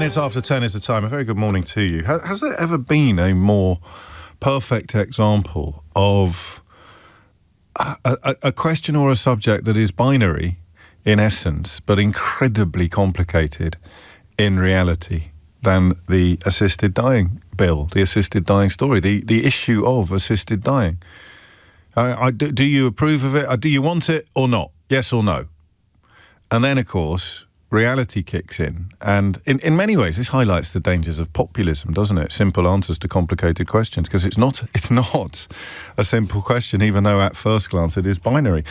minutes after 10 is the time. A very good morning to you. Has there ever been a more perfect example of a question or a subject that is binary in essence, but incredibly complicated in reality than the assisted dying bill, the assisted dying story, the issue of assisted dying? Do you approve of it? Do you want it or not? Yes or no? And then, of course, reality kicks in. And in many ways, this highlights the dangers of populism, doesn't it? Simple answers to complicated questions, because it's not a simple question, even though at first glance it is binary.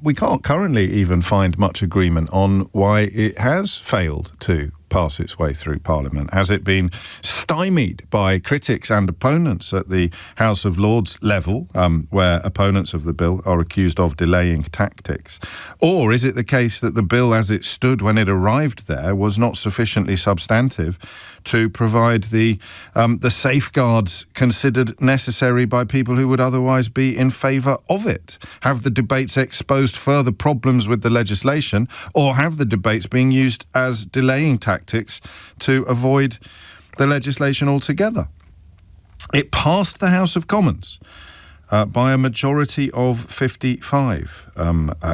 We can't currently even find much agreement on why it has failed to pass its way through Parliament. Has it been stymied by critics and opponents at the House of Lords level, where opponents of the bill are accused of delaying tactics? Or is it the case that the bill as it stood when it arrived there was not sufficiently substantive to provide the safeguards considered necessary by people who would otherwise be in favour of it? Have the debates exposed further problems with the legislation, or have the debates been used as delaying tactics to avoid the legislation altogether? It passed the House of Commons by a majority of 55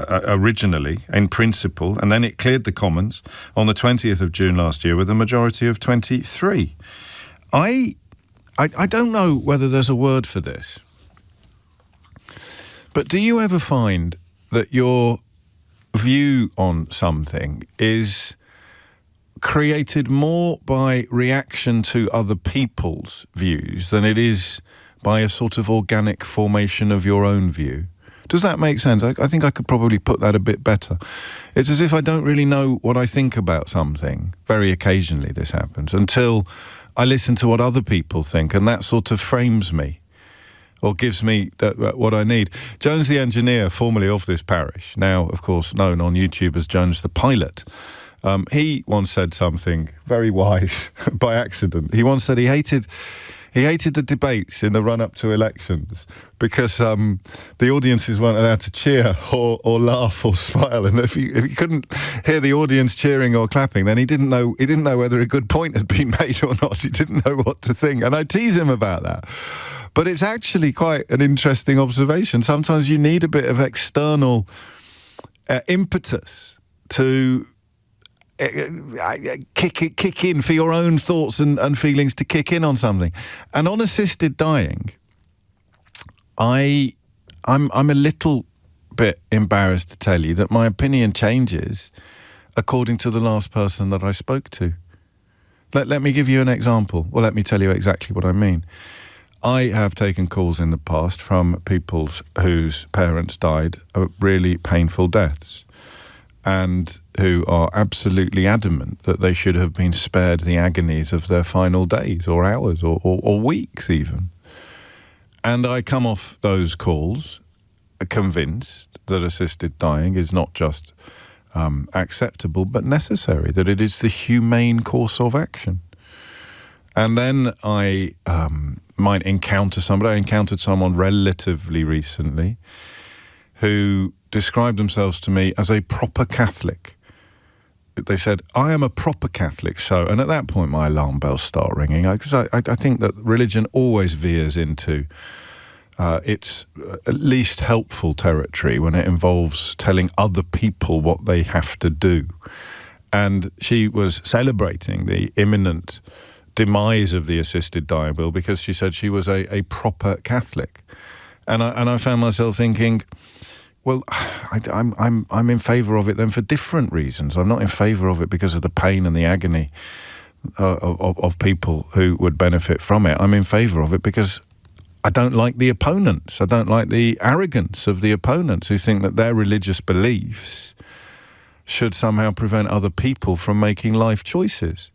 originally, in principle, and then it cleared the Commons on the 20th of June last year with a majority of 23. I don't know whether there's a word for this, but do you ever find that your view on something is created more by reaction to other people's views than it is by a sort of organic formation of your own view? Does that make sense? I think I could probably put that a bit better. It's as if I don't really know what I think about something. Very occasionally this happens, until I listen to what other people think, and that sort of frames me, or gives me what I need. Jones the engineer, formerly of this parish, now of course known on YouTube as Jones the pilot, he once said something very wise by accident. He once said he hated the debates in the run-up to elections because the audiences weren't allowed to cheer or laugh or smile, and if he couldn't hear the audience cheering or clapping, then he didn't know whether a good point had been made or not. He didn't know what to think, and I tease him about that. But it's actually quite an interesting observation. Sometimes you need a bit of external impetus to kick in for your own thoughts and feelings to kick in on something. And on assisted dying, I'm a little bit embarrassed to tell you that my opinion changes according to the last person that I spoke to. Let me give you an example. Well, let me tell you exactly what I mean. I have taken calls in the past from people whose parents died of really painful deaths, and who are absolutely adamant that they should have been spared the agonies of their final days or hours or weeks even. And I come off those calls convinced that assisted dying is not just acceptable but necessary, that it is the humane course of action. And then I might encounter somebody. I encountered someone relatively recently who described themselves to me as a proper Catholic. They said, I am a proper Catholic, so... And at that point, my alarm bells start ringing, because I think that religion always veers into its least helpful territory when it involves telling other people what they have to do. And she was celebrating the imminent demise of the assisted dying bill because she said she was a proper Catholic. And I found myself thinking, well, I'm in favour of it then for different reasons. I'm not in favour of it because of the pain and the agony of people who would benefit from it. I'm in favour of it because I don't like the opponents. I don't like the arrogance of the opponents who think that their religious beliefs should somehow prevent other people from making life choices.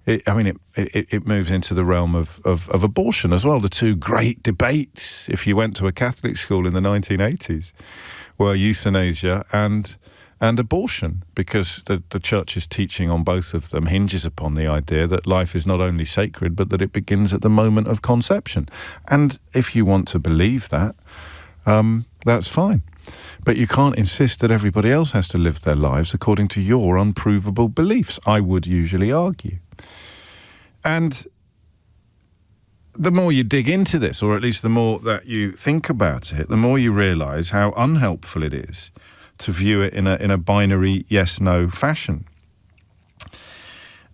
It moves into the realm of abortion as well. The two great debates, if you went to a Catholic school in the 1980s, were euthanasia and abortion, because the Church's teaching on both of them hinges upon the idea that life is not only sacred, but that it begins at the moment of conception. And if you want to believe that, that's fine. But you can't insist that everybody else has to live their lives according to your unprovable beliefs, I would usually argue. And the more you dig into this, or at least the more that you think about it, the more you realise how unhelpful it is to view it in a binary yes-no fashion.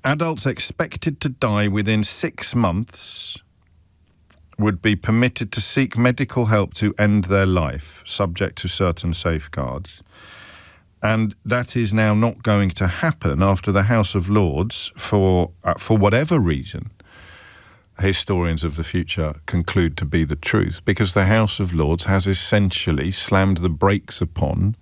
Adults expected to die within 6 months would be permitted to seek medical help to end their life, subject to certain safeguards. And that is now not going to happen after the House of Lords, for whatever reason, historians of the future conclude to be the truth, because the House of Lords has essentially slammed the brakes upon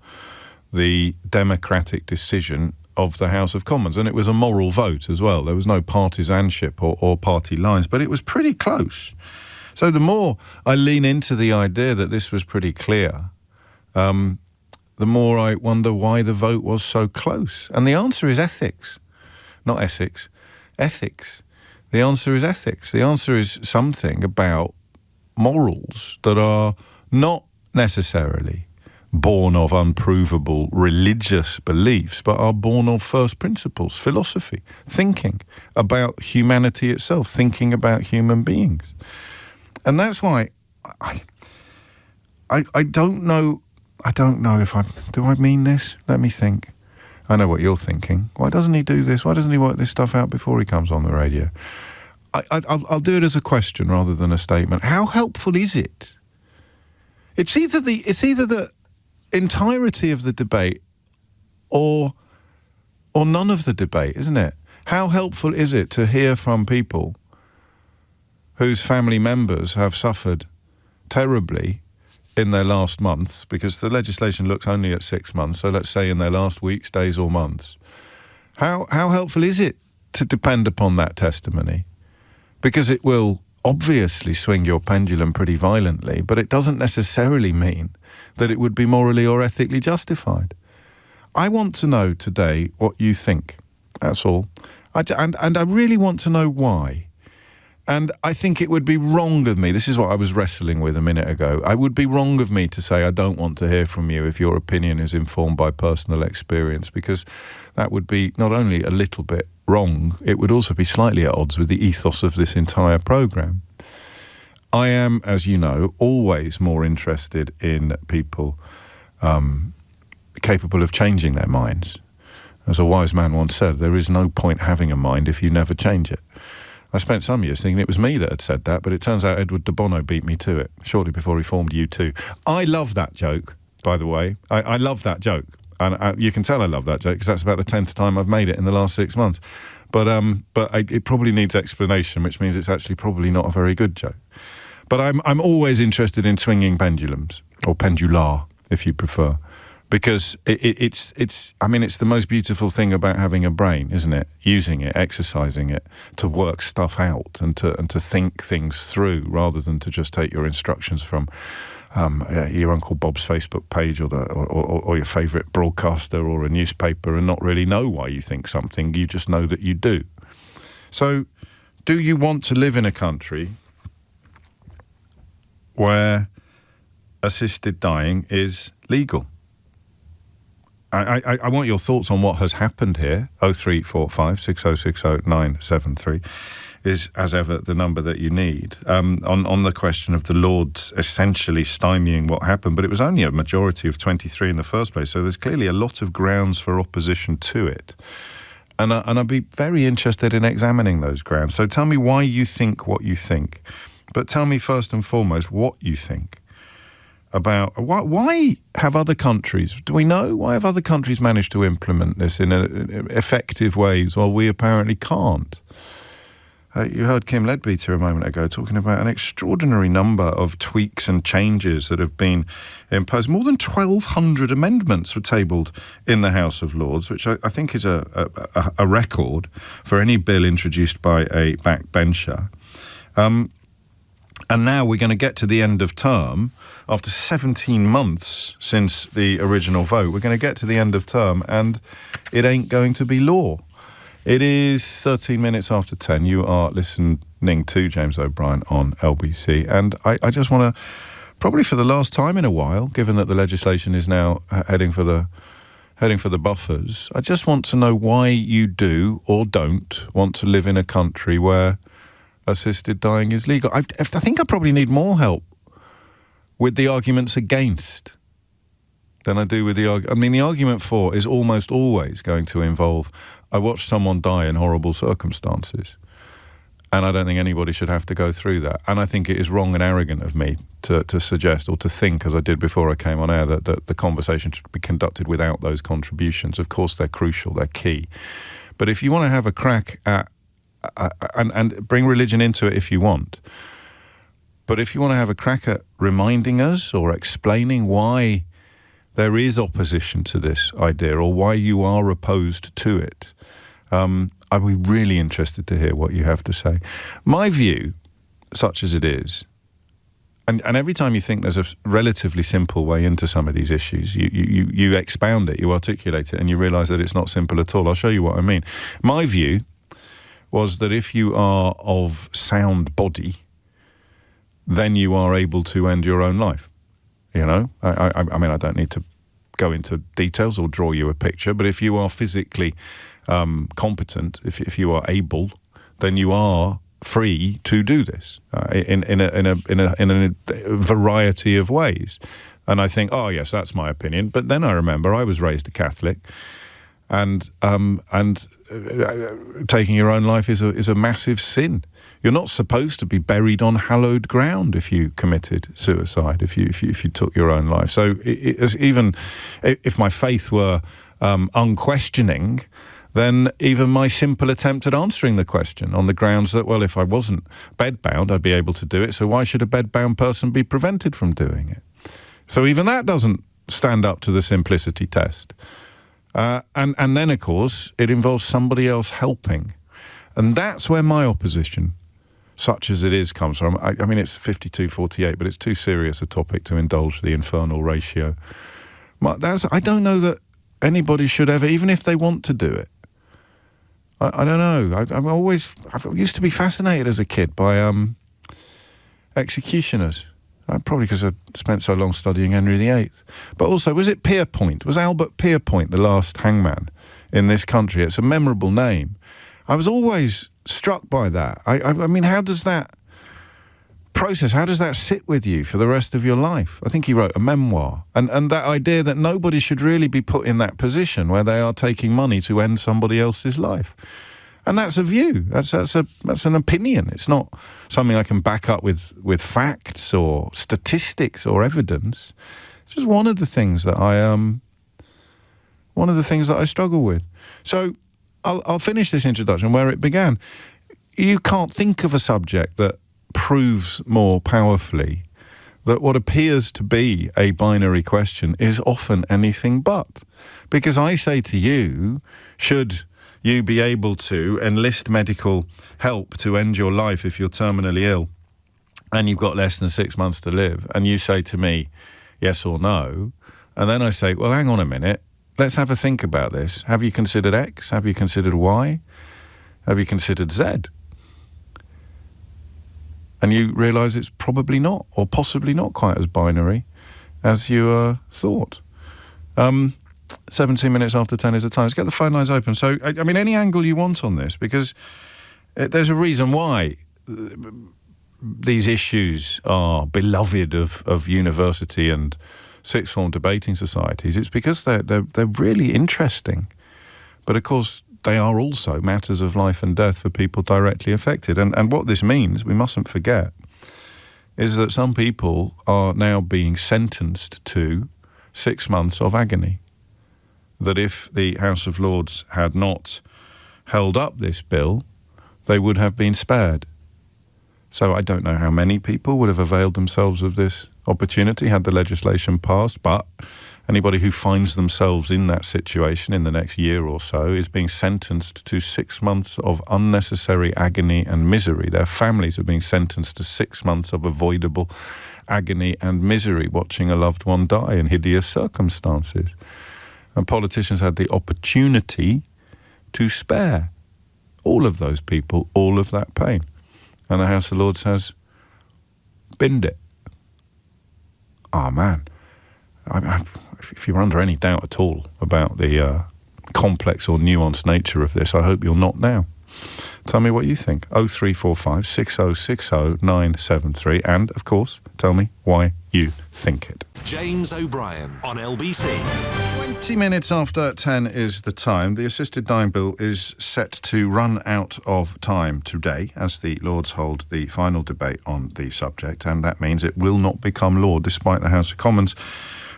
the democratic decision of the House of Commons. And it was a moral vote as well. There was no partisanship or party lines, but it was pretty close. So the more I lean into the idea that this was pretty clear, the more I wonder why the vote was so close. And the answer is ethics, not Essex, ethics. The answer is ethics. The answer is something about morals that are not necessarily born of unprovable religious beliefs, but are born of first principles, philosophy, thinking about humanity itself, thinking about human beings. And that's why I don't know if do I mean this? Let me think. I know what you're thinking. Why doesn't he do this? Why doesn't he work this stuff out before he comes on the radio? I'll do it as a question rather than a statement. How helpful is it? It's either the entirety of the debate or none of the debate, isn't it? How helpful is it to hear from people whose family members have suffered terribly in their last months, because the legislation looks only at 6 months, so let's say in their last weeks, days or months. How helpful is it to depend upon that testimony? Because it will obviously swing your pendulum pretty violently, but it doesn't necessarily mean that it would be morally or ethically justified. I want to know today what you think. That's all. And I really want to know why. And I think it would be wrong of me, this is what I was wrestling with a minute ago, it would be wrong of me to say I don't want to hear from you if your opinion is informed by personal experience, because that would be not only a little bit wrong, it would also be slightly at odds with the ethos of this entire programme. I am, as you know, always more interested in people capable of changing their minds. As a wise man once said, there is no point having a mind if you never change it. I spent some years thinking it was me that had said that, but it turns out Edward de Bono beat me to it shortly before he formed U2. I love that joke, by the way. I love that joke. And you can tell I love that joke because that's about the 10th time I've made it in the last 6 months. But it probably needs explanation, which means it's actually probably not a very good joke. But I'm always interested in swinging pendulums, or pendular, if you prefer. Because it's the most beautiful thing about having a brain, isn't it? Using it, exercising it, to work stuff out and to think things through, rather than to just take your instructions from your Uncle Bob's Facebook page or your favourite broadcaster or a newspaper and not really know why you think something. You just know that you do. So, do you want to live in a country where assisted dying is legal? I want your thoughts on what has happened here. 0345 6060 973 is, as ever, the number that you need. On the question of the Lords essentially stymieing what happened, but it was only a majority of 23 in the first place, so there's clearly a lot of grounds for opposition to it. And I'd be very interested in examining those grounds. So tell me why you think what you think. But tell me first and foremost what you think about why have other countries, do we know, why have other countries managed to implement this in effective ways while we apparently can't? You heard Kim Leadbeater a moment ago talking about an extraordinary number of tweaks and changes that have been imposed. More than 1,200 amendments were tabled in the House of Lords, which I think is a record for any bill introduced by a backbencher. And now we're going to get to the end of term. After 17 months since the original vote, we're going to get to the end of term and it ain't going to be law. It is 13 minutes after 10. You are listening to James O'Brien on LBC. And I just want to, probably for the last time in a while, given that the legislation is now heading for the heading for the buffers. I just want to know why you do or don't want to live in a country where assisted dying is legal. I think I probably need more help with the arguments against than I do with the argument. I mean, the argument for is almost always going to involve, I watched someone die in horrible circumstances, and I don't think anybody should have to go through that. And I think it is wrong and arrogant of me to suggest or to think, as I did before I came on air, that the conversation should be conducted without those contributions. Of course, they're crucial, they're key. But if you want to have a crack at, and bring religion into it if you want, but if you want to have a crack at reminding us or explaining why there is opposition to this idea or why you are opposed to it, I'd be really interested to hear what you have to say. My view, such as it is, and every time you think there's a relatively simple way into some of these issues, you expound it, you articulate it, and you realise that it's not simple at all. I'll show you what I mean. My view was that if you are of sound body, then you are able to end your own life. You know, I mean, I don't need to go into details or draw you a picture, but if you are physically competent, if you are able, then you are free to do this in a variety of ways. And I think, oh yes, that's my opinion. But then I remember I was raised a Catholic, and taking your own life is a massive sin. You're not supposed to be buried on hallowed ground if you committed suicide, if you took your own life. So even if my faith were unquestioning, then even my simple attempt at answering the question on the grounds that, well, if I wasn't bedbound, I'd be able to do it, so why should a bedbound person be prevented from doing it? So even that doesn't stand up to the simplicity test. And then, of course, it involves somebody else helping. And that's where my opposition, such as it is, comes from. I mean, it's 52-48, but it's too serious a topic to indulge the infernal ratio. I don't know that anybody should ever, even if they want to do it. I don't know. I used to be fascinated as a kid by executioners. Probably because I spent so long studying Henry VIII. But also, was it Pierpoint? Was Albert Pierpoint the last hangman in this country? It's a memorable name. I was always struck by that. I mean, how does that process, how does that sit with you for the rest of your life? I think he wrote a memoir. And that idea that nobody should really be put in that position where they are taking money to end somebody else's life. And that's a view. That's an opinion. It's not something I can back up with facts or statistics or evidence. It's just one of the things that I struggle with. So I'll finish this introduction where it began. You can't think of a subject that proves more powerfully that what appears to be a binary question is often anything but. Because I say to you, should you be able to enlist medical help to end your life if you're terminally ill and you've got less than 6 months to live, and you say to me, yes or no, and then I say, well, hang on a minute, let's have a think about this. Have you considered X? Have you considered Y? Have you considered Z? And you realise it's probably not, or possibly not quite as binary as you thought. 17 minutes after 10 is the time. Let's get the phone lines open. So, I mean, any angle you want on this, because there's a reason why these issues are beloved of university and sixth form debating societies. It's because they're really interesting. But, of course, they are also matters of life and death for people directly affected. And what this means, we mustn't forget, is that some people are now being sentenced to 6 months of agony. That if the House of Lords had not held up this bill, they would have been spared. So I don't know how many people would have availed themselves of this opportunity had the legislation passed, but anybody who finds themselves in that situation in the next year or so is being sentenced to 6 months of unnecessary agony and misery. Their families are being sentenced to 6 months of avoidable agony and misery, watching a loved one die in hideous circumstances. And politicians had the opportunity to spare all of those people all of that pain. And the House of Lords has binned it. Oh, man. if you're under any doubt at all about the complex or nuanced nature of this, I hope you're not now. Tell me what you think. 0345 6060 973. And, of course, tell me why you think it. James O'Brien on LBC. 20 minutes after 10 is the time. The assisted dying bill is set to run out of time today as the Lords hold the final debate on the subject, and that means it will not become law, despite the House of Commons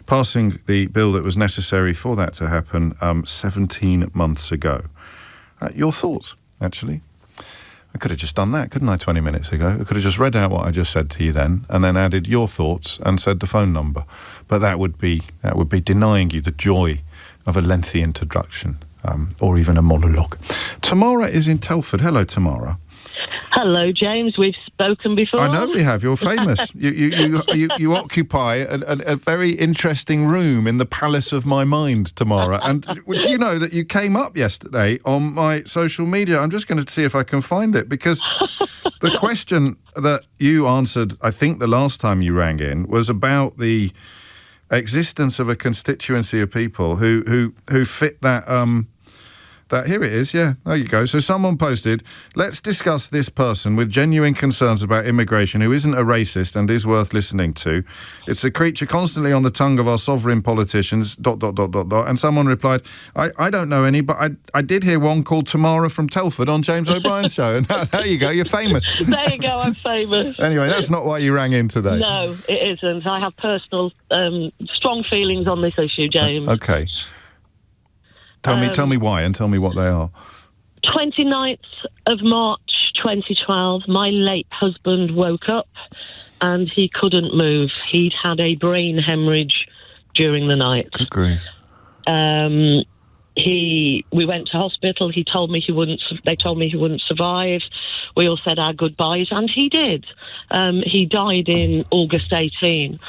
passing the bill that was necessary for that to happen 17 months ago. Your thoughts, actually? I could have just done that, couldn't I, 20 minutes ago? I could have just read out what I just said to you then and then added your thoughts and said the phone number. But that would be denying you the joy of a lengthy introduction or even a monologue. Tamara is in Telford. Hello, Tamara. Hello, James. We've spoken before. I know we have. You're famous. You occupy a very interesting room in the palace of my mind, Tamara. And do you know that you came up yesterday on my social media? I'm just going to see if I can find it, because the question that you answered, I think the last time you rang in, was about the existence of a constituency of people who fit that here it is, yeah, there you go. So someone posted, let's discuss this person with genuine concerns about immigration who isn't a racist and is worth listening to. It's a creature constantly on the tongue of our sovereign politicians, ... And someone replied, I don't know any, but I did hear one called Tamara from Telford on James O'Brien's show. And there you go, you're famous. There you go, I'm famous. Anyway, that's not why you rang in today. No, it isn't. I have personal, strong feelings on this issue, James. Okay. Tell me why and tell me what they are. 29th of March 2012, my late husband woke up and he couldn't move. He'd had a brain hemorrhage during the night. Good grief. We went to hospital. They told me he wouldn't survive. We all said our goodbyes, and he did. He died in August 18.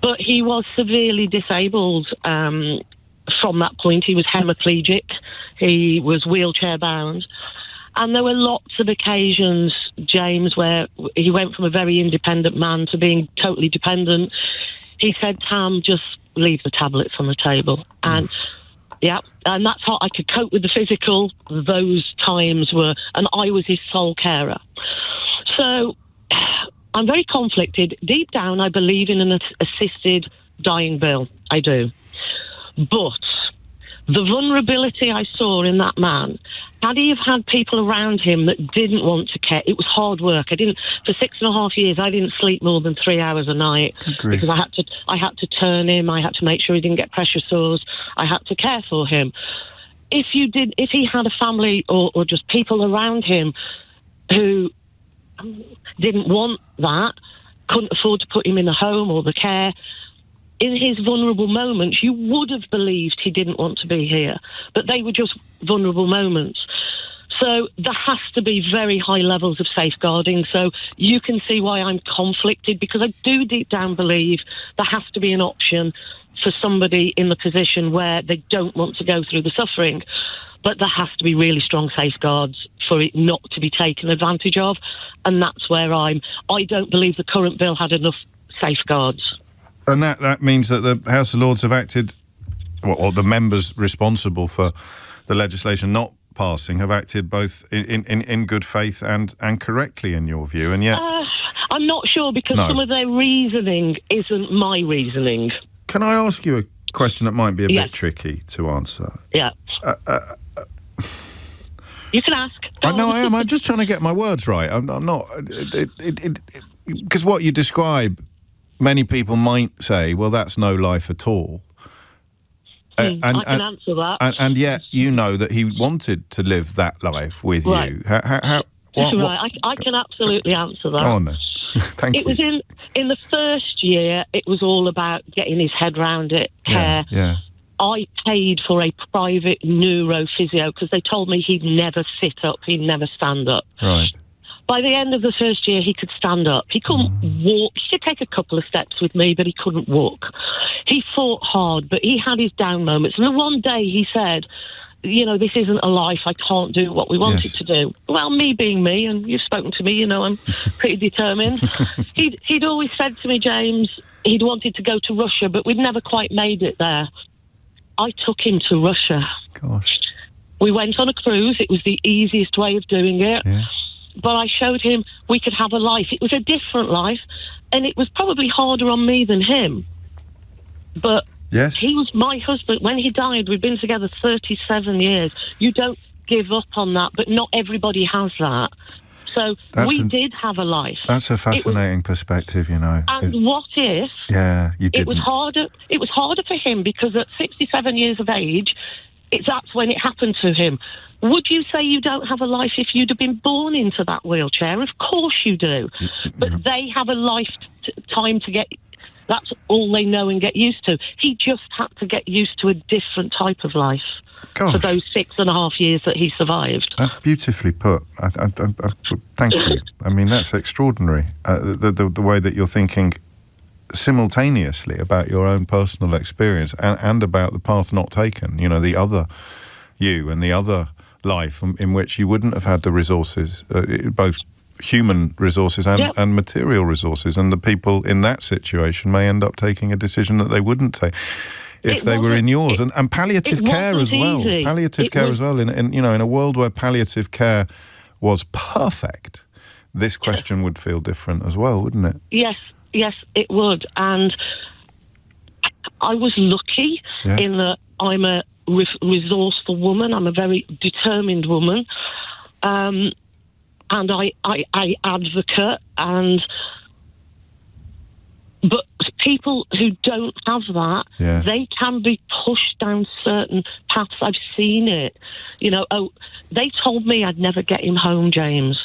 But he was severely disabled. From that point, he was hemiplegic. He was wheelchair bound. And there were lots of occasions, James, where he went from a very independent man to being totally dependent. He said, Tam, just leave the tablets on the table. And and that's how I could cope with the physical. Those times were, and I was his sole carer. So I'm very conflicted. Deep down, I believe in an assisted dying bill. I do. But the vulnerability I saw in that man, had he have had people around him that didn't want to care, it was hard work. For 6.5 years, I didn't sleep more than 3 hours a night because I had to turn him. I had to make sure he didn't get pressure sores. I had to care for him. If he had a family or just people around him who didn't want that, couldn't afford to put him in the home or the care, in his vulnerable moments, you would have believed he didn't want to be here, but they were just vulnerable moments. So there has to be very high levels of safeguarding. So you can see why I'm conflicted, because I do deep down believe there has to be an option for somebody in the position where they don't want to go through the suffering. But there has to be really strong safeguards for it not to be taken advantage of. And that's where I don't believe the current bill had enough safeguards. And that means that the House of Lords have acted, or the members responsible for the legislation not passing have acted both in good faith and correctly, in your view, and yet... I'm not sure, because some of their reasoning isn't my reasoning. Can I ask you a question that might be a bit tricky to answer? Yeah. You can ask. I know I am. I'm just trying to get my words right. I'm not... Because what you describe... Many people might say, well, that's no life at all. I can answer that. And yet you know that he wanted to live that life with you. I can absolutely answer that. Oh, no. Thank you. It was in the first year, it was all about getting his head round it, care. Yeah. I paid for a private neurophysio because they told me he'd never sit up, he'd never stand up. Right. By the end of the first year, he could stand up. He couldn't walk. He could take a couple of steps with me, but he couldn't walk. He fought hard, but he had his down moments. And then one day he said, this isn't a life. I can't do what we wanted to do. Well, me being me, and you've spoken to me, I'm pretty determined. He'd always said to me, James, he'd wanted to go to Russia, but we'd never quite made it there. I took him to Russia. Gosh. We went on a cruise. It was the easiest way of doing it. Yeah. But I showed him we could have a life. It was a different life, and it was probably harder on me than him. But yes, he was my husband. When he died, we'd been together 37 years. You don't give up on that, but not everybody has that. So we did have a life. That's a fascinating perspective, you know. And what if... Yeah, you didn't. It was harder for him because at 67 years of age, that's when it happened to him. Would you say you don't have a life if you'd have been born into that wheelchair? Of course you do. But they have a lifetime to get... That's all they know and get used to. He just had to get used to a different type of life. Gosh. For those 6.5 years that he survived. That's beautifully put. Thank you. I mean, that's extraordinary. The way that you're thinking simultaneously about your own personal experience and about the path not taken, you know, the other you and the other life in which you wouldn't have had the resources, both human resources and material resources, and the people in that situation may end up taking a decision that they wouldn't take if they were in yours. And palliative care as well. Easy. Palliative care as well. In you know, in a world where palliative care was perfect, this question would feel different as well, wouldn't it? Yes, it would. And I was lucky in that I'm a resourceful woman. I'm a very determined woman. And I advocate, but people who don't have that, they can be pushed down certain paths. I've seen it. You know, they told me I'd never get him home, James.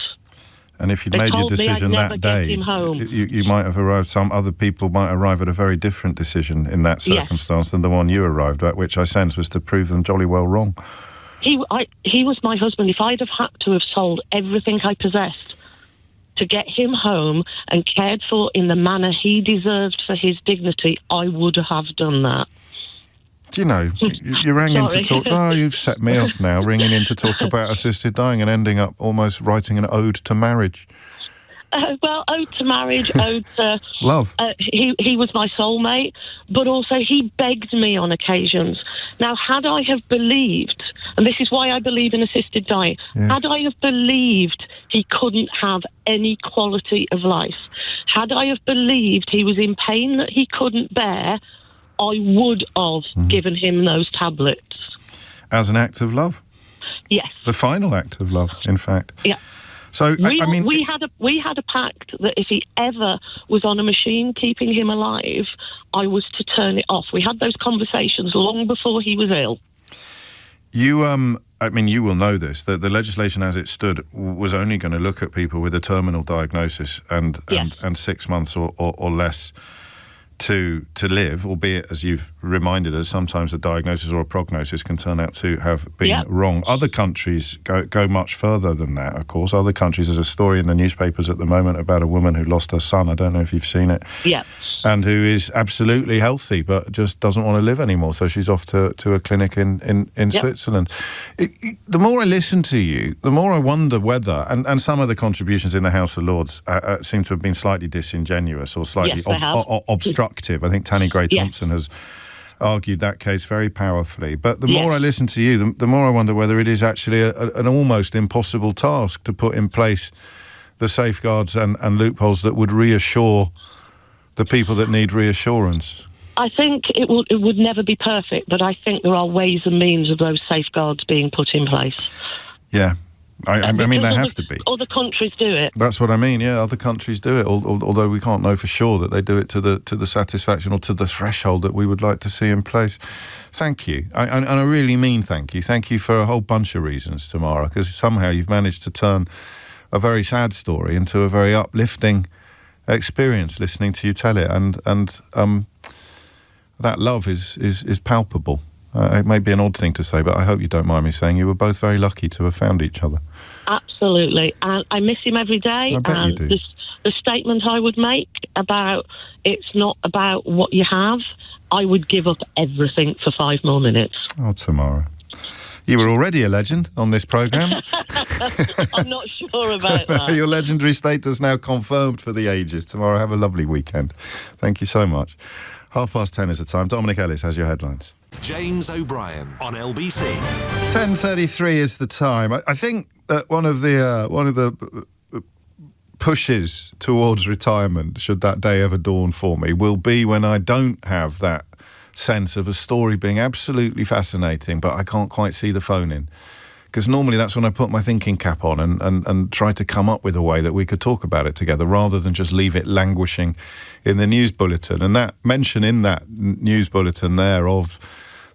And if you'd made your decision that day, you might have arrived, some other people might arrive at a very different decision in that circumstance than the one you arrived at, which I sense was to prove them jolly well wrong. He was my husband. If I'd have had to have sold everything I possessed to get him home and cared for in the manner he deserved for his dignity, I would have done that. You know, you rang in to talk... Oh, you've set me off now, ringing in to talk about assisted dying and ending up almost writing an ode to marriage. Well, ode to marriage, ode to... Love. He was my soulmate, but also he begged me on occasions. Now, had I have believed, and this is why I believe in assisted dying, had I have believed he couldn't have any quality of life, had I have believed he was in pain that he couldn't bear, I would have given him those tablets. As an act of love? Yes. The final act of love, in fact. Yeah. So, I mean... We had a pact that if he ever was on a machine keeping him alive, I was to turn it off. We had those conversations long before he was ill. You, I mean, you will know this, that the legislation as it stood was only going to look at people with a terminal diagnosis and 6 months or less to live, albeit, as you've reminded us, sometimes a diagnosis or a prognosis can turn out to have been wrong. Other countries go much further than that, of course. Other countries, there's a story in the newspapers at the moment about a woman who lost her son. I don't know if you've seen it. Yeah. And who is absolutely healthy, but just doesn't want to live anymore. So she's off to a clinic in Switzerland. The more I listen to you, the more I wonder whether, and some of the contributions in the House of Lords seem to have been slightly disingenuous or slightly obstructive. I think Tanny Gray-Thompson has argued that case very powerfully. But the more I listen to you, the more I wonder whether it is actually an almost impossible task to put in place the safeguards and loopholes that would reassure the people that need reassurance. I think it would never be perfect, but I think there are ways and means of those safeguards being put in place. Yeah. I mean, they have to be. Other countries do it. That's what I mean, yeah, other countries do it, although we can't know for sure that they do it to the satisfaction or to the threshold that we would like to see in place. Thank you. And I really mean thank you. Thank you for a whole bunch of reasons, Tamara, because somehow you've managed to turn a very sad story into a very uplifting experience listening to you tell it, and that love is palpable. It may be an odd thing to say, but I hope you don't mind me saying you were both very lucky to have found each other. Absolutely. And I miss him every day. I bet and you do. The statement I would make about it's not about what you have, I would give up everything for 5 more minutes. Oh, Tamara. You were already a legend on this programme. I'm not sure about that. Your legendary status now confirmed for the ages. Tomorrow, have a lovely weekend. Thank you so much. 10:30 is the time. Dominic Ellis has your headlines. James O'Brien on LBC. 10:33 is the time. I think that one of the pushes towards retirement, should that day ever dawn for me, will be when I don't have that sense of a story being absolutely fascinating, but I can't quite see the phone in. Because normally that's when I put my thinking cap on and try to come up with a way that we could talk about it together rather than just leave it languishing in the news bulletin. And that mention in that news bulletin there of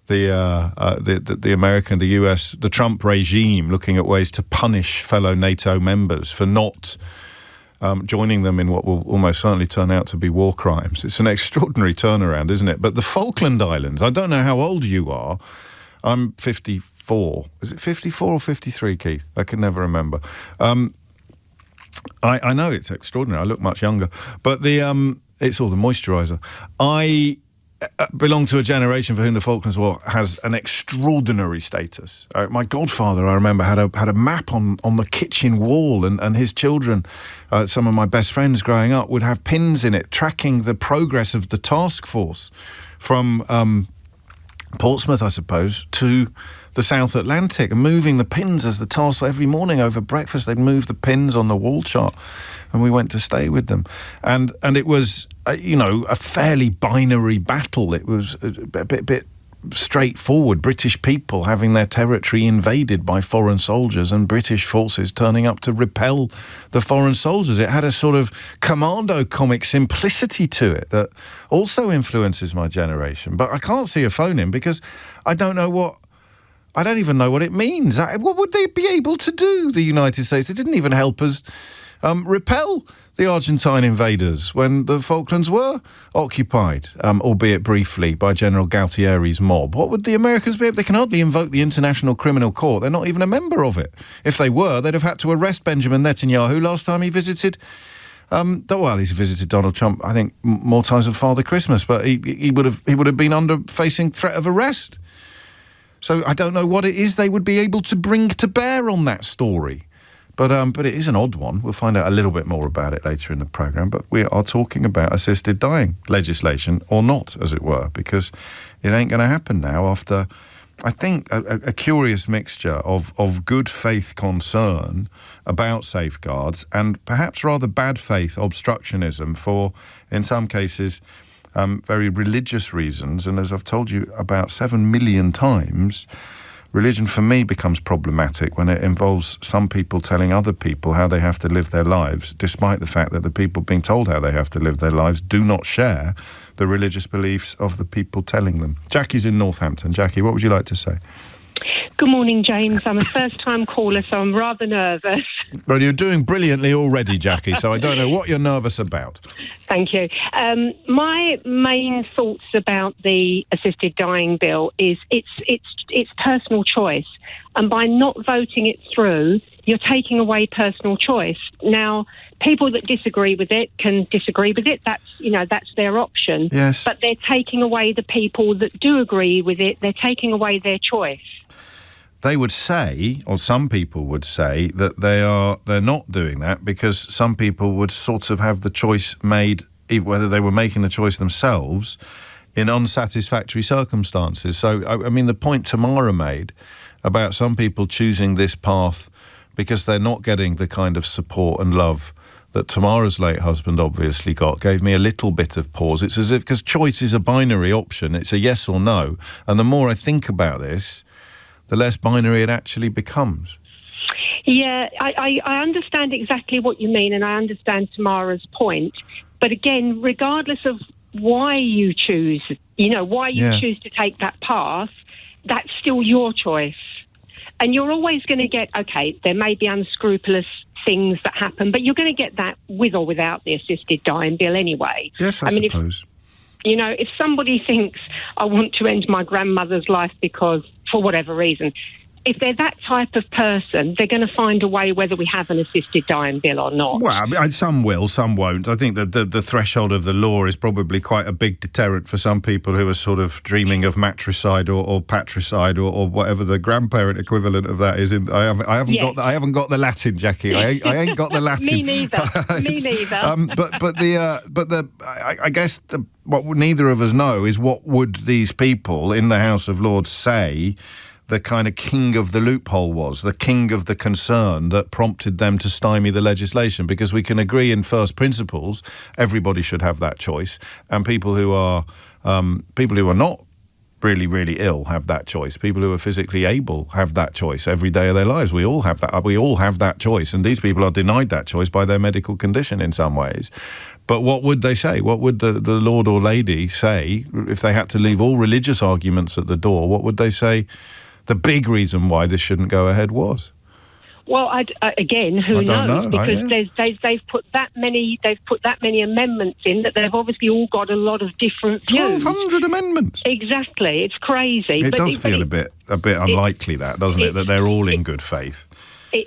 the American, the US, the Trump regime looking at ways to punish fellow NATO members for not joining them in what will almost certainly turn out to be war crimes. It's an extraordinary turnaround, isn't it? But the Falkland Islands, I don't know how old you are. I'm 54. Is it 54 or 53, Keith? I can never remember. I know it's extraordinary. I look much younger. But it's all the moisturiser. I belong to a generation for whom the Falklands War has an extraordinary status. My godfather, I remember, had a map on the kitchen wall, and his children, some of my best friends growing up, would have pins in it tracking the progress of the task force from Portsmouth, I suppose, to the South Atlantic, and moving the pins as the task every morning over breakfast. They'd move the pins on the wall chart, and we went to stay with them. And it was, a fairly binary battle. It was a bit straightforward. British people having their territory invaded by foreign soldiers and British forces turning up to repel the foreign soldiers. It had a sort of commando comic simplicity to it that also influences my generation. But I can't see a phone in because I don't even know what it means. What would they be able to do, the United States? They didn't even help us repel the Argentine invaders when the Falklands were occupied, albeit briefly, by General Galtieri's mob. What would the Americans be able? They can hardly invoke the International Criminal Court. They're not even a member of it. If they were, they'd have had to arrest Benjamin Netanyahu last time he visited. He's visited Donald Trump, I think, more times than Father Christmas, but he would have been facing threat of arrest. So I don't know what it is they would be able to bring to bear on that story. But it is an odd one. We'll find out a little bit more about it later in the programme. But we are talking about assisted dying legislation, or not, as it were, because it ain't going to happen now after, I think, a curious mixture of good faith concern about safeguards and perhaps rather bad faith obstructionism for, in some cases, very religious reasons. And as I've told you about 7 million times, religion for me becomes problematic when it involves some people telling other people how they have to live their lives, despite the fact that the people being told how they have to live their lives do not share the religious beliefs of the people telling them. Jackie's in Northampton. Jackie, what would you like to say? Good morning, James. I'm a first-time caller, so I'm rather nervous. Well, you're doing brilliantly already, Jackie, so I don't know what you're nervous about. Thank you. My main thoughts about the assisted dying bill is it's personal choice, and by not voting it through, you're taking away personal choice. Now, people that disagree with it can disagree with it. That's their option. Yes. But they're taking away the people that do agree with it. They're taking away their choice. They would say, or some people would say, that they're not doing that because some people would sort of have the choice made, whether they were making the choice themselves, in unsatisfactory circumstances. So, I mean, the point Tamara made about some people choosing this path because they're not getting the kind of support and love that Tamara's late husband obviously got, gave me a little bit of pause. It's as if, because choice is a binary option, it's a yes or no. And the more I think about this, the less binary it actually becomes. Yeah, I understand exactly what you mean, and I understand Tamara's point. But again, regardless of why you choose, choose to take that path, that's still your choice. And you're always going to get, okay, there may be unscrupulous things that happen, but you're going to get that with or without the assisted dying bill anyway. Yes, I suppose. If somebody thinks, I want to end my grandmother's life because, for whatever reason, if they're that type of person, they're going to find a way whether we have an assisted dying bill or not. Well, some will, some won't. I think that the threshold of the law is probably quite a big deterrent for some people who are sort of dreaming of matricide or patricide or whatever the grandparent equivalent of that is. I haven't got the Latin, Jackie. I ain't got the Latin. Me neither. I guess what neither of us know is what would these people in the House of Lords say the kind of king of the loophole was, the king of the concern that prompted them to stymie the legislation, because we can agree in first principles everybody should have that choice, and people who are not really, really ill have that choice. People who are physically able have that choice every day of their lives. We all have that. We all have that choice, and these people are denied that choice by their medical condition in some ways. But what would they say? What would the Lord or Lady say if they had to leave all religious arguments at the door? What would they say the big reason why this shouldn't go ahead was? Well, who knows? Because they've put that many amendments in that they've obviously all got a lot of different views. 1,200 amendments. Exactly, it's crazy. It does feel a bit unlikely, doesn't it? That they're all in good faith.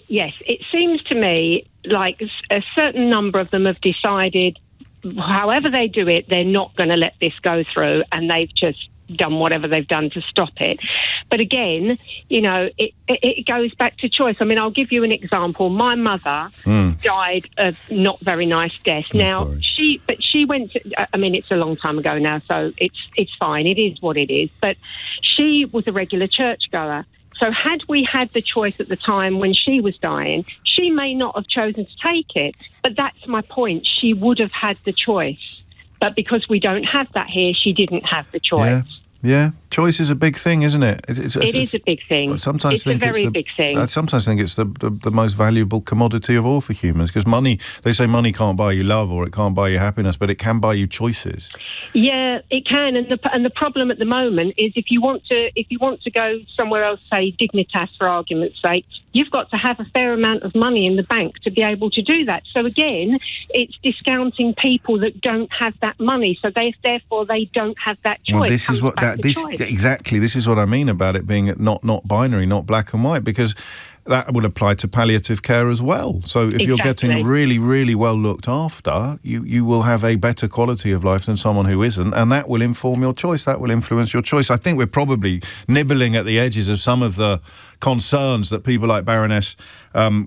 Yes, it seems to me like a certain number of them have decided, however they do it, they're not going to let this go through, and they've just done whatever they've done to stop it. But again, it goes back to choice. I mean, I'll give you an example. My mother died of not very nice death. Now, she went to, I mean, it's a long time ago now, so it's fine. It is what it is. But she was a regular churchgoer. So had we had the choice at the time when she was dying, she may not have chosen to take it. But that's my point. She would have had the choice. But because we don't have that here, she didn't have the choice. Yeah. Choice is a big thing, isn't it? It is a big thing. It's a very big thing. I sometimes think it's the most valuable commodity of all for humans, because they say money can't buy you love or it can't buy you happiness, but it can buy you choices. Yeah, it can. And the problem at the moment is if you want to go somewhere else, say Dignitas for argument's sake, you've got to have a fair amount of money in the bank to be able to do that. So again, it's discounting people that don't have that money. So therefore they don't have that choice. Well, exactly. This is what I mean about it being not binary, not black and white, because that would apply to palliative care as well. So if you're getting really, really well looked after, you will have a better quality of life than someone who isn't, and that will inform your choice. That will influence your choice. I think we're probably nibbling at the edges of some of the concerns that people like Baroness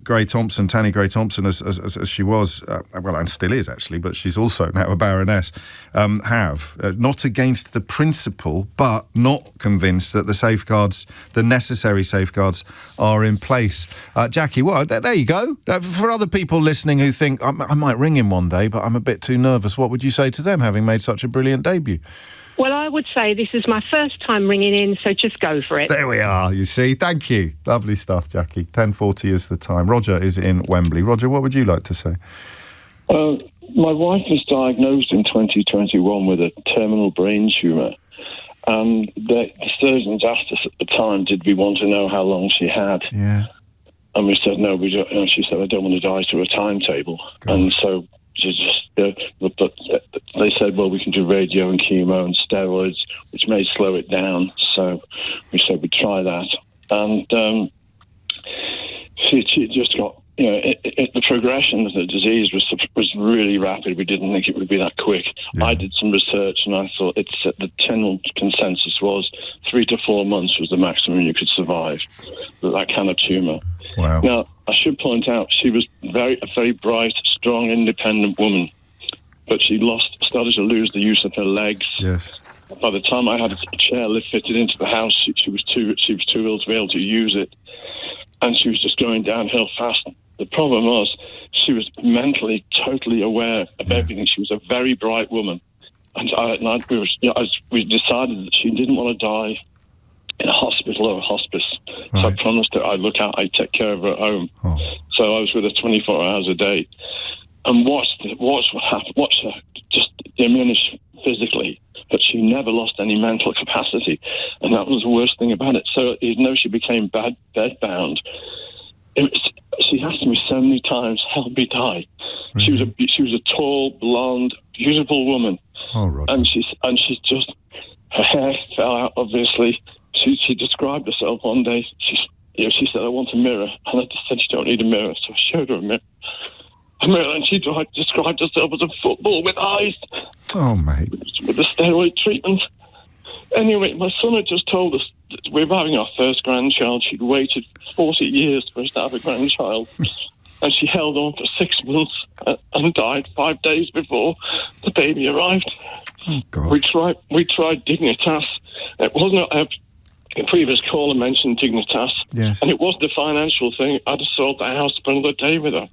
Gray Thompson, Tanny Gray Thompson, as she was, well, and still is actually, but she's also now a Baroness, have. Not against the principle, but not convinced that the necessary safeguards are in place. Jackie, well, there you go. For other people listening who think, I might ring him one day, but I'm a bit too nervous, what would you say to them, having made such a brilliant debut? Well, I would say this is my first time ringing in, so just go for it. There we are, you see. Thank you. Lovely stuff, Jackie. 10:40 is the time. Roger is in Wembley. Roger, what would you like to say? My wife was diagnosed in 2021 with a terminal brain tumour. And the surgeons asked us at the time, did we want to know how long she had? Yeah. And we said, no, we don't. And she said, I don't want to die to a timetable. God. And so but they said, well, we can do radio and chemo and steroids, which may slow it down. So we said we'd try that. And she just got, the progression of the disease was really rapid. We didn't think it would be that quick. Yeah. I did some research and I thought the general consensus was 3 to 4 months was the maximum you could survive with that kind of tumour. Wow. Now, I should point out she was a very bright, strong, independent woman, but she started to lose the use of her legs. Yes. By the time I had a chairlift fitted into the house, she was too ill to be able to use it, and she was just going downhill fast. The problem was she was mentally totally aware of everything. She was a very bright woman, and we decided that she didn't want to die in a hospital or a hospice. Right. So I promised her I'd look out, I'd take care of her at home. Oh. So I was with her 24 hours a day. And watched her just diminish physically, but she never lost any mental capacity. And that was the worst thing about it. So even though she became bedbound, she asked me so many times, help me die. Mm-hmm. She was a tall, blonde, beautiful woman. Oh, Roger. And she's just, her hair fell out, obviously. She described herself one day. she said, I want a mirror. And I just said, you don't need a mirror. So I showed her a mirror. And she described herself as a football with eyes. Oh, mate. With the steroid treatment. Anyway, my son had just told us that we were having our first grandchild. She'd waited 40 years for us to have a grandchild. And she held on for 6 months and died 5 days before the baby arrived. Oh, God. We tried Dignitas. It wasn't a previous caller mentioned Dignitas. Yes. And it wasn't a financial thing. I'd have sold the house for another day with her.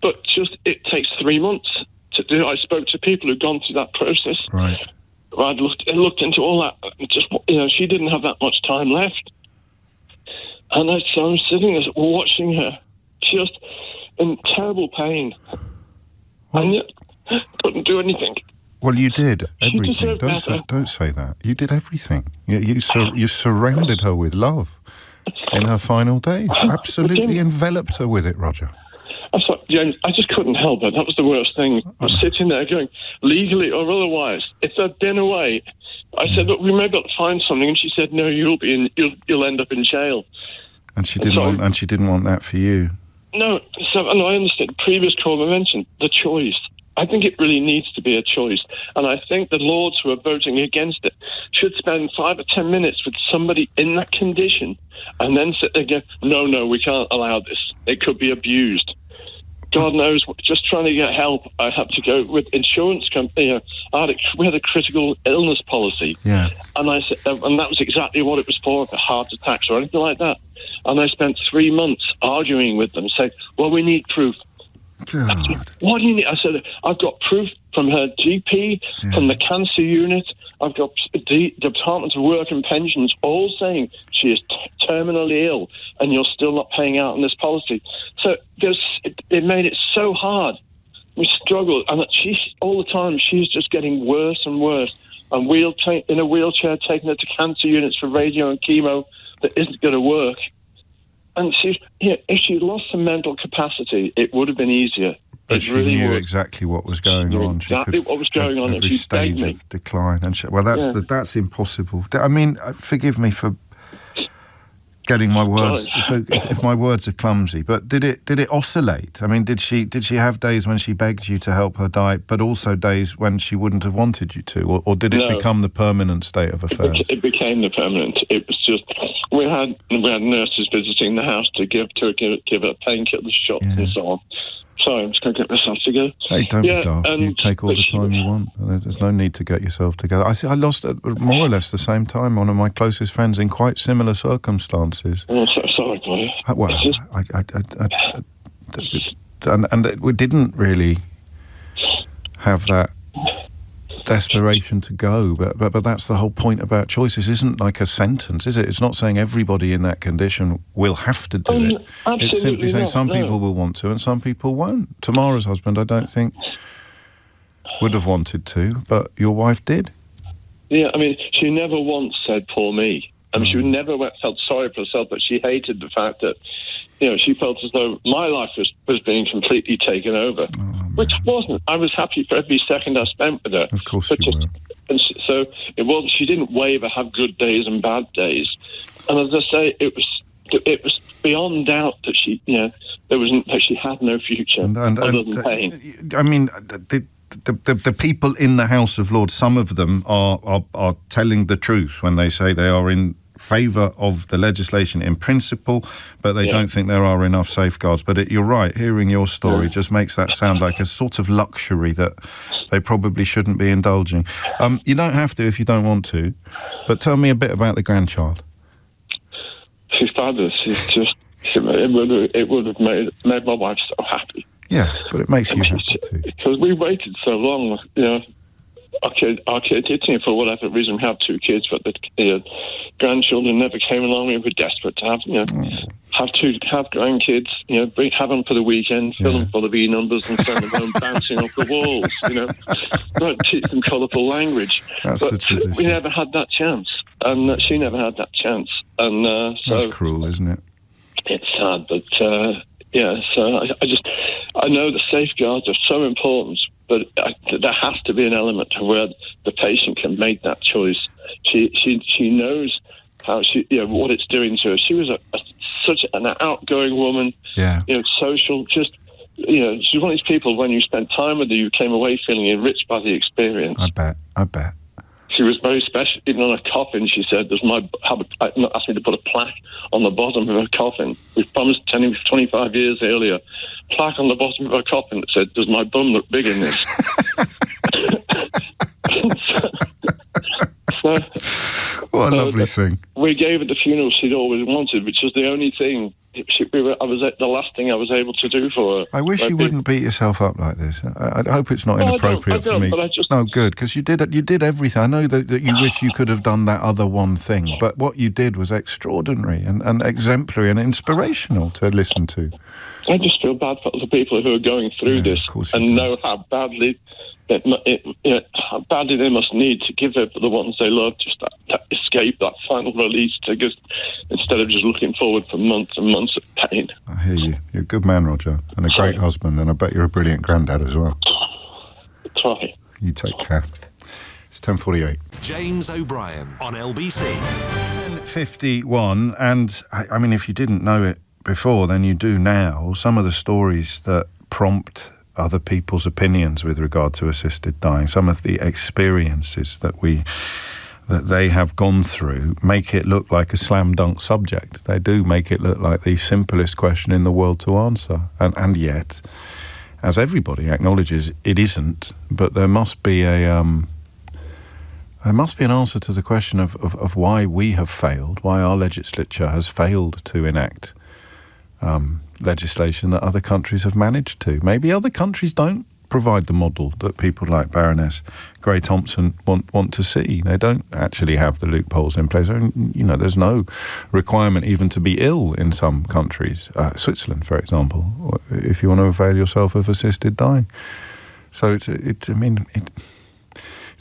But it takes 3 months to do. I spoke to people who'd gone through that process. Right. I'd looked into all that. She didn't have that much time left. And so I'm sitting there watching her, just in terrible pain. What? And yet, couldn't do anything. Well, you did everything. Don't Don't say that. You did everything. You surrounded her with love in her final days. Absolutely enveloped her with it, Roger. I thought, I just couldn't help it. That was the worst thing. I was sitting there going, legally or otherwise, if they'd been away, I said, look, we may be able to find something. And she said, no, you'll end up in jail. And she didn't want that for you. No, and I understand. Previous caller mentioned the choice. I think it really needs to be a choice. And I think the Lords who are voting against it should spend 5 or 10 minutes with somebody in that condition and then sit there and go, no, we can't allow this. It could be abused. God knows, just trying to get help, I had to go with insurance company. We had a critical illness policy. Yeah. And I said, and that was exactly what it was for heart attacks or anything like that. And I spent 3 months arguing with them, saying, well, we need proof. God. What do you need? I said, I've got proof from her GP, from the cancer unit. I've got the Department of Work and Pensions all saying she is terminally ill and you're still not paying out on this policy. So it made it so hard. We struggled. And all the time, she's just getting worse and worse. And in a wheelchair, taking her to cancer units for radio and chemo that isn't going to work. And if she lost some mental capacity, it would have been easier. But she really knew exactly what was going on. Exactly what was going on. Every stage of decline. And that's impossible. I mean, forgive me for getting my words. If my words are clumsy, but did it oscillate? I mean, did she have days when she begged you to help her die, but also days when she wouldn't have wanted you to, or did it become the permanent state of affairs? It became the permanent. It was just we had nurses visiting the house to give her painkiller shots and so on. Sorry, I'm just going to get myself together. Hey, don't be daft. You take all the time you want. There's no need to get yourself together. I lost at more or less the same time one of my closest friends in quite similar circumstances. Oh, so sorry, boy. We didn't really have that desperation to go, but that's the whole point about choices. Isn't like a sentence, is it? It's not saying everybody in that condition will have to do it. It's simply saying some people will want to and some people won't. Tamara's husband, I don't think, would have wanted to, but your wife did. Yeah, I mean, she never once said, poor me. I mean, she never felt sorry for herself, but she hated the fact that, she felt as though my life was being completely taken over, which wasn't. I was happy for every second I spent with her. Of course you were. And so it wasn't. She didn't waver, have good days and bad days. And as I say, it was beyond doubt that she, that she had no future other than pain. I mean, the people in the House of Lords, some of them are telling the truth when they say they are in favour of the legislation in principle, but they don't think there are enough safeguards. But you're right, hearing your story just makes that sound like a sort of luxury that they probably shouldn't be indulging. You don't have to if you don't want to, but tell me a bit about the grandchild. She's fabulous. It would have made my wife so happy. Yeah, but it makes you happy too. Because we waited so long, Our kid, for whatever reason, we have 2 kids, but the grandchildren never came along. We were desperate to have grandkids, have them for the weekend, fill them full of E-numbers and send them home bouncing off the walls, teach them colourful language. That's the tradition. We never had that chance, and she never had that chance. And so that's cruel, isn't it? It's sad, but so I know the safeguards are so important, but there has to be an element to where the patient can make that choice. She knows how what it's doing to her. She was such an outgoing woman. Yeah. Social, just, she's one of these people, when you spent time with her, you came away feeling enriched by the experience. I bet. She was very special. Even on her coffin, she said, asked me to put a plaque on the bottom of her coffin. We promised 25 years earlier, plaque on the bottom of her coffin that said, "Does my bum look big in this?" What a lovely thing. We gave her the funeral she'd always wanted, which was the only thing. The last thing I was able to do for her. I wish you wouldn't beat yourself up like this. I hope it's not inappropriate for me. No, good, because you did everything. I know that you wish you could have done that other one thing, but what you did was extraordinary and exemplary and inspirational to listen to. I just feel bad for the people who are going through this and know how badly how badly they must need to give up the ones they love just that escape, that final release, instead of just looking forward for months and months of pain. I hear you. You're a good man, Roger, and a great husband, and I bet you're a brilliant granddad as well. Try. You take care. It's 10:48. James O'Brien on LBC. 10:51, and I mean, if you didn't know it before, then you do now. Some of the stories that prompt other people's opinions with regard to assisted dying, some of the experiences that they have gone through, make it look like a slam dunk subject. They do make it look like the simplest question in the world to answer, and yet, as everybody acknowledges, it isn't. But there must be an answer to the question of why we have failed, why our legislature has failed to enact legislation that other countries have managed to. Maybe other countries don't provide the model that people like Baroness Gray Thompson want to see. They don't actually have the loopholes in place. There's no requirement even to be ill in some countries. Switzerland, for example, if you want to avail yourself of assisted dying. So it's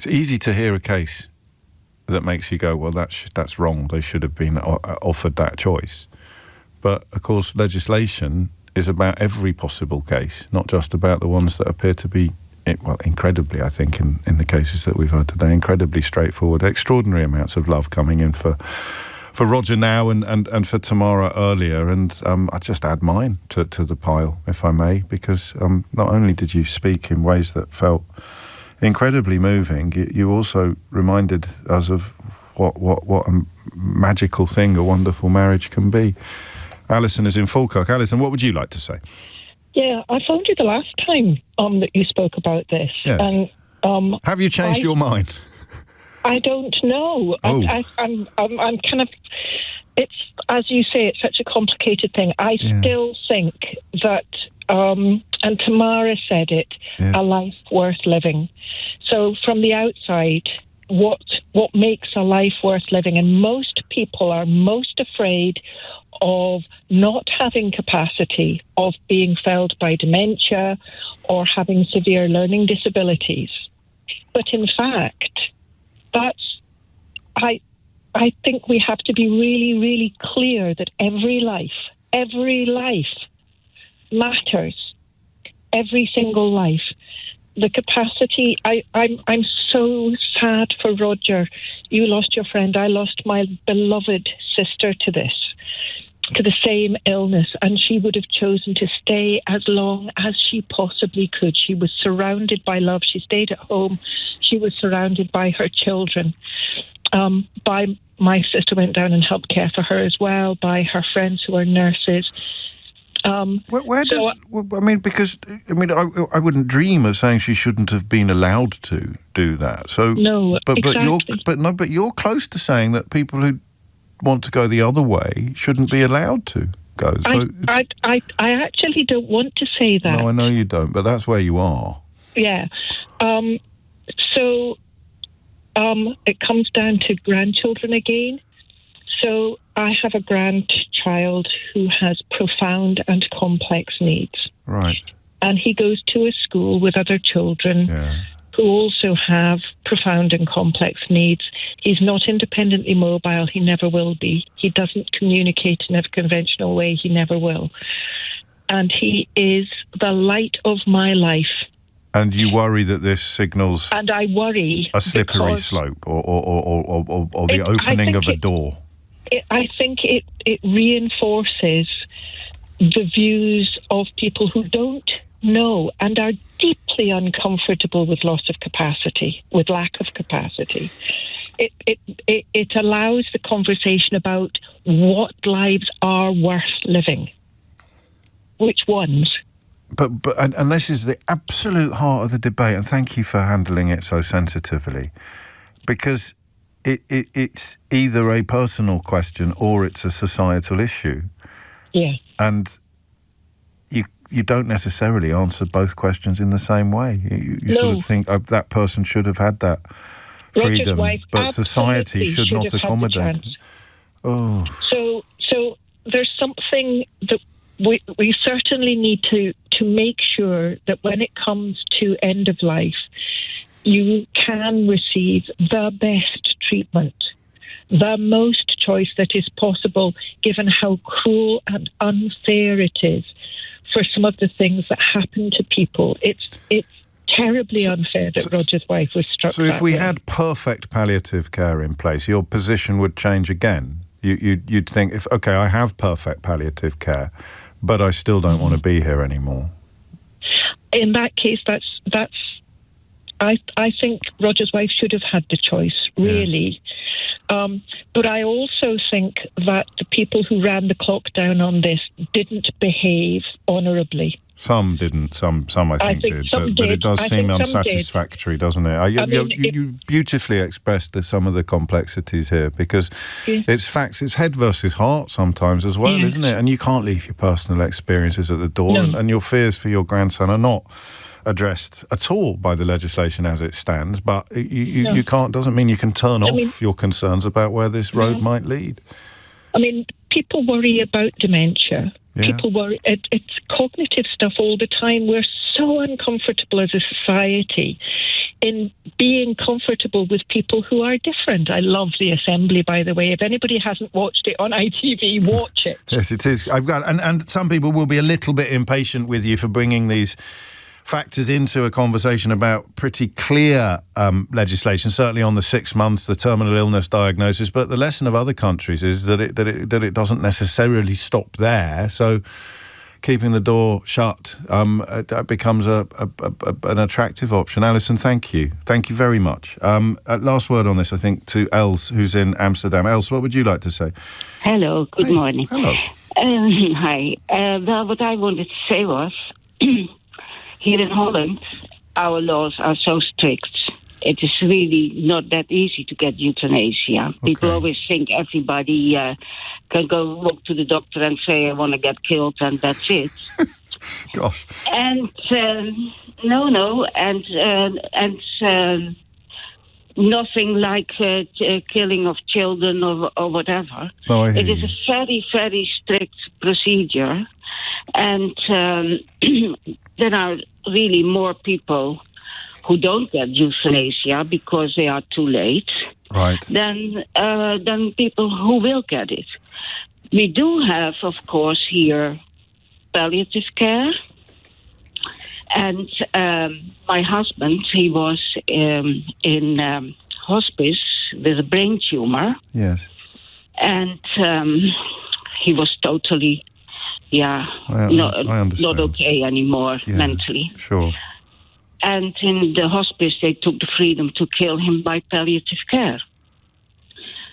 easy to hear a case that makes you go, well, that's wrong. They should have been offered that choice. But, of course, legislation is about every possible case, not just about the ones that appear to be, incredibly, I think, in the cases that we've heard today, incredibly straightforward, extraordinary amounts of love coming in for Roger now and for Tamara earlier. And I just add mine to the pile, if I may, because not only did you speak in ways that felt incredibly moving, you also reminded us of what a magical thing a wonderful marriage can be. Alison is in Falkirk. Alison, what would you like to say? Yeah, I phoned you the last time that you spoke about this. Yes. And have you changed your mind? I don't know. Oh. I'm kind of. It's, as you say, it's such a complicated thing. I still think that, and Tamara said it, a life worth living. So from the outside, what makes a life worth living? And most people are most afraid of not having capacity, of being felled by dementia or having severe learning disabilities. But in fact, I think we have to be really, really clear that every life matters. Every single life. The capacity, I'm so sad for Roger. You lost your friend. I lost my beloved sister to the same illness, and she would have chosen to stay as long as she possibly could. She was surrounded by love. She stayed at home. She was surrounded by her children. My sister went down and helped care for her as well, by her friends who are nurses. I wouldn't dream of saying she shouldn't have been allowed to do that. So no, exactly. But you're close to saying that people who want to go the other way shouldn't be allowed to go. So I actually don't want to say that. No, I know you don't, but that's where you are. Yeah. So it comes down to grandchildren again. So I have a grandchild who has profound and complex needs. Right. And he goes to a school with other children who also have profound and complex needs. He's not independently mobile. He never will be. He doesn't communicate in a conventional way. He never will. And he is the light of my life. And you worry that this signals... And I worry... a slippery slope or the opening of a door. I think it reinforces the views of people who don't know and are deeply uncomfortable with loss of capacity, with lack of capacity. It allows the conversation about what lives are worth living. Which ones? But and this is the absolute heart of the debate, and thank you for handling it so sensitively, because it's either a personal question or it's a societal issue. Yeah. And you don't necessarily answer both questions in the same way. You sort of think that person should have had that freedom, but society should not accommodate it. Oh. So there's something that we certainly need to make sure that when it comes to end of life, you can receive the best treatment, the most choice that is possible, given how cruel and unfair it is for some of the things that happen to people. It's terribly unfair that Roger's wife was struck. So if we had perfect palliative care in place, your position would change again. You'd think, okay, I have perfect palliative care, but I still don't want to be here anymore. In that case, I think Roger's wife should have had the choice, really. Yes. But I also think that the people who ran the clock down on this didn't behave honourably. Some didn't. Some I think did. But it does seem unsatisfactory, doesn't it? You beautifully expressed some of the complexities here, because it's facts. It's head versus heart sometimes as well, isn't it? And you can't leave your personal experiences at the door, and your fears for your grandson are not addressed at all by the legislation as it stands. But you can't. Doesn't mean you can turn off your concerns about where this road might lead. I mean, people worry about dementia. Yeah. People worry. It's cognitive stuff all the time. We're so uncomfortable as a society in being comfortable with people who are different. I love The Assembly, by the way. If anybody hasn't watched it on ITV, watch it. Yes, it is. And some people will be a little bit impatient with you for bringing these factors into a conversation about pretty clear legislation, certainly on the 6 months, the terminal illness diagnosis. But the lesson of other countries is that it doesn't necessarily stop there. So keeping the door shut that becomes an attractive option. Alison, thank you very much. Last word on this, I think, to Els, who's in Amsterdam. Els, what would you like to say? Hello. Good morning. Hello. Hi. Well, what I wanted to say was, here in Holland, our laws are so strict. It is really not that easy to get euthanasia. Okay. People always think everybody can go walk to the doctor and say, I want to get killed, and that's it. Gosh. And no, and nothing like killing of children or whatever. Oh, I hear it is a very, very strict procedure. And there are really more people who don't get euthanasia because they are too late, right, than people who will get it. We do have, of course, here palliative care. And my husband, he was in hospice with a brain tumor. Yes. And he was totally... not okay anymore mentally. Sure. And in the hospice, they took the freedom to kill him by palliative care.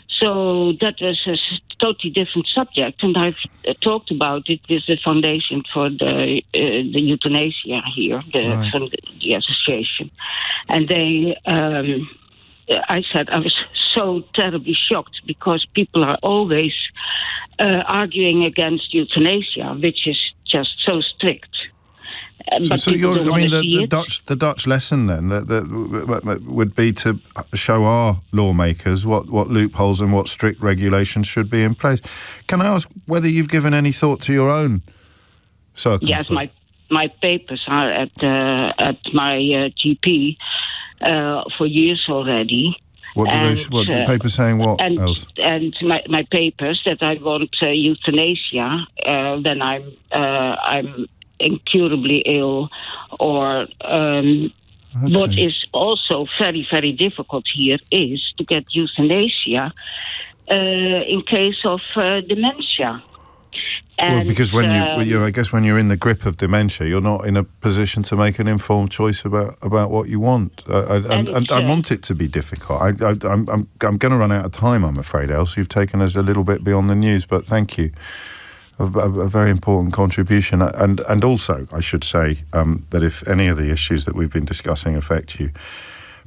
So that was a totally different subject, and I've talked about it with the Foundation for the Euthanasia here, from the association. And they, I said I was so terribly shocked because people are always arguing against euthanasia, which is just so strict. The Dutch lesson then that would be to show our lawmakers what loopholes and what strict regulations should be in place. Can I ask whether you've given any thought to your own circumstances? Yes, my papers are at my GP for years already. What do papers saying what else? And my papers that I want euthanasia when I'm incurably ill, or what is also very, very difficult here is to get euthanasia in case of dementia. Well, And, because when I guess when you're in the grip of dementia, you're not in a position to make an informed choice about what you want. And I want it to be difficult. I'm going to run out of time, I'm afraid, Else. You've taken us a little bit beyond the news, but thank you. A very important contribution. And also, I should say that if any of the issues that we've been discussing affect you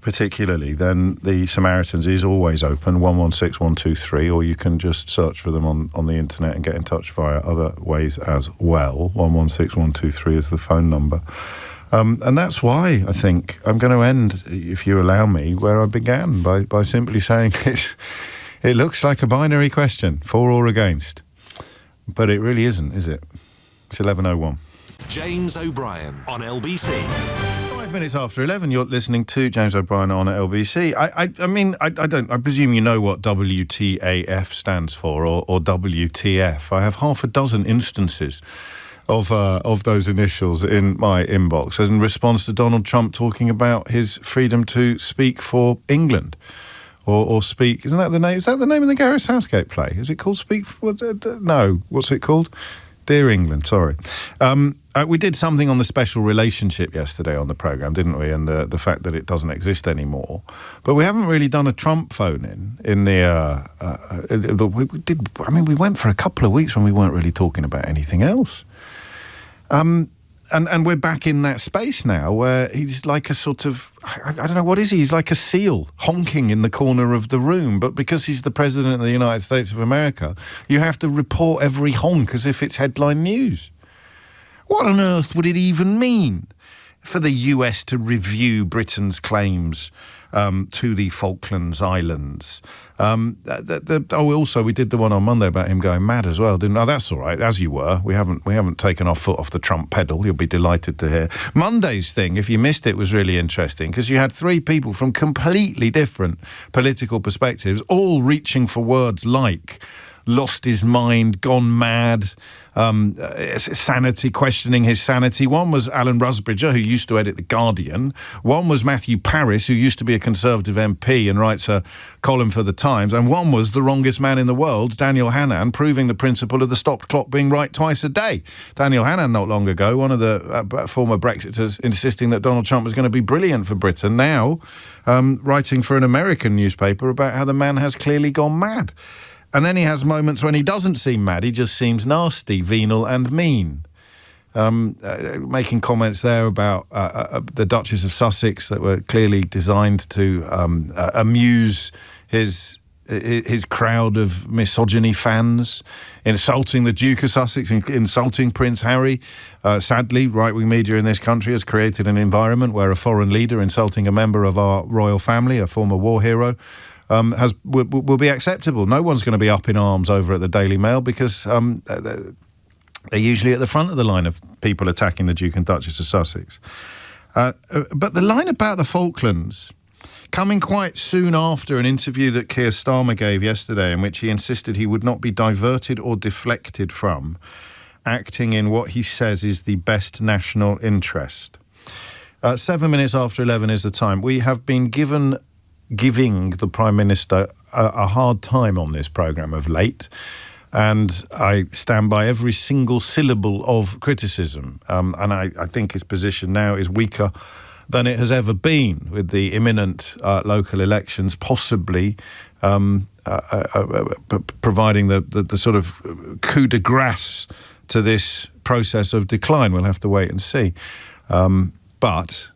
particularly, then the Samaritans is always open, 116123, or you can just search for them on the internet and get in touch via other ways as well. 116123 is the phone number. And that's why I think I'm going to end, if you allow me, where I began, by simply saying it looks like a binary question, for or against. But it really isn't, is it? It's 11:01. James O'Brien on LBC. 5 minutes after 11, you're listening to James O'Brien on LBC. I presume you know what WTAF stands for, or WTF. I have half a dozen instances of those initials in my inbox in response to Donald Trump talking about his freedom to speak for England. Or speak, isn't that the name? Is that the name of the Gareth Southgate play? Is it called Speak? No, what's it called? Dear England, sorry. We did something on the special relationship yesterday on the programme, didn't we? And the fact that it doesn't exist anymore. But we haven't really done a Trump phone-in we did. I mean, we went for a couple of weeks when we weren't really talking about anything else. And we're back in that space now where he's like a sort of, I don't know, what is he? He's like a seal honking in the corner of the room. But because he's the president of the United States of America, you have to report every honk as if it's headline news. What on earth would it even mean for the US to review Britain's claims to the Falklands Islands? Also, we did the one on Monday about him going mad as well, didn't we? Oh, that's all right, as you were. We haven't taken our foot off the Trump pedal. You'll be delighted to hear. Monday's thing, if you missed it, was really interesting because you had three people from completely different political perspectives, all reaching for words like lost his mind, gone mad, sanity, questioning his sanity. One was Alan Rusbridger, who used to edit The Guardian. One was Matthew Parris, who used to be a Conservative MP and writes a column for The Times. And one was the wrongest man in the world, Daniel Hannan, proving the principle of the stopped clock being right twice a day. Daniel Hannan, not long ago, one of the former Brexiters, insisting that Donald Trump was going to be brilliant for Britain. Now, writing for an American newspaper about how the man has clearly gone mad. And then he has moments when he doesn't seem mad, he just seems nasty, venal and mean. Making comments there about the Duchess of Sussex that were clearly designed to amuse his crowd of misogyny fans, insulting the Duke of Sussex, insulting Prince Harry. Sadly, right-wing media in this country has created an environment where a foreign leader insulting a member of our royal family, a former war hero, will be acceptable. No one's going to be up in arms over at the Daily Mail because they're usually at the front of the line of people attacking the Duke and Duchess of Sussex. But the line about the Falklands, coming quite soon after an interview that Keir Starmer gave yesterday in which he insisted he would not be diverted or deflected from acting in what he says is the best national interest. 7 minutes after 11 is the time. We have been giving the Prime Minister a hard time on this programme of late, and I stand by every single syllable of criticism. And I think his position now is weaker than it has ever been, with the imminent local elections possibly providing the sort of coup de grace to this process of decline. We'll have to wait and see. But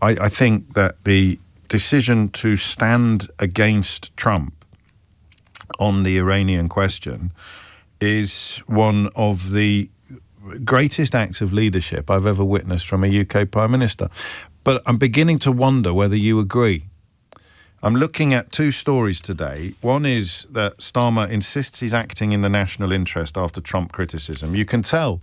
I think that the decision to stand against Trump on the Iranian question is one of the greatest acts of leadership I've ever witnessed from a UK Prime Minister. But I'm beginning to wonder whether you agree. I'm looking at two stories today. One is that Starmer insists he's acting in the national interest after Trump criticism. You can tell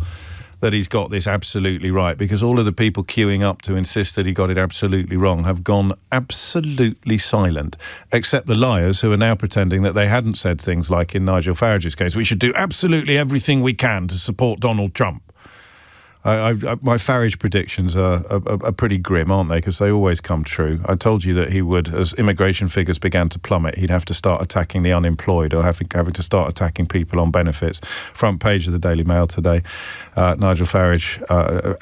that he's got this absolutely right because all of the people queuing up to insist that he got it absolutely wrong have gone absolutely silent, except the liars who are now pretending that they hadn't said things like in Nigel Farage's case, we should do absolutely everything we can to support Donald Trump. My Farage predictions are pretty grim, aren't they? Because they always come true. I told you that he would, as immigration figures began to plummet, he'd have to start attacking the unemployed or having to start attacking people on benefits. Front page of the Daily Mail today, Nigel Farage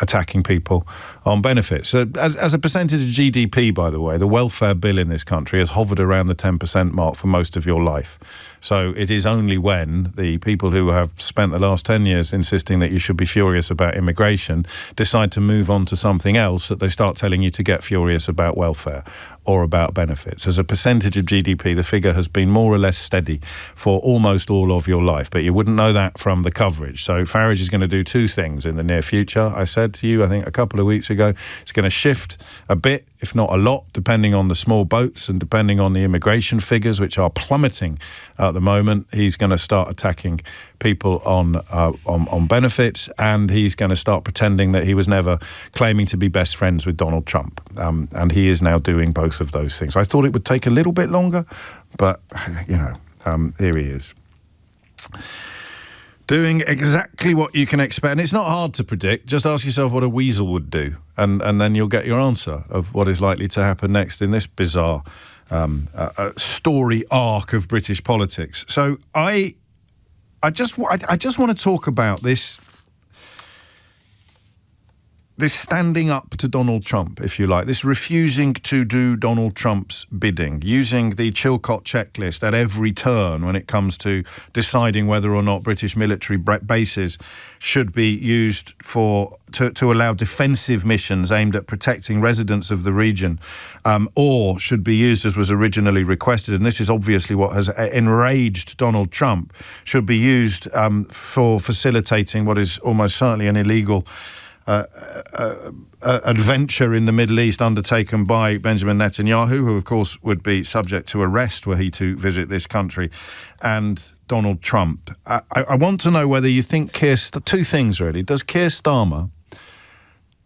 attacking people on benefits. So as a percentage of GDP, by the way, the welfare bill in this country has hovered around the 10% mark for most of your life. So it is only when the people who have spent the last 10 years insisting that you should be furious about immigration decide to move on to something else that they start telling you to get furious about welfare or about benefits. As a percentage of GDP, the figure has been more or less steady for almost all of your life, but you wouldn't know that from the coverage. So Farage is going to do two things in the near future. I said to you, I think a couple of weeks ago, it's going to shift a bit, if not a lot, depending on the small boats and depending on the immigration figures, which are plummeting at the moment. He's going to start attacking people on benefits, and he's going to start pretending that he was never claiming to be best friends with Donald Trump. And he is now doing both of those things. I thought it would take a little bit longer, but, here he is. Doing exactly what you can expect. And it's not hard to predict. Just ask yourself what a weasel would do, and then you'll get your answer of what is likely to happen next in this bizarre story arc of British politics. So I just want to talk about this standing up to Donald Trump, if you like, this refusing to do Donald Trump's bidding, using the Chilcot checklist at every turn when it comes to deciding whether or not British military bases should be used to allow defensive missions aimed at protecting residents of the region, or should be used as was originally requested, and this is obviously what has enraged Donald Trump, should be used for facilitating what is almost certainly an illegal adventure in the Middle East undertaken by Benjamin Netanyahu, who of course would be subject to arrest were he to visit this country, and Donald Trump. I want to know whether you think two things really. Does Keir Starmer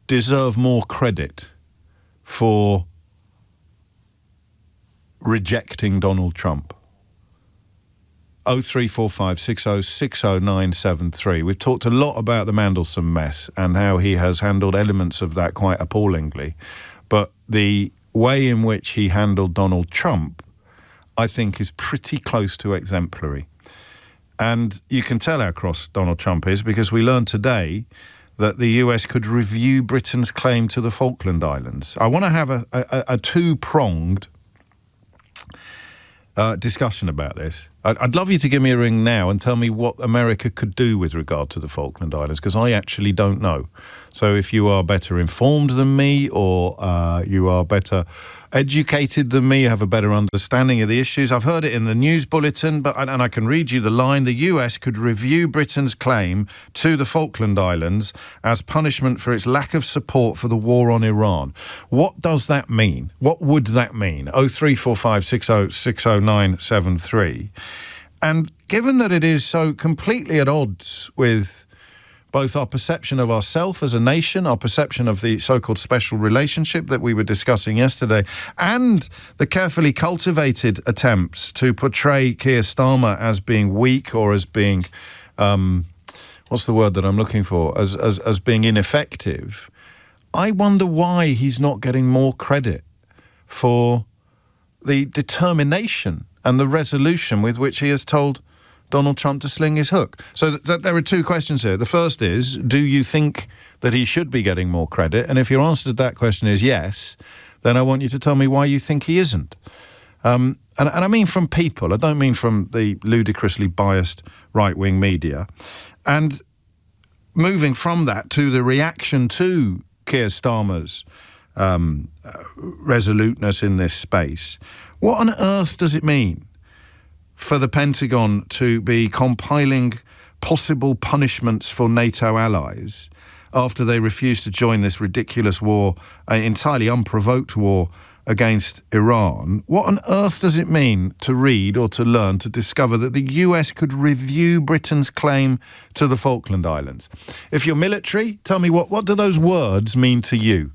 deserve more credit for rejecting Donald Trump? 0345 60 60 973. We've talked a lot about the Mandelson mess and how he has handled elements of that quite appallingly. But the way in which he handled Donald Trump, I think, is pretty close to exemplary. And you can tell how cross Donald Trump is because we learned today that the US could review Britain's claim to the Falkland Islands. I want to have a two-pronged discussion about this. I'd love you to give me a ring now and tell me what America could do with regard to the Falkland Islands, because I actually don't know. So if you are better informed than me, or you are better educated than me, have a better understanding of the issues. I've heard it in the news bulletin, and I can read you the line. The US could review Britain's claim to the Falkland Islands as punishment for its lack of support for the war on Iran. What does that mean? What would that mean? 0345 60 60 973. And given that it is so completely at odds with both our perception of ourselves as a nation, our perception of the so-called special relationship that we were discussing yesterday, and the carefully cultivated attempts to portray Keir Starmer as being weak or as being, what's the word that I'm looking for, as being ineffective, I wonder why he's not getting more credit for the determination and the resolution with which he has told Donald Trump to sling his hook. So there are two questions here. The first is, do you think that he should be getting more credit? And if your answer to that question is yes, then I want you to tell me why you think he isn't. And I mean from people. I don't mean from the ludicrously biased right-wing media. And moving from that to the reaction to Keir Starmer's resoluteness in this space, what on earth does it mean for the Pentagon to be compiling possible punishments for NATO allies after they refuse to join this ridiculous war, an entirely unprovoked war against Iran? What on earth does it mean to read or to learn, to discover that the US could review Britain's claim to the Falkland Islands? If you're military, tell me what do those words mean to you?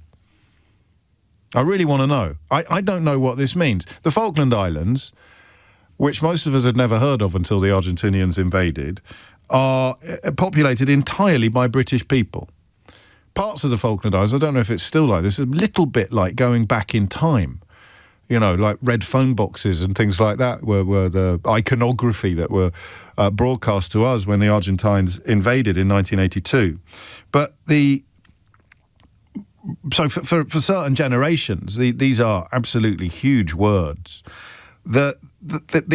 I really want to know. I don't know what this means. The Falkland Islands, which most of us had never heard of until the Argentinians invaded, are populated entirely by British people. parts of the Falkland Islands, I don't know if it's still like this, a little bit like going back in time. You know, like red phone boxes and things like that were the iconography that were broadcast to us when the Argentines invaded in 1982. But so for certain generations, these are absolutely huge words. The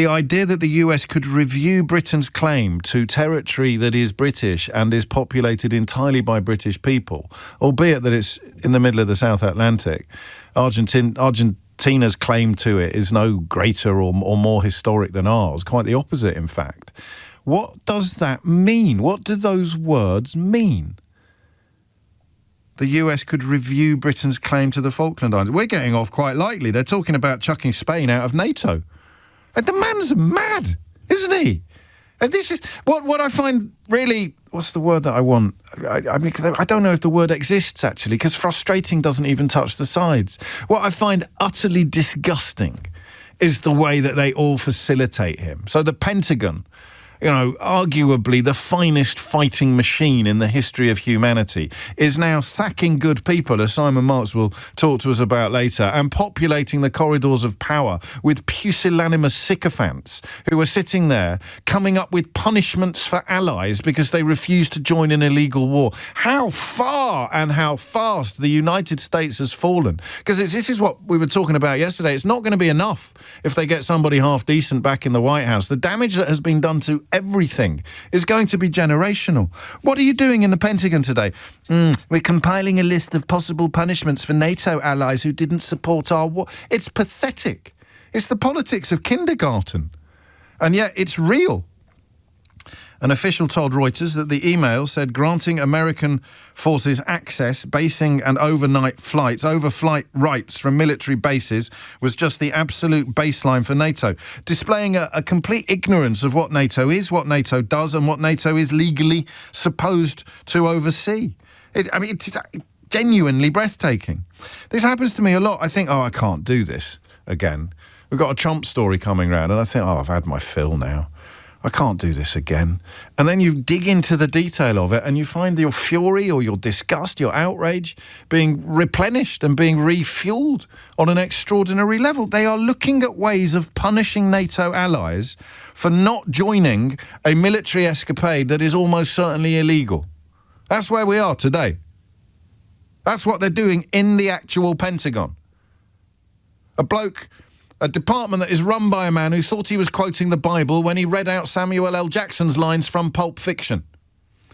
idea that the US could review Britain's claim to territory that is British and is populated entirely by British people, albeit that it's in the middle of the South Atlantic, Argentina's claim to it is no greater or more historic than ours, quite the opposite, in fact. What does that mean? What do those words mean? The US could review Britain's claim to the Falkland Islands. We're getting off quite lightly. They're talking about chucking Spain out of NATO. And the man's mad, isn't he? And this is what I find really, what's the word that I want? I mean, I don't know if the word exists, actually, because frustrating doesn't even touch the sides. What I find utterly disgusting is the way that they all facilitate him. So the Pentagon, you know, arguably the finest fighting machine in the history of humanity, is now sacking good people, as Simon Marks will talk to us about later, and populating the corridors of power with pusillanimous sycophants who are sitting there coming up with punishments for allies because they refuse to join in illegal war. How far and how fast the United States has fallen. Because this is what we were talking about yesterday. It's not going to be enough if they get somebody half decent back in the White House. The damage that has been done to everything is going to be generational. What are you doing in the Pentagon today? We're compiling a list of possible punishments for NATO allies who didn't support our war. It's pathetic. It's the politics of kindergarten. And yet it's real. An official told Reuters that the email said granting American forces access, basing and overnight flights, overflight rights from military bases was just the absolute baseline for NATO, displaying a complete ignorance of what NATO is, what NATO does, and what NATO is legally supposed to oversee. It's genuinely breathtaking. This happens to me a lot. I think, I can't do this again. We've got a Trump story coming round, and I think, I've had my fill now. I can't do this again. And then you dig into the detail of it and you find your fury or your disgust, your outrage being replenished and being refueled on an extraordinary level. They are looking at ways of punishing NATO allies for not joining a military escapade that is almost certainly illegal. That's where we are today. That's what they're doing in the actual Pentagon. A department that is run by a man who thought he was quoting the Bible when he read out Samuel L. Jackson's lines from Pulp Fiction.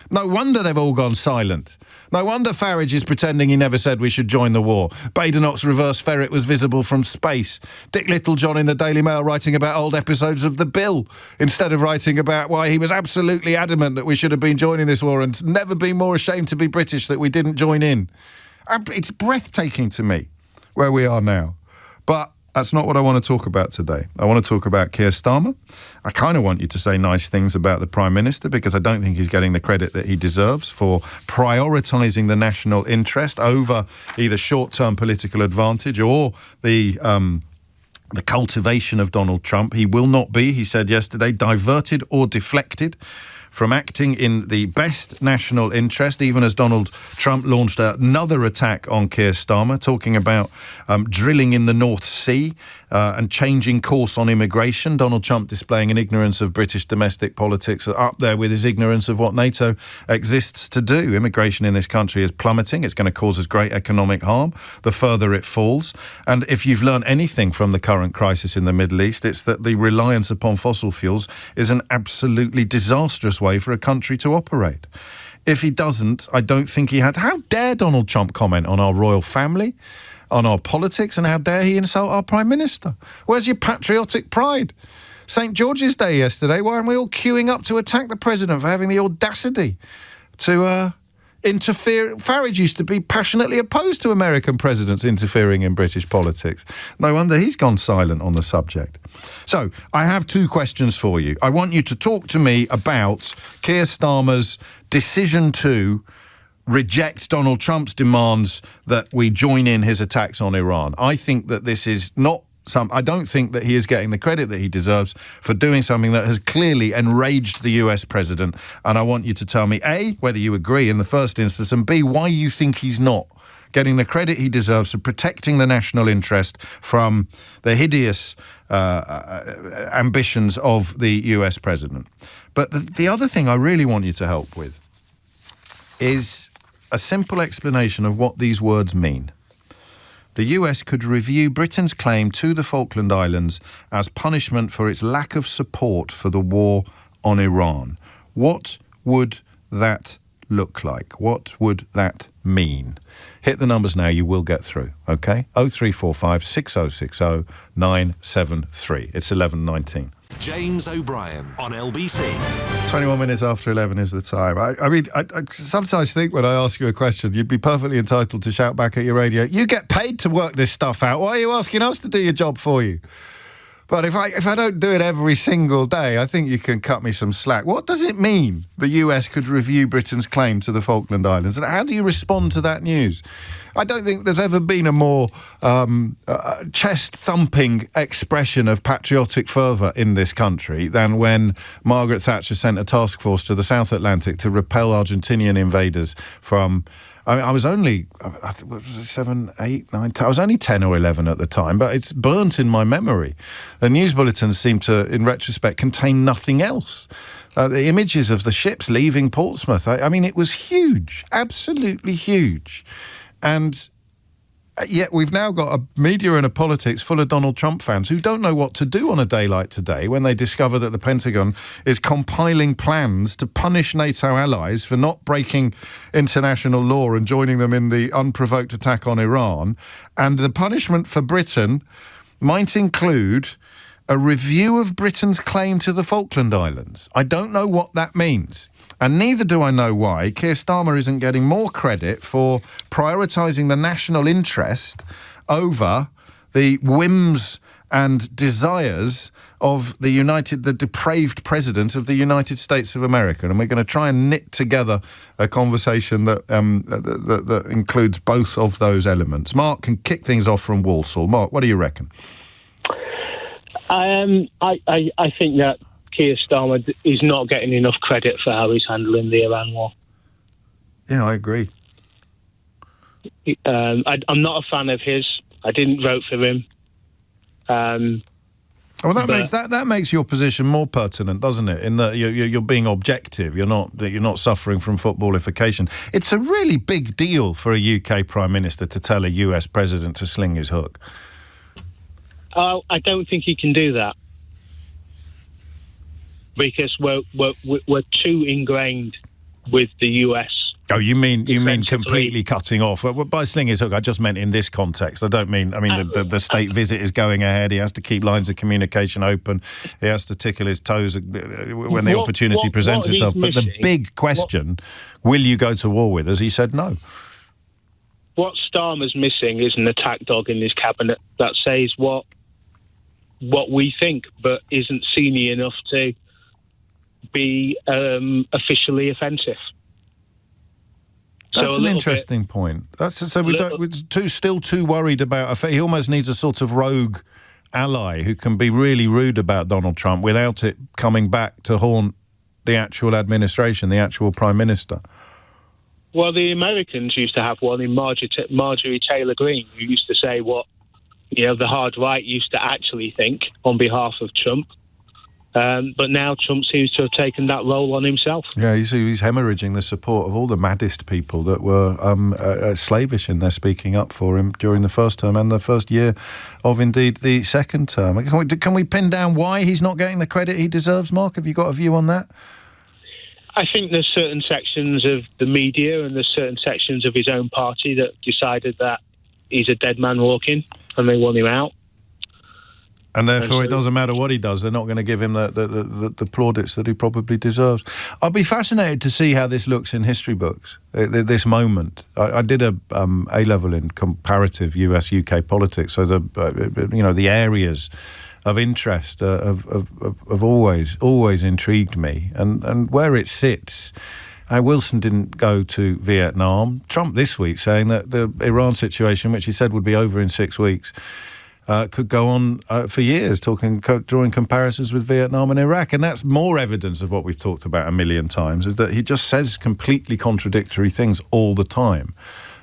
No wonder they've all gone silent. No wonder Farage is pretending he never said we should join the war. Badenoch's reverse ferret was visible from space. Dick Littlejohn in the Daily Mail writing about old episodes of The Bill instead of writing about why he was absolutely adamant that we should have been joining this war and never been more ashamed to be British that we didn't join in. It's breathtaking to me where we are now. But that's not what I want to talk about today. I want to talk about Keir Starmer. I kind of want you to say nice things about the Prime Minister because I don't think he's getting the credit that he deserves for prioritising the national interest over either short-term political advantage or the cultivation of Donald Trump. He will not be, he said yesterday, diverted or deflected from acting in the best national interest, even as Donald Trump launched another attack on Keir Starmer, talking about drilling in the North Sea and changing course on immigration. Donald Trump displaying an ignorance of British domestic politics up there with his ignorance of what NATO exists to do. Immigration in this country is plummeting. It's going to cause us great economic harm the further it falls. And if you've learned anything from the current crisis in the Middle East, it's that the reliance upon fossil fuels is an absolutely disastrous way for a country to operate. If he doesn't, I don't think he had. How dare Donald Trump comment on our royal family, on our politics, and how dare he insult our Prime Minister? Where's your patriotic pride? St. George's Day yesterday, why aren't we all queuing up to attack the President for having the audacity to interfere? Farage used to be passionately opposed to American presidents interfering in British politics. No wonder he's gone silent on the subject. So, I have two questions for you. I want you to talk to me about Keir Starmer's decision to reject Donald Trump's demands that we join in his attacks on Iran. I think that this is not I don't think that he is getting the credit that he deserves for doing something that has clearly enraged the US president. And I want you to tell me, A, whether you agree in the first instance, and B, why you think he's not getting the credit he deserves for protecting the national interest from the hideous ambitions of the US president. But the other thing I really want you to help with is a simple explanation of what these words mean. The US could review Britain's claim to the Falkland Islands as punishment for its lack of support for the war on Iran. What would that look like? What would that mean? Hit the numbers now, you will get through, OK? 0345 6060 973. It's 11:19. James O'Brien on LBC. 21 minutes after 11 is the time. I mean, I sometimes think when I ask you a question, you'd be perfectly entitled to shout back at your radio, you get paid to work this stuff out. Why are you asking us to do your job for you? But if I don't do it every single day, I think you can cut me some slack. What does it mean the US could review Britain's claim to the Falkland Islands? And how do you respond to that news? I don't think there's ever been a more chest-thumping expression of patriotic fervour in this country than when Margaret Thatcher sent a task force to the South Atlantic to repel Argentinian invaders from... I mean, I was only, I think, what was it, 7, 8, 9, 10? I was only 10 or 11 at the time, but it's burnt in my memory. The news bulletins seem to, in retrospect, contain nothing else. The images of the ships leaving Portsmouth, I mean, it was huge, absolutely huge. And yet we've now got a media and a politics full of Donald Trump fans who don't know what to do on a day like today when they discover that the Pentagon is compiling plans to punish NATO allies for not breaking international law and joining them in the unprovoked attack on Iran. And the punishment for Britain might include a review of Britain's claim to the Falkland Islands. I don't know what that means. And neither do I know why Keir Starmer isn't getting more credit for prioritising the national interest over the whims and desires of the depraved president of the United States of America. And we're going to try and knit together a conversation that includes both of those elements. Mark can kick things off from Walsall. Mark, what do you reckon? I think that Keir Starmer is not getting enough credit for how he's handling the Iran war. Yeah, I agree. I'm not a fan of his. I didn't vote for him. Well, that makes your position more pertinent, doesn't it? In that you're being objective. You're not suffering from footballification. It's a really big deal for a UK Prime Minister to tell a US President to sling his hook. I don't think he can do that. Because we're too ingrained with the US. Oh, you mean completely cutting off? Well, by slinging his hook, I just meant in this context. I don't mean. I mean the state visit is going ahead. He has to keep lines of communication open. He has to tickle his toes when the opportunity presents itself. But the big question: will you go to war with us? He said no. What Starmer's missing is an attack dog in his cabinet that says what we think, but isn't senior enough to be officially offensive. That's an interesting point. We're still too worried about. He almost needs a sort of rogue ally who can be really rude about Donald Trump without it coming back to haunt the actual administration, the actual Prime Minister. Well, the Americans used to have one in Marjorie Taylor Greene, who used to say what the hard right used to actually think on behalf of Trump. But now Trump seems to have taken that role on himself. Yeah, he's hemorrhaging the support of all the maddest people that were slavish in their speaking up for him during the first term and the first year of, indeed, the second term. Can we pin down why he's not getting the credit he deserves, Mark? Have you got a view on that? I think there's certain sections of the media and there's certain sections of his own party that decided that he's a dead man walking and they want him out. And therefore, it doesn't matter what he does. They're not going to give him the plaudits that he probably deserves. I'll be fascinated to see how this looks in history books, this moment. I did a A-level in comparative US-UK politics, so the areas of interest have always intrigued me. And where it sits, Wilson didn't go to Vietnam. Trump this week saying that the Iran situation, which he said would be over in 6 weeks, could go on for years drawing comparisons with Vietnam and Iraq. And that's more evidence of what we've talked about a million times, is that he just says completely contradictory things all the time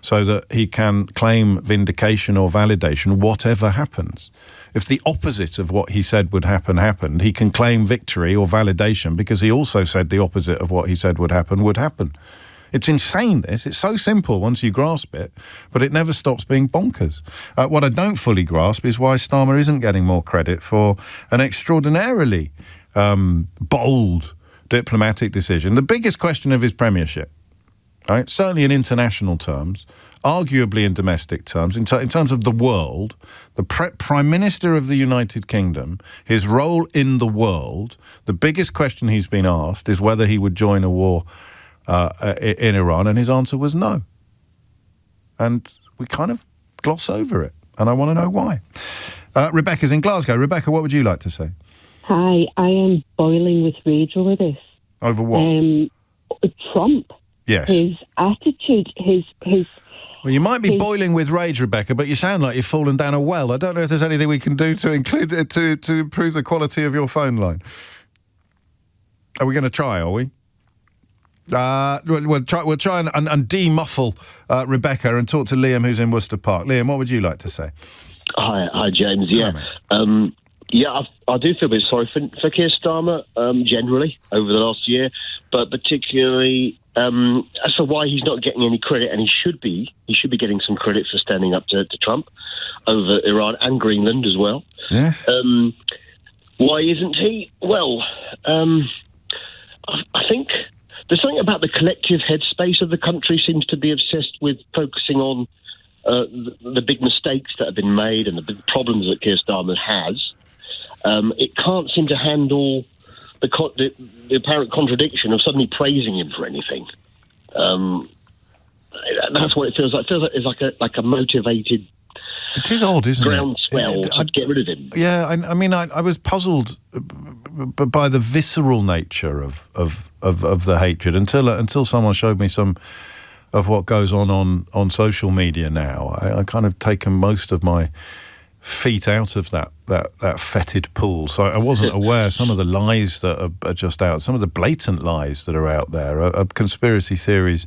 so that he can claim vindication or validation whatever happens. If the opposite of what he said would happen happened, he can claim victory or validation because he also said the opposite of what he said would happen would happen. It's insane, this. It's so simple once you grasp it, but it never stops being bonkers. What I don't fully grasp is why Starmer isn't getting more credit for an extraordinarily bold diplomatic decision. The biggest question of his premiership, right? Certainly in international terms, arguably in domestic terms, in terms of the world, the Prime Minister of the United Kingdom, his role in the world, the biggest question he's been asked is whether he would join a war in Iran, and his answer was no. And we kind of gloss over it, and I want to know why. Rebecca's in Glasgow. Rebecca, what would you like to say? Hi, I am boiling with rage over this. Over what? Trump. Yes. His attitude, his Well, you might be boiling with rage, Rebecca, but you sound like you've fallen down a well. I don't know if there's anything we can do to include to improve the quality of your phone line. Are we going to try, are we? We'll try and de-muffle Rebecca and talk to Liam, who's in Worcester Park. Liam, what would you like to say? Hi, James. Yeah, I do feel a bit sorry for Keir Starmer generally over the last year, but particularly as for why he's not getting any credit, and he should be getting some credit for standing up to Trump over Iran and Greenland as well. Yes. Why isn't he? Well, I think there's something about the collective headspace of the country seems to be obsessed with focusing on the big mistakes that have been made and the big problems that Keir Starmer has. It can't seem to handle the apparent contradiction of suddenly praising him for anything. That's what it feels like. It feels like it's like a motivated. It is odd, isn't it? Groundswell to get rid of him. Yeah, I mean, I was puzzled by the visceral nature of the hatred until someone showed me some of what goes on social media now. I kind of taken most of my feet out of that fetid pool. So I wasn't aware some of the lies that are just out, some of the blatant lies that are out there are conspiracy theories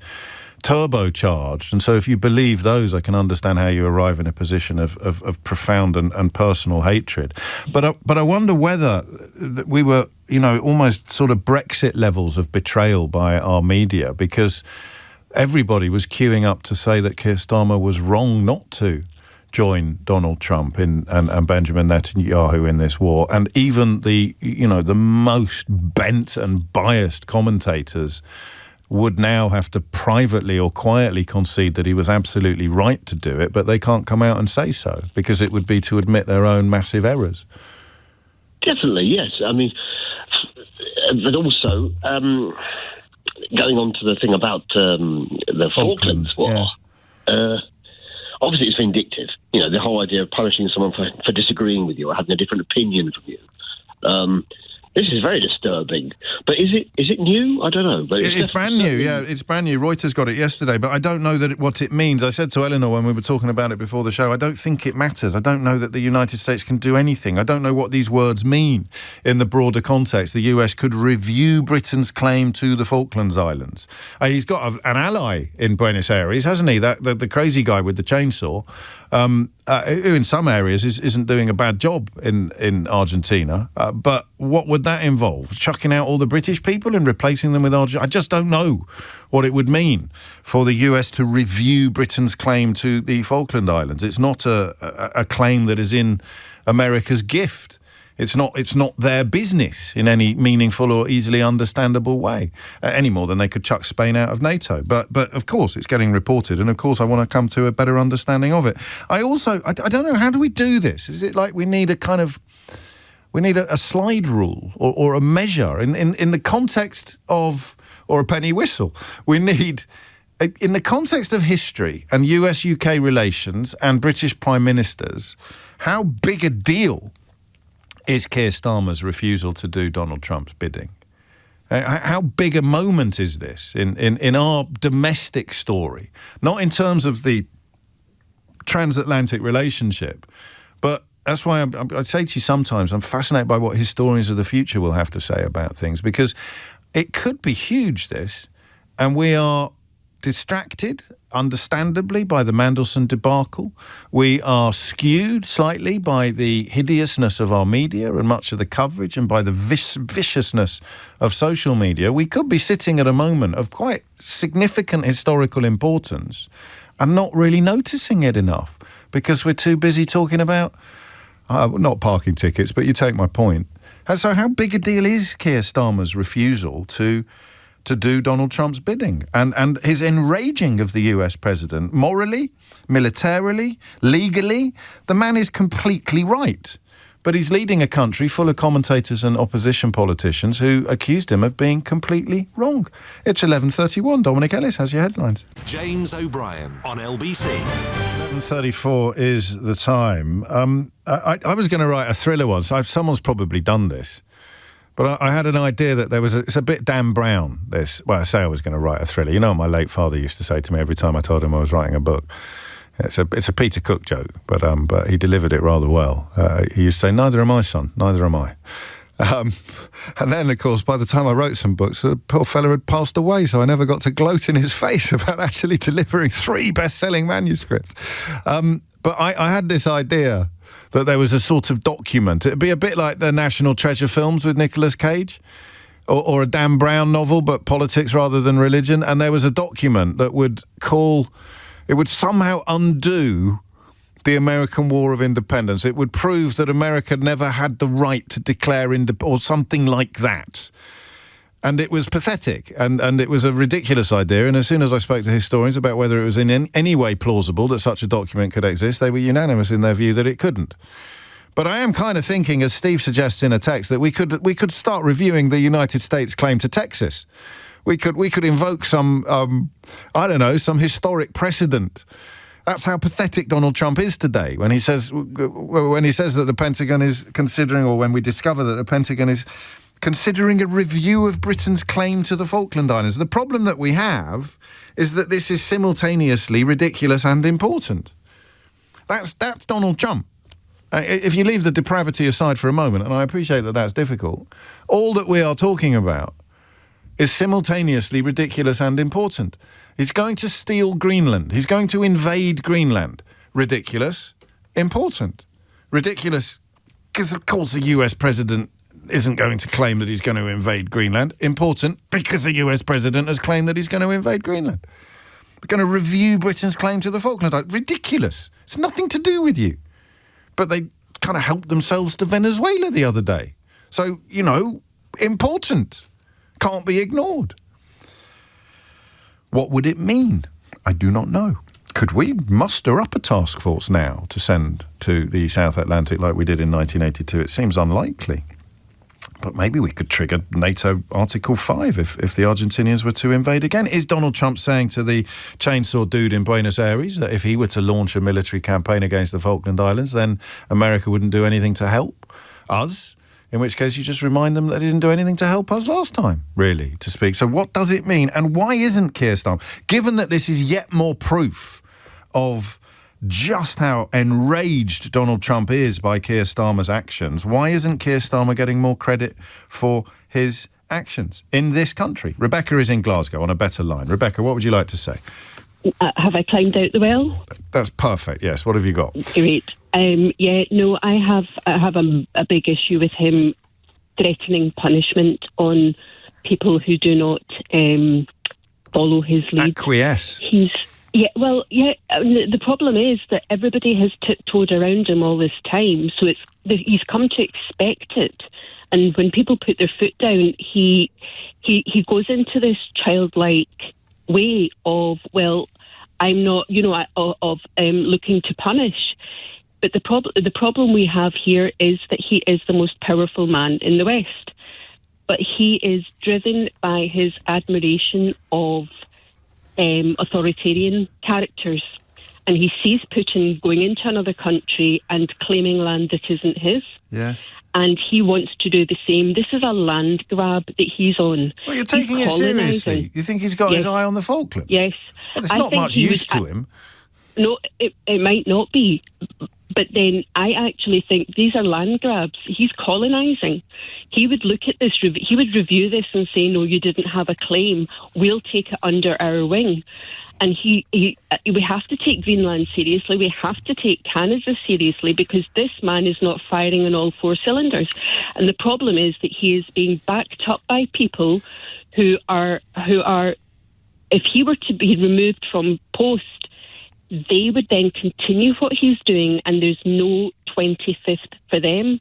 turbocharged. And so if you believe those, I can understand how you arrive in a position of profound and personal hatred. But I wonder whether we were, almost sort of Brexit levels of betrayal by our media, because everybody was queuing up to say that Keir Starmer was wrong not to join Donald Trump and Benjamin Netanyahu in this war. And even the most bent and biased commentators would now have to privately or quietly concede that he was absolutely right to do it, but they can't come out and say so because it would be to admit their own massive errors. Definitely, yes. I mean, but also, going on to the thing about the Falklands War, yes. Obviously it's vindictive. The whole idea of punishing someone for disagreeing with you or having a different opinion from you. This is very disturbing. But is it new? I don't know. But it's brand new, yeah. It's brand new. Reuters got it yesterday, but I don't know what it means. I said to Eleanor when we were talking about it before the show, I don't think it matters. I don't know that the United States can do anything. I don't know what these words mean in the broader context. The US could review Britain's claim to the Falklands Islands. He's got an ally in Buenos Aires, hasn't he? The crazy guy with the chainsaw, who in some areas isn't doing a bad job in Argentina. But what would that involve? Chucking out all the British people and replacing them with Argentina? I just don't know what it would mean for the US to review Britain's claim to the Falkland Islands. It's not a claim that is in America's gift. It's not their business in any meaningful or easily understandable way, any more than they could chuck Spain out of NATO. But of course it's getting reported, and of course I want to come to a better understanding of it. I don't know, how do we do this? Is it like we need a slide rule or a measure in the context of, or a penny whistle? We need, in the context of history and US-UK relations and British prime ministers, how big a deal is Keir Starmer's refusal to do Donald Trump's bidding? How big a moment is this in our domestic story? Not in terms of the transatlantic relationship, but That's why I'd say to you sometimes I'm fascinated by what historians of the future will have to say about things, because it could be huge, this, and we are distracted, understandably, by the Mandelson debacle. We are skewed slightly by the hideousness of our media and much of the coverage, and by the viciousness of social media. We could be sitting at a moment of quite significant historical importance and not really noticing it enough because we're too busy talking about, not parking tickets, but you take my point. And so how big a deal is Keir Starmer's refusal to do Donald Trump's bidding and his enraging of the US president morally, militarily, legally? The man is completely right. But he's leading a country full of commentators and opposition politicians who accused him of being completely wrong. It's 11:31. Dominic Ellis has your headlines. James O'Brien on LBC. 11:34 is the time. I was going to write a thriller once. Someone's probably done this. But I had an idea that it's a bit Dan Brown, this. Well, I say I was going to write a thriller. You know what my late father used to say to me every time I told him I was writing a book? It's a Peter Cook joke, but he delivered it rather well. He used to say, "Neither am I, son, neither am I." And then, of course, by the time I wrote some books, the poor fella had passed away, so I never got to gloat in his face about actually delivering 3 best-selling manuscripts. But I had this idea that there was a sort of document. It'd be a bit like the National Treasure films with Nicolas Cage, or a Dan Brown novel, but politics rather than religion. And there was a document that would somehow undo the American War of Independence. It would prove that America never had the right to declare or something like that. And it was pathetic, and it was a ridiculous idea. And as soon as I spoke to historians about whether it was in any way plausible that such a document could exist, they were unanimous in their view that it couldn't. But I am kind of thinking, as Steve suggests in a text, that we could start reviewing the United States claim to Texas. We could invoke some, some historic precedent. That's how pathetic Donald Trump is today when he says that the Pentagon is considering, or when we discover that the Pentagon is considering a review of Britain's claim to the Falkland Islands. The problem that we have is that this is simultaneously ridiculous and important. That's Donald Trump. If you leave the depravity aside for a moment, and I appreciate that that's difficult, all that we are talking about is simultaneously ridiculous and important. He's going to steal Greenland. He's going to invade Greenland. Ridiculous, important. Ridiculous, because of course the US president isn't going to claim that he's going to invade Greenland. Important, because the US president has claimed that he's going to invade Greenland. We're going to review Britain's claim to the Falkland Islands. Ridiculous. It's nothing to do with you. But they kind of helped themselves to Venezuela the other day. So, important. Can't be ignored. What would it mean? I do not know. Could we muster up a task force now to send to the South Atlantic like we did in 1982? It seems unlikely. But maybe we could trigger NATO Article 5 if the Argentinians were to invade again. Is Donald Trump saying to the chainsaw dude in Buenos Aires that if he were to launch a military campaign against the Falkland Islands, then America wouldn't do anything to help us? In which case you just remind them that they didn't do anything to help us last time, really, to speak. So what does it mean? And why isn't Keir Starmer, given that this is yet more proof of just how enraged Donald Trump is by Keir Starmer's actions, why isn't Keir Starmer getting more credit for his actions in this country? Rebecca is in Glasgow on a better line. Rebecca, what would you like to say? Have I climbed out the well? That's perfect, yes. What have you got? Great. I have a big issue with him threatening punishment on people who do not follow his lead. Acquiesce. The problem is that everybody has tiptoed around him all this time, so he's come to expect it. And when people put their foot down, he goes into this childlike way of, well, I'm not, looking to punish. But the problem we have here is that he is the most powerful man in the West. But he is driven by his admiration of authoritarian characters. And he sees Putin going into another country and claiming land that isn't his. Yes. And he wants to do the same. This is a land grab that he's on. Well, you're taking it seriously. You think he's got his eye on the Falklands? Yes. Well, it's not much use to him. No, it might not be. But then I actually think these are land grabs. He's colonising. He would look at this, he would review this and say, no, you didn't have a claim. We'll take it under our wing. And we have to take Greenland seriously. We have to take Canada seriously, because this man is not firing on all four cylinders. And the problem is that he is being backed up by people who are, if he were to be removed from post, they would then continue what he's doing, and there's no 25th for them.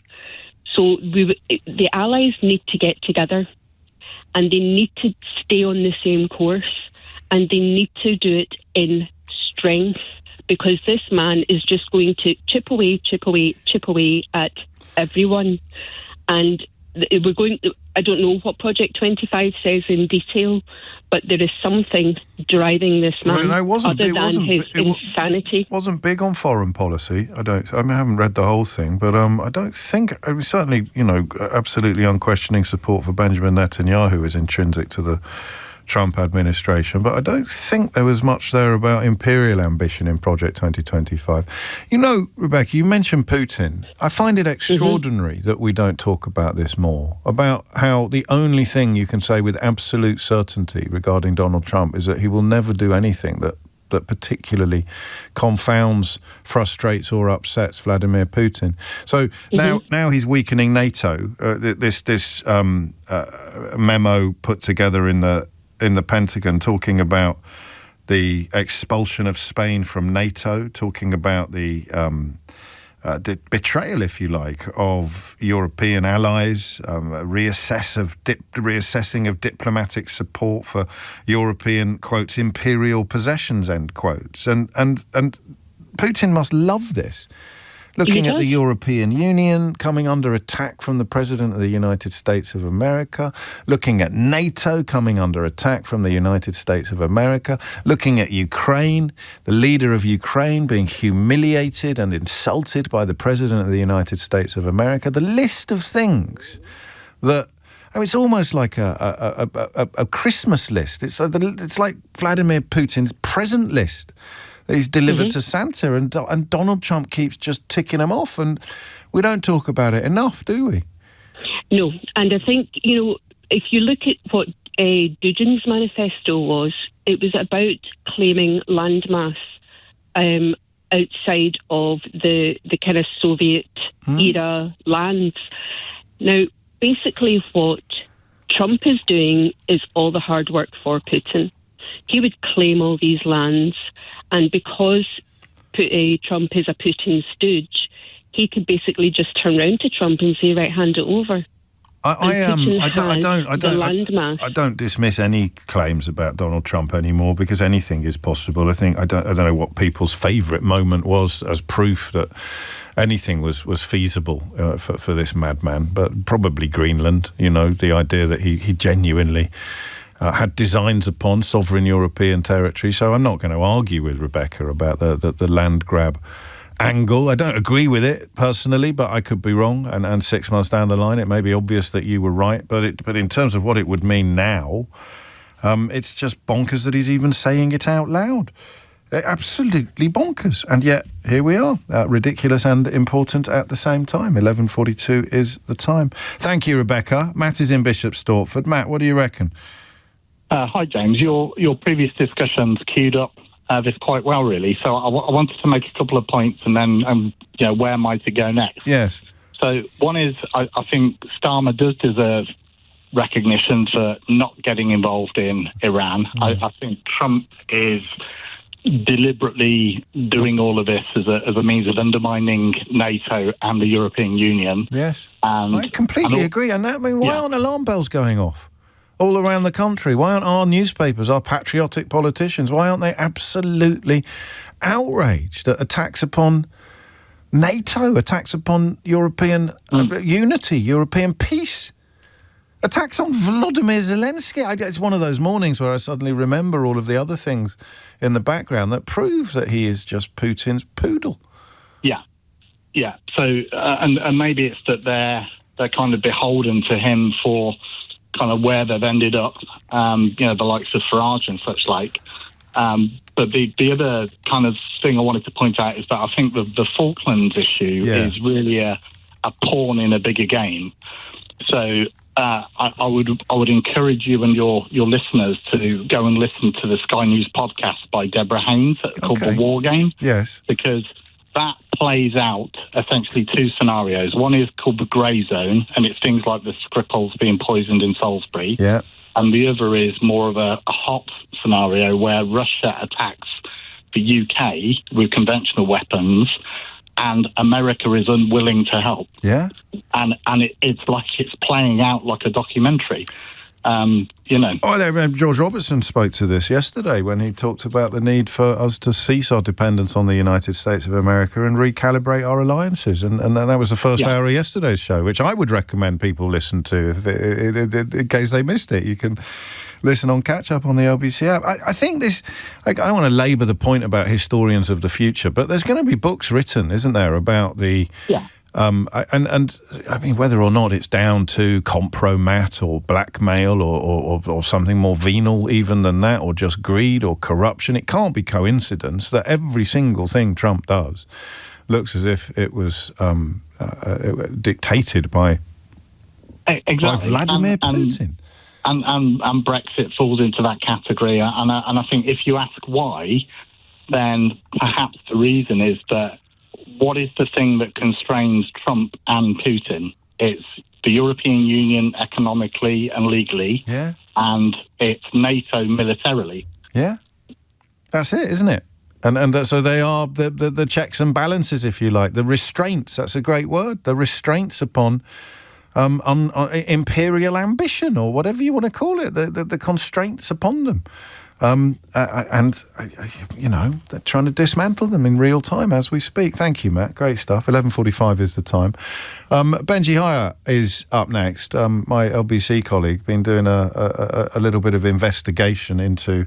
So the Allies need to get together, and they need to stay on the same course, and they need to do it in strength, because this man is just going to chip away at everyone. And we're going. I don't know what Project 25 says in detail, but there is something driving this man other than his insanity. It wasn't big on foreign policy. I haven't read the whole thing, but I don't think. I mean, certainly, absolutely unquestioning support for Benjamin Netanyahu is intrinsic to the Trump administration, but I don't think there was much there about imperial ambition in Project 2025. Rebecca, you mentioned Putin. I find it extraordinary that we don't talk about this more, about how the only thing you can say with absolute certainty regarding Donald Trump is that he will never do anything that particularly confounds, frustrates or upsets Vladimir Putin. So now he's weakening NATO. This memo put together in the Pentagon talking about the expulsion of Spain from NATO, talking about the betrayal, if you like, of European allies, reassessing of diplomatic support for European, quotes, imperial possessions, end quotes. And Putin must love this. Looking at the European Union coming under attack from the President of the United States of America, looking at NATO coming under attack from the United States of America, looking at Ukraine, the leader of Ukraine being humiliated and insulted by the President of the United States of America. The list of things that, it's almost like a Christmas list. It's like Vladimir Putin's present list. He's delivered to Santa, and Donald Trump keeps just ticking them off, and we don't talk about it enough, do we? No, and I think, if you look at what Duggin's manifesto was, it was about claiming landmass outside of the kind of Soviet-era lands. Now, basically what Trump is doing is all the hard work for Putin. He would claim all these lands, and because Trump is a Putin stooge, he could basically just turn around to Trump and say, right, hand it over. I don't dismiss any claims about Donald Trump anymore, because anything is possible. I don't know what people's favourite moment was as proof that anything was feasible for this madman, but probably Greenland. The idea that he genuinely had designs upon sovereign European territory. So I'm not going to argue with Rebecca about the land grab angle. I don't agree with it personally, but I could be wrong. And 6 months down the line, it may be obvious that you were right. But in terms of what it would mean now, it's just bonkers that he's even saying it out loud. Absolutely bonkers. And yet, here we are, ridiculous and important at the same time. 11:42 is the time. Thank you, Rebecca. Matt is in Bishop Stortford. Matt, what do you reckon? Hi, James. Your previous discussions queued up this quite well, really. So I wanted to make a couple of points, and then where might it go next? Yes. So one is, I think Starmer does deserve recognition for not getting involved in Iran. I think Trump is deliberately doing all of this as a means of undermining NATO and the European Union. Yes. And I completely agree. And why aren't alarm bells going off all around the country? Why aren't our newspapers, our patriotic politicians, why aren't they absolutely outraged at attacks upon NATO, attacks upon European unity, European peace, attacks on Volodymyr Zelensky? It's one of those mornings where I suddenly remember all of the other things in the background that proves that he is just Putin's poodle. Yeah. So, and maybe it's that they're kind of beholden to him for kind of where they've ended up, the likes of Farage and such like. But the other kind of thing I wanted to point out is that I think the Falklands issue is really a pawn in a bigger game. So I would encourage you and your listeners to go and listen to the Sky News podcast by Deborah Haynes called The War Game. Yes. Because that plays out essentially two scenarios. One is called the grey zone, and it's things like the Skripals being poisoned in Salisbury. Yeah. And the other is more of a hot scenario where Russia attacks the UK with conventional weapons and America is unwilling to help. Yeah. And it's like it's playing out like a documentary. George Robertson spoke to this yesterday when he talked about the need for us to cease our dependence on the United States of America and recalibrate our alliances. And that was the first hour of yesterday's show, which I would recommend people listen to in case they missed it. You can listen on catch-up on the LBC app. I think this... I don't want to labour the point about historians of the future, but there's going to be books written, isn't there, about the... Yeah. And I mean, whether or not it's down to compromat or blackmail or something more venal even than that, or just greed or corruption, it can't be coincidence that every single thing Trump does looks as if it was dictated by Vladimir Putin. And Brexit falls into that category. And I think if you ask why, then perhaps the reason is that what is the thing that constrains Trump and Putin? It's the European Union economically and legally, and it's NATO militarily. Yeah, that's it, isn't it? And so they are the checks and balances, if you like, the restraints. That's a great word. The restraints upon on imperial ambition, or whatever you want to call it. The constraints upon them. They're trying to dismantle them in real time as we speak. Thank you, Matt. Great stuff. 11:45 is the time. Benji Hyer is up next. My LBC colleague, been doing a little bit of investigation into...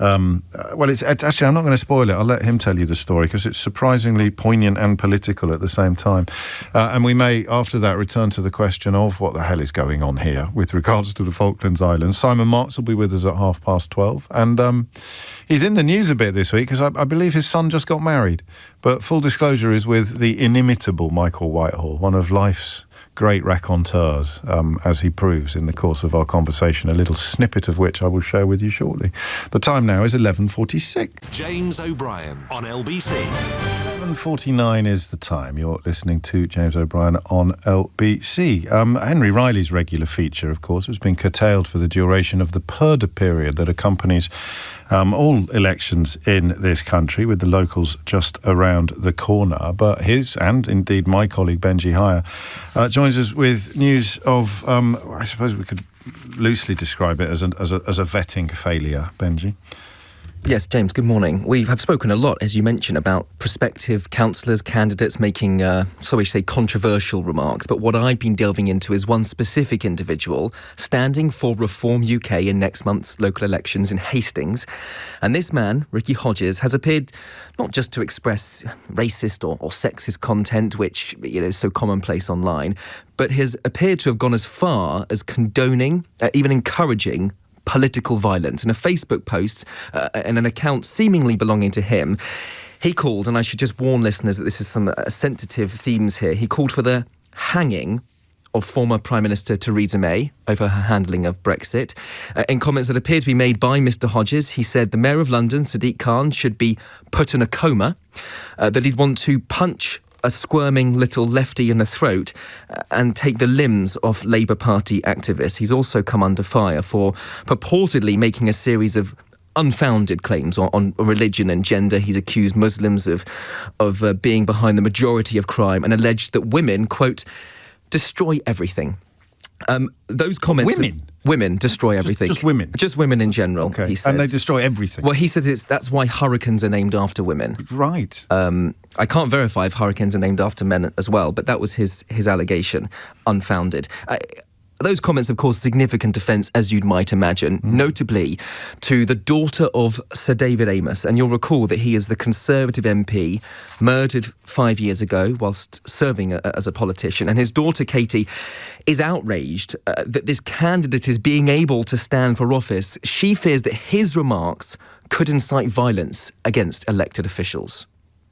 it's actually, I'm not going to spoil it. I'll let him tell you the story because it's surprisingly poignant and political at the same time. And we may, after that, return to the question of what the hell is going on here with regards to the Falklands Islands. Simon Marks will be with us at 12:30. And he's in the news a bit this week because I believe his son just got married. But full disclosure is with the inimitable Michael Whitehall, one of life's great raconteurs, as he proves in the course of our conversation, a little snippet of which I will share with you shortly. The time now is 11:46. James O'Brien on LBC. 11:49 is the time. You're listening to James O'Brien on LBC. Henry Riley's regular feature, of course, has been curtailed for the duration of the purdah period that accompanies all elections in this country, with the locals just around the corner. But his, and indeed my colleague Benji Hyer, joins us with news of, I suppose we could loosely describe it as a vetting failure, Benji. Yes, James, good morning. We have spoken a lot, as you mentioned, about prospective councillors, candidates making, shall we say, controversial remarks. But what I've been delving into is one specific individual standing for Reform UK in next month's local elections in Hastings. And this man, Ricky Hodges, has appeared not just to express racist or sexist content, which is so commonplace online, but has appeared to have gone as far as condoning, even encouraging, political violence. In a Facebook post and an account seemingly belonging to him, he called, and I should just warn listeners that this is some sensitive themes here, he called for the hanging of former Prime Minister Theresa May over her handling of Brexit. In comments that appear to be made by Mr Hodges, he said the Mayor of London, Sadiq Khan, should be put in a coma, that he'd want to punch a squirming little lefty in the throat and take the limbs off Labour Party activists. He's also come under fire for purportedly making a series of unfounded claims on religion and gender. He's accused Muslims of being behind the majority of crime and alleged that women, quote, destroy everything. Those comments... Women destroy everything. Just women? Just women in general, okay. He says. And they destroy everything? Well, he says that's why hurricanes are named after women. Right. I can't verify if hurricanes are named after men as well, but that was his allegation, unfounded. Those comments have caused significant offence, as you might imagine, notably to the daughter of Sir David Amess. And you'll recall that he is the Conservative MP murdered 5 years ago whilst serving as a politician. And his daughter, Katie, is outraged that this candidate is being able to stand for office. She fears that his remarks could incite violence against elected officials.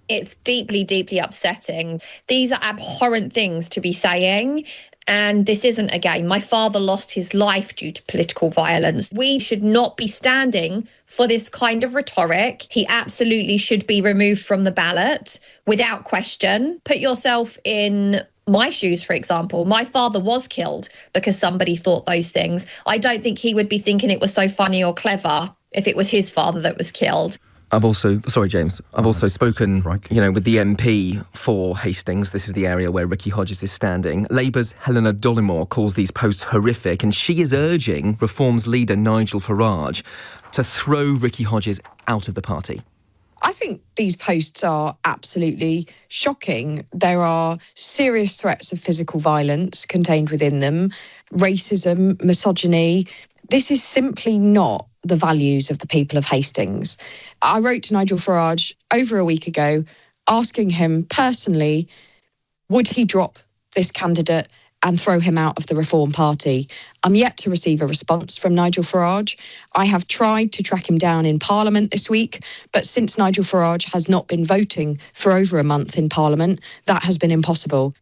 It's deeply, deeply upsetting. These are abhorrent things to be saying. And this isn't a game. My father lost his life due to political violence. We should not be standing for this kind of rhetoric. He absolutely should be removed from the ballot without question. Put yourself in my shoes, for example. My father was killed because somebody thought those things. I don't think he would be thinking it was so funny or clever if it was his father that was killed. I've also spoken, with the MP for Hastings. This is the area where Ricky Hodges is standing. Labour's Helena Dollimore calls these posts horrific, and she is urging Reform's leader Nigel Farage to throw Ricky Hodges out of the party. I think these posts are absolutely shocking. There are serious threats of physical violence contained within them, racism, misogyny. This is simply not the values of the people of Hastings. I wrote to Nigel Farage over a week ago asking him personally, would he drop this candidate and throw him out of the Reform Party? I'm yet to receive a response from Nigel Farage. I have tried to track him down in Parliament this week, but since Nigel Farage has not been voting for over a month in Parliament, that has been impossible.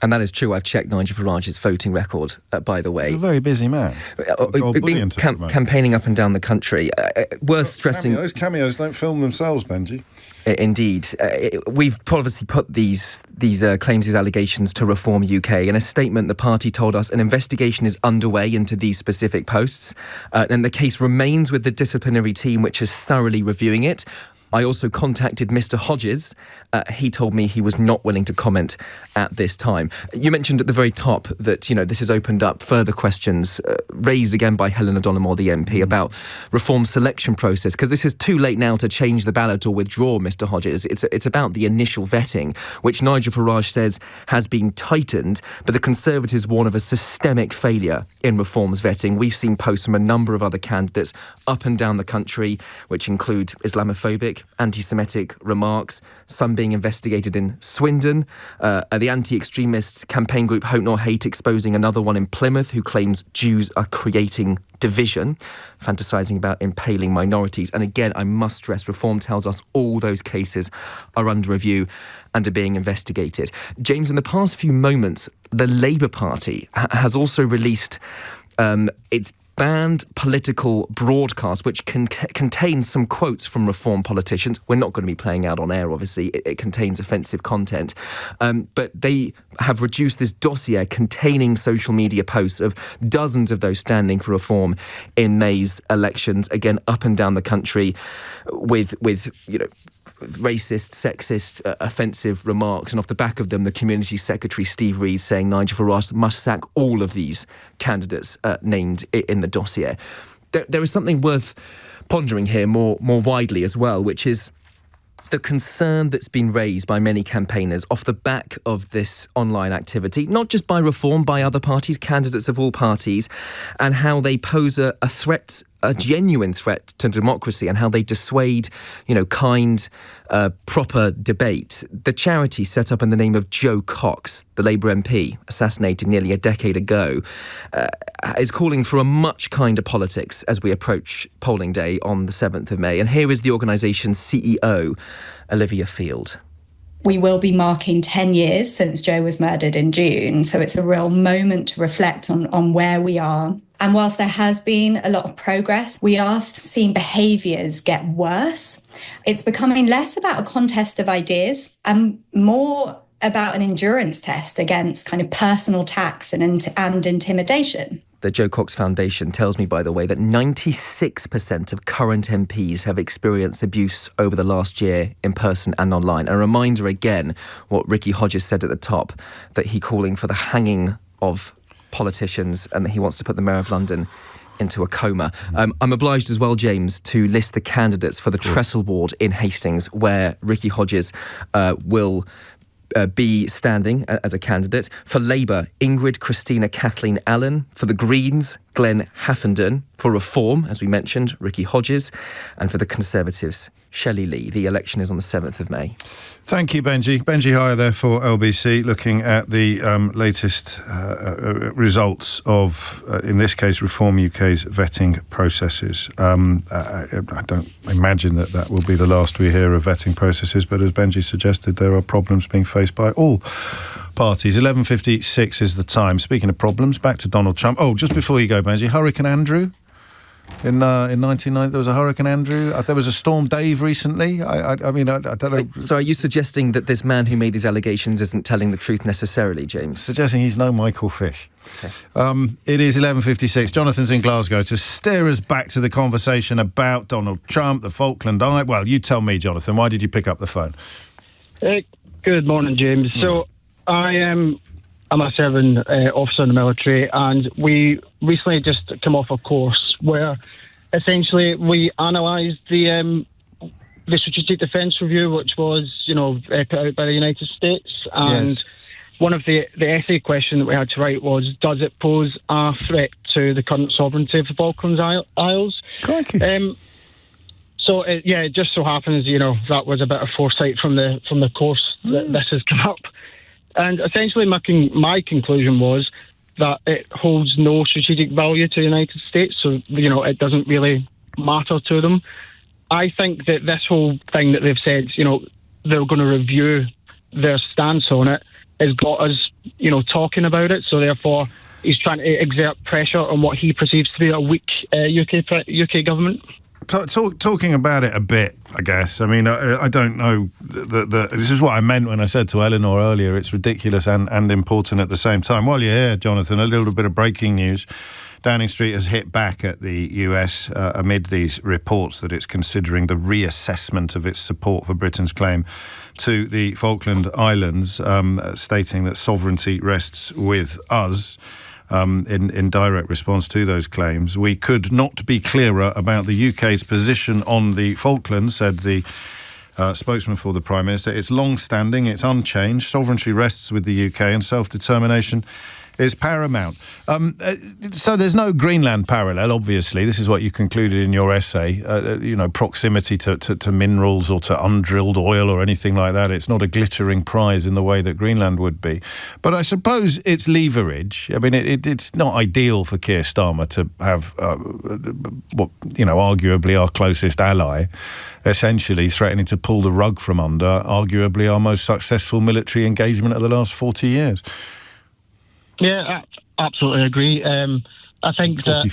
And that is true. I've checked Nigel Farage's voting record, by the way. He's a very busy man. Campaigning up and down the country. Worth stressing... Those cameos don't film themselves, Benji. Indeed. We've obviously put these claims, these allegations to Reform UK. In a statement, the party told us an investigation is underway into these specific posts, and the case remains with the disciplinary team, which is thoroughly reviewing it. I also contacted Mr. Hodges. He told me he was not willing to comment at this time. You mentioned at the very top that, this has opened up further questions raised again by Helena Dollimore, the MP, about Reform's selection process, because this is too late now to change the ballot or withdraw Mr. Hodges. It's about the initial vetting, which Nigel Farage says has been tightened, but the Conservatives warn of a systemic failure in Reform's vetting. We've seen posts from a number of other candidates up and down the country, which include Islamophobic, anti-Semitic remarks, some being investigated in Swindon. The anti-extremist campaign group Hope Not Hate exposing another one in Plymouth who claims Jews are creating division, fantasising about impaling minorities. And again, I must stress, Reform tells us all those cases are under review and are being investigated. James, in the past few moments, the Labour Party has also released its banned political broadcast, which contains some quotes from Reform politicians. We're not going to be playing out on air, obviously. It contains offensive content. But they have reduced this dossier containing social media posts of dozens of those standing for Reform in May's elections, again, up and down the country with racist, sexist, offensive remarks, and off the back of them, the Community Secretary Steve Reed saying Nigel Farage must sack all of these candidates named in the dossier. There is something worth pondering here more widely as well, which is the concern that's been raised by many campaigners off the back of this online activity, not just by Reform, by other parties, candidates of all parties, and how they pose a threat, a genuine threat to democracy, and how they dissuade, kind, proper debate. The charity set up in the name of Joe Cox, the Labour MP, assassinated nearly a decade ago, is calling for a much kinder politics as we approach polling day on the 7th of May. And here is the organisation's CEO, Olivia Field. We will be marking 10 years since Joe was murdered in June, so it's a real moment to reflect on where we are. And whilst there has been a lot of progress, we are seeing behaviours get worse. It's becoming less about a contest of ideas and more about an endurance test against kind of personal attacks and intimidation. The Joe Cox Foundation tells me, by the way, that 96% of current MPs have experienced abuse over the last year in person and online. A reminder again, what Ricky Hodges said at the top, that he calling for the hanging of politicians and that he wants to put the Mayor of London into a coma. I'm obliged as well, James, to list the candidates for the Trestle Ward in Hastings, where Ricky Hodges will be standing as a candidate. For Labour, Ingrid Christina Kathleen Allen. For the Greens, Glenn Haffenden. For Reform, as we mentioned, Ricky Hodges. And for the Conservatives, Shelley Lee. The election is on the 7th of May. Thank you, Benji. Benji Hyer there for LBC, looking at the latest results of, in this case, Reform UK's vetting processes. I don't imagine that will be the last we hear of vetting processes, but as Benji suggested, there are problems being faced by all parties. 11:56 is the time. Speaking of problems, back to Donald Trump. Oh, just before you go, Benji, Hurricane Andrew. In 1990, there was a Hurricane Andrew. There was a Storm Dave recently. I don't know. So are you suggesting that this man who made these allegations isn't telling the truth necessarily, James? Suggesting he's no Michael Fish. Okay. It is 11:56. Jonathan's in Glasgow to steer us back to the conversation about Donald Trump, the Falkland Islands. Well, you tell me, Jonathan, why did you pick up the phone? Good morning, James. So I'm a serving officer in the military, and we recently just come off a course where essentially we analysed the Strategic Defence Review, which was, put out by the United States, and yes. One of the essay question that we had to write was, does it pose a threat to the current sovereignty of the Falklands Isles? Crikey. So it just so happens, that was a bit of foresight from the course that this has come up. And essentially my conclusion was that it holds no strategic value to the United States, so, it doesn't really matter to them. I think that this whole thing that they've said, they're going to review their stance on it, has got us, talking about it, so therefore he's trying to exert pressure on what he perceives to be a weak UK government. Talking about it a bit, I guess. I mean, I don't know. This is what I meant when I said to Eleanor earlier. It's ridiculous and important at the same time. While you're here, Jonathan, a little bit of breaking news. Downing Street has hit back at the US amid these reports that it's considering the reassessment of its support for Britain's claim to the Falkland Islands, stating that sovereignty rests with us. In direct response to those claims. We could not be clearer about the UK's position on the Falklands, said the spokesman for the Prime Minister. It's long-standing, it's unchanged. Sovereignty rests with the UK and self-determination is paramount. So there's no Greenland parallel, obviously. This is what you concluded in your essay. Proximity to minerals or to undrilled oil or anything like that. It's not a glittering prize in the way that Greenland would be. But I suppose it's leverage. I mean, it's not ideal for Keir Starmer to have arguably our closest ally, essentially threatening to pull the rug from under arguably our most successful military engagement of the last 40 years. Yeah, I absolutely agree. I think that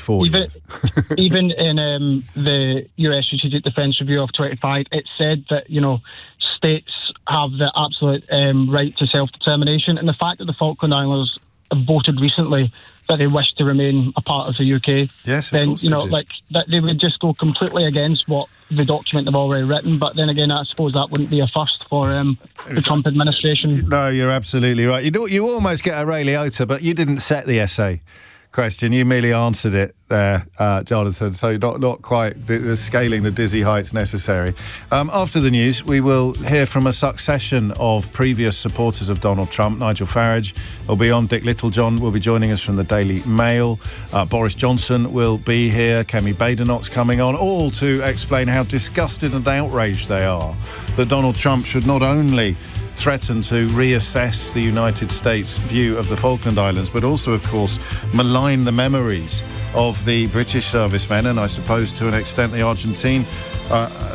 even in the US Strategic Defence Review of 25, it said that, states have the absolute right to self-determination. And the fact that the Falkland Islands have voted recently that they wish to remain a part of the UK, yes, then, that they would just go completely against what the document they've already written. But then again, I suppose that wouldn't be a first for the Trump administration. No, you're absolutely right. You almost get a Ray Liotta, but you didn't set the essay question. You merely answered it there, Jonathan, so not quite scaling the dizzy heights necessary. After the news, we will hear from a succession of previous supporters of Donald Trump. Nigel Farage will be on. Dick Littlejohn will be joining us from the Daily Mail. Boris Johnson will be here. Kemi Badenoch's coming on, all to explain how disgusted and outraged they are that Donald Trump should not only threaten to reassess the United States' view of the Falkland Islands, but also, of course, malign the memories of the British servicemen and I suppose to an extent the Argentine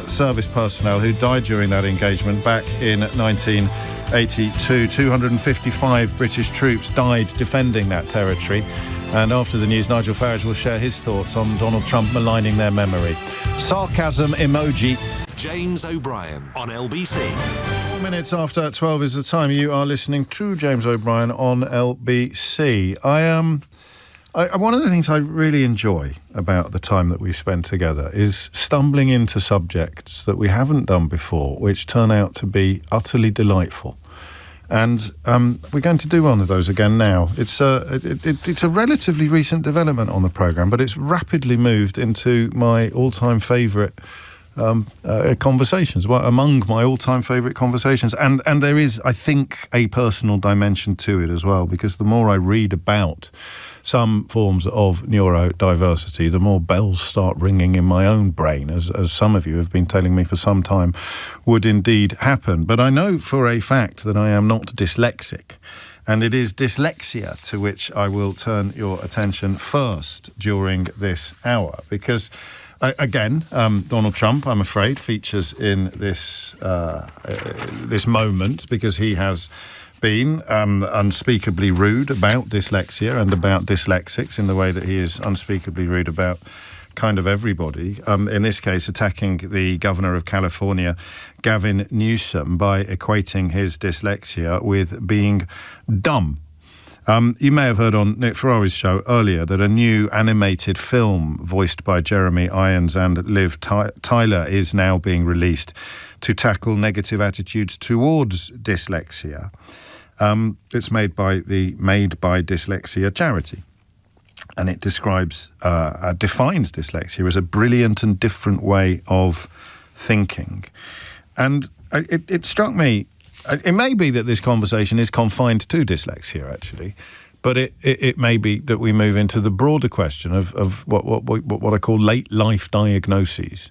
service personnel who died during that engagement back in 1982. 255 British troops died defending that territory. And after the news, Nigel Farage will share his thoughts on Donald Trump maligning their memory. Sarcasm emoji. James O'Brien on LBC. 4 minutes after 12 is the time. You are listening to James O'Brien on LBC. One of the things I really enjoy about the time that we spend together is stumbling into subjects that we haven't done before, which turn out to be utterly delightful. And we're going to do one of those again now. It's a relatively recent development on the programme, but it's rapidly moved into my all-time favourite conversations, among my all-time favourite conversations. And there is, I think, a personal dimension to it as well, because the more I read about some forms of neurodiversity, the more bells start ringing in my own brain, as some of you have been telling me for some time would indeed happen. But I know for a fact that I am not dyslexic. And it is dyslexia to which I will turn your attention first during this hour, because again, Donald Trump, I'm afraid, features in this this moment, because he has been unspeakably rude about dyslexia and about dyslexics in the way that he is unspeakably rude about kind of everybody. In this case, attacking the governor of California, Gavin Newsom, by equating his dyslexia with being dumb. You may have heard on Nick Ferrari's show earlier that a new animated film voiced by Jeremy Irons and Liv Tyler is now being released to tackle negative attitudes towards dyslexia. It's made by the Made by Dyslexia charity. And it defines dyslexia as a brilliant and different way of thinking. And it struck me, it may be that this conversation is confined to dyslexia, actually, but it may be that we move into the broader question of what I call late life diagnoses.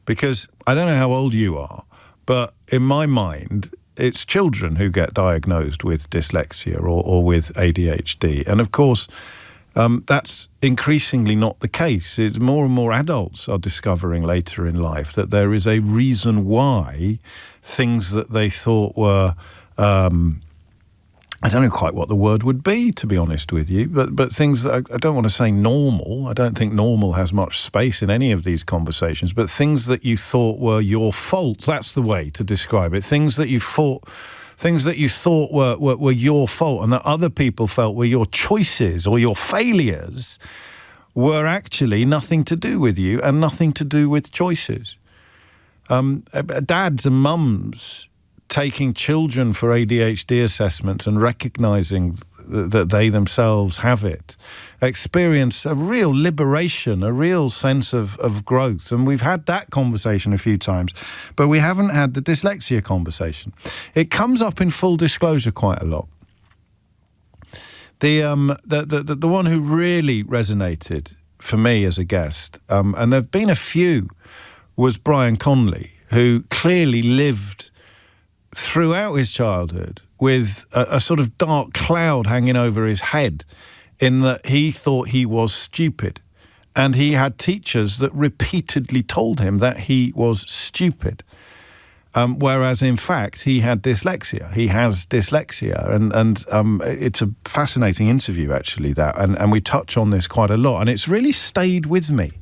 Because I don't know how old you are, but in my mind, it's children who get diagnosed with dyslexia or with ADHD. And of course, that's increasingly not the case. It's more and more adults are discovering later in life that there is a reason why things that they thought were, I don't know quite what the word would be, to be honest with you, but things that I don't want to say normal. I don't think normal has much space in any of these conversations, but things that you thought were your faults, that's the way to describe it. Things that you thought were your fault and that other people felt were your choices or your failures were actually nothing to do with you and nothing to do with choices. Dads and mums taking children for ADHD assessments and recognising that they themselves have it, experience a real liberation, a real sense of growth. And we've had that conversation a few times, but we haven't had the dyslexia conversation. It comes up in full disclosure quite a lot. The one who really resonated for me as a guest, and there have been a few, was Brian Conley, who clearly lived throughout his childhood with a sort of dark cloud hanging over his head, in that he thought he was stupid. And he had teachers that repeatedly told him that he was stupid. Whereas, in fact, he had dyslexia. He has dyslexia. And it's a fascinating interview, actually, that. And we touch on this quite a lot. And it's really stayed with me.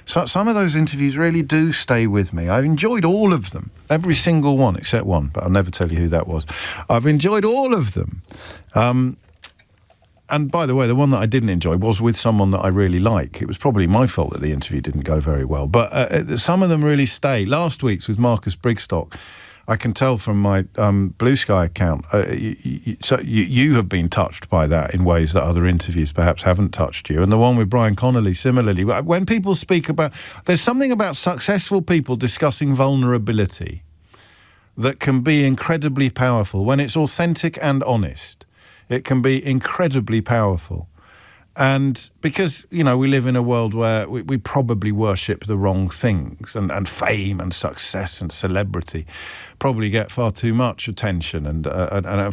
So some of those interviews really do stay with me. I've enjoyed all of them, every single one except one, but I'll never tell you who that was. I've enjoyed all of them. And by the way, the one that I didn't enjoy was with someone that I really like. It was probably my fault that the interview didn't go very well. But some of them really stay. Last week's with Marcus Brigstock, I can tell from my Blue Sky account, you have been touched by that in ways that other interviews perhaps haven't touched you. And the one with Brian Connolly, similarly. When people speak about... There's something about successful people discussing vulnerability that can be incredibly powerful. When it's authentic and honest, it can be incredibly powerful. And because, we live in a world where we probably worship the wrong things, and fame and success and celebrity probably get far too much attention and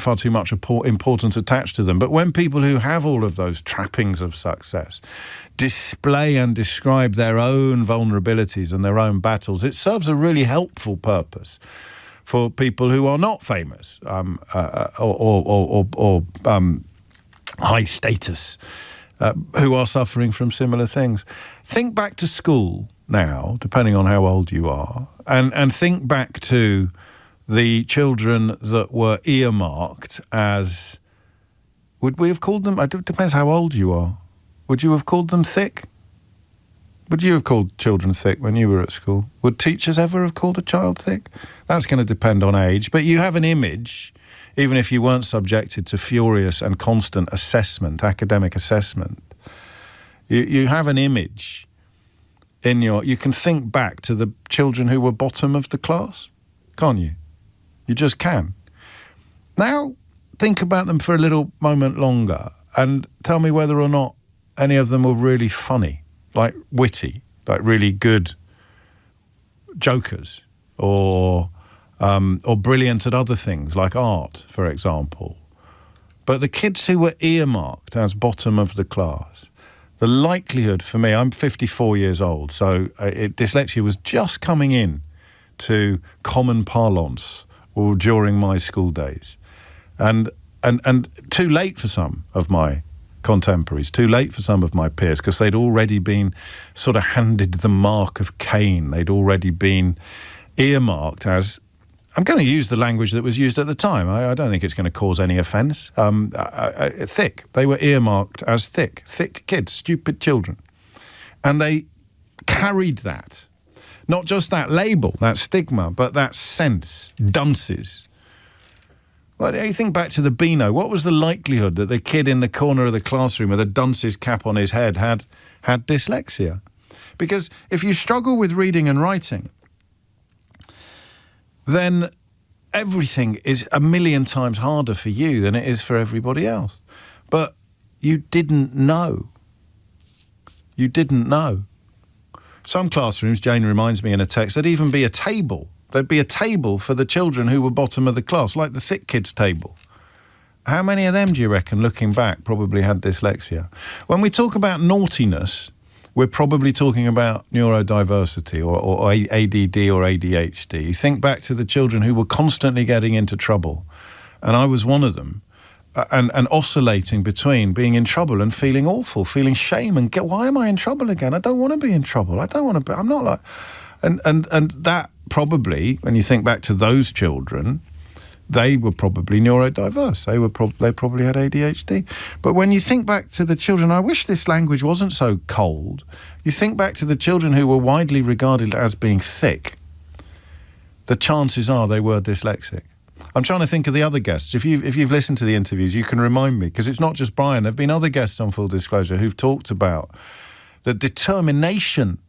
far too much importance attached to them. But when people who have all of those trappings of success display and describe their own vulnerabilities and their own battles, it serves a really helpful purpose for people who are not famous or high status, who are suffering from similar things. Think back to school now, depending on how old you are, and think back to the children that were earmarked as, would we have called them, it depends how old you are, would you have called them thick? Would you have called children thick when you were at school? Would teachers ever have called a child thick? That's going to depend on age, but you have an image, even if you weren't subjected to furious and constant assessment, academic assessment. You have an image you can think back to the children who were bottom of the class, can't you? You just can. Now, think about them for a little moment longer and tell me whether or not any of them were really funny, like witty, like really good jokers, or brilliant at other things, like art, for example. But the kids who were earmarked as bottom of the class, the likelihood for me, I'm 54 years old, so dyslexia was just coming in to common parlance during my school days. And too late for some of my contemporaries, too late for some of my peers, because they'd already been sort of handed the mark of Cain. They'd already been earmarked as, I'm going to use the language that was used at the time. I don't think it's going to cause any offence. Thick. They were earmarked as thick kids, stupid children. And they carried that. Not just that label, that stigma, but that sense, dunces. Well, you think back to the Beano. What was the likelihood that the kid in the corner of the classroom with a dunce's cap on his head had dyslexia? Because if you struggle with reading and writing, then everything is a million times harder for you than it is for everybody else. But you didn't know. You didn't know. Some classrooms, Jane reminds me in a text, there'd even be a table. There'd be a table for the children who were bottom of the class, like the sick kids table. How many of them, do you reckon, looking back, probably had dyslexia? When we talk about naughtiness, we're probably talking about neurodiversity or ADD or ADHD. You think back to the children who were constantly getting into trouble, and I was one of them, and oscillating between being in trouble and feeling awful, feeling shame, and why am I in trouble again? I don't want to be in trouble. I don't want to be. I'm not like, and that probably, when you think back to those children, they were probably neurodiverse. They probably had ADHD. But when you think back to the children, I wish this language wasn't so cold. You think back to the children who were widely regarded as being thick. The chances are they were dyslexic. I'm trying to think of the other guests. If you've listened to the interviews, you can remind me, because it's not just Brian. There have been other guests on Full Disclosure who've talked about the determination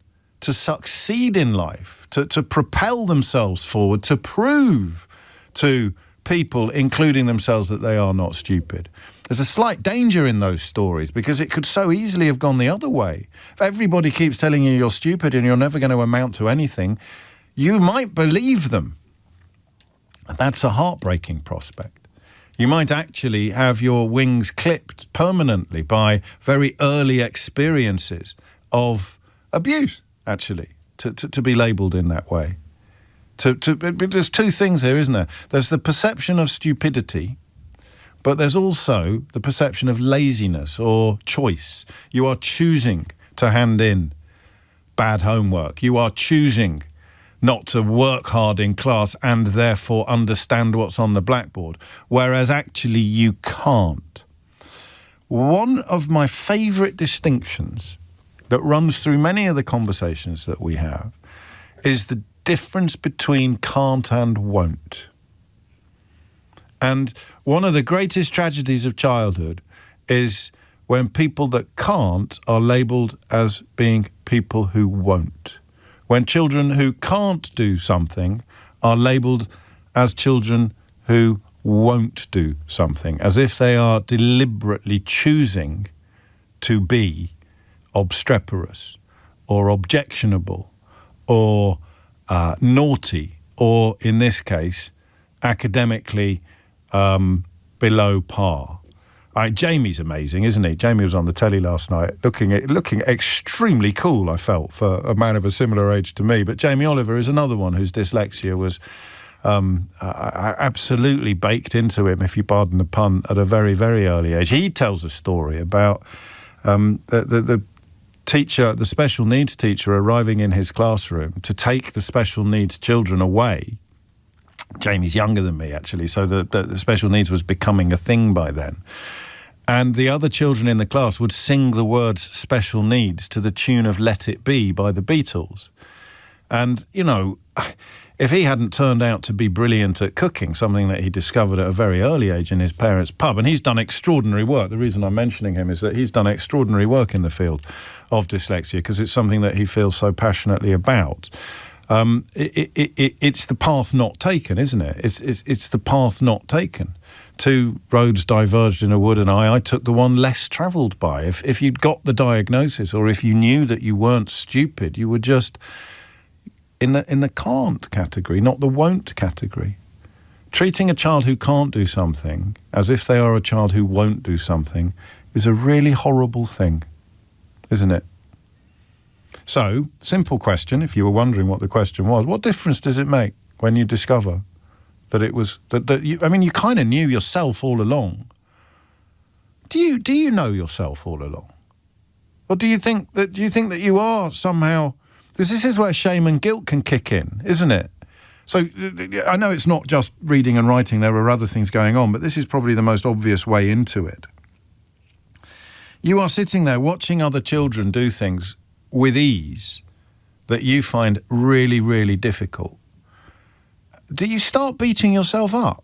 to succeed in life, to propel themselves forward, to prove to people, including themselves, that they are not stupid. There's a slight danger in those stories, because it could so easily have gone the other way. If everybody keeps telling you you're stupid and you're never going to amount to anything, you might believe them. That's a heartbreaking prospect. You might actually have your wings clipped permanently by very early experiences of abuse, actually, to be labelled in that way. There's two things here, isn't there? There's the perception of stupidity, but there's also the perception of laziness or choice. You are choosing to hand in bad homework. You are choosing not to work hard in class and therefore understand what's on the blackboard, whereas actually you can't. One of my favourite distinctions that runs through many of the conversations that we have is the difference between can't and won't. And one of the greatest tragedies of childhood is when people that can't are labelled as being people who won't. When children who can't do something are labelled as children who won't do something, as if they are deliberately choosing to be obstreperous or objectionable or naughty, or in this case, academically below par. Jamie's amazing, isn't he? Jamie was on the telly last night, looking extremely cool, I felt, for a man of a similar age to me. But Jamie Oliver is another one whose dyslexia was absolutely baked into him, if you pardon the pun, at a very, very early age. He tells a story about the teacher, the special needs teacher, arriving in his classroom to take the special needs children away. Jamie's younger than me, actually, so the special needs was becoming a thing by then. And the other children in the class would sing the words special needs to the tune of Let It Be by the Beatles. And, if he hadn't turned out to be brilliant at cooking, something that he discovered at a very early age in his parents' pub, and he's done extraordinary work. The reason I'm mentioning him is that he's done extraordinary work in the field of dyslexia because it's something that he feels so passionately about. It's the path not taken, isn't it? It's the path not taken. Two roads diverged in a wood, and I took the one less travelled by. If you'd got the diagnosis, or if you knew that you weren't stupid, you were just in the can't category, not the won't category. Treating a child who can't do something as if they are a child who won't do something is a really horrible thing, isn't it? So, simple question, if you were wondering what the question was, what difference does it make when you discover that it was that you, I mean, you kind of knew yourself all along. Do you know yourself all along? Or do you think that you are somehow, this is where shame and guilt can kick in, isn't it? So I know it's not just reading and writing, there are other things going on, but this is probably the most obvious way into it. You are sitting there watching other children do things with ease that you find really, really difficult. Do you start beating yourself up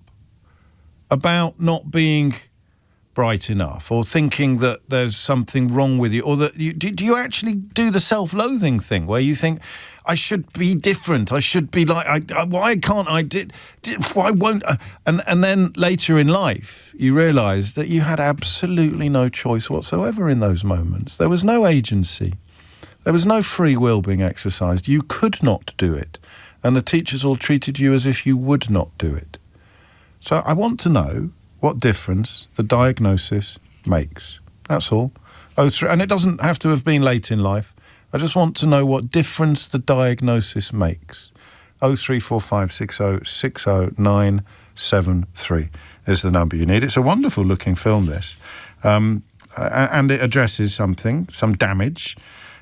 about not being bright enough, or thinking that there's something wrong with you, or that do you actually do the self-loathing thing where you think, I should be different, I should be like, why can't I, why won't I? And then later in life you realise that you had absolutely no choice whatsoever in those moments. There was no agency, there was no free will being exercised. You could not do it, and the teachers all treated you as if you would not do it. So I want to know what difference the diagnosis makes. That's all. And it doesn't have to have been late in life. I just want to know what difference the diagnosis makes. 0345 60 60 973 is the number you need. It's a wonderful looking film, this. And it addresses some damage,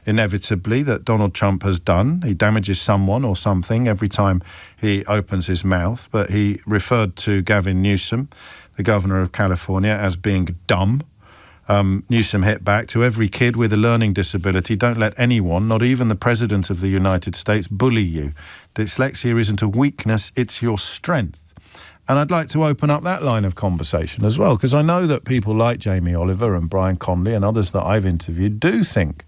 inevitably, that Donald Trump has done. He damages someone or something every time he opens his mouth. But he referred to Gavin Newsom, the governor of California, as being dumb. Newsom hit back, to every kid with a learning disability, don't let anyone, not even the President of the United States, bully you. Dyslexia isn't a weakness, it's your strength. And I'd like to open up that line of conversation as well, because I know that people like Jamie Oliver and Brian Conley and others that I've interviewed do think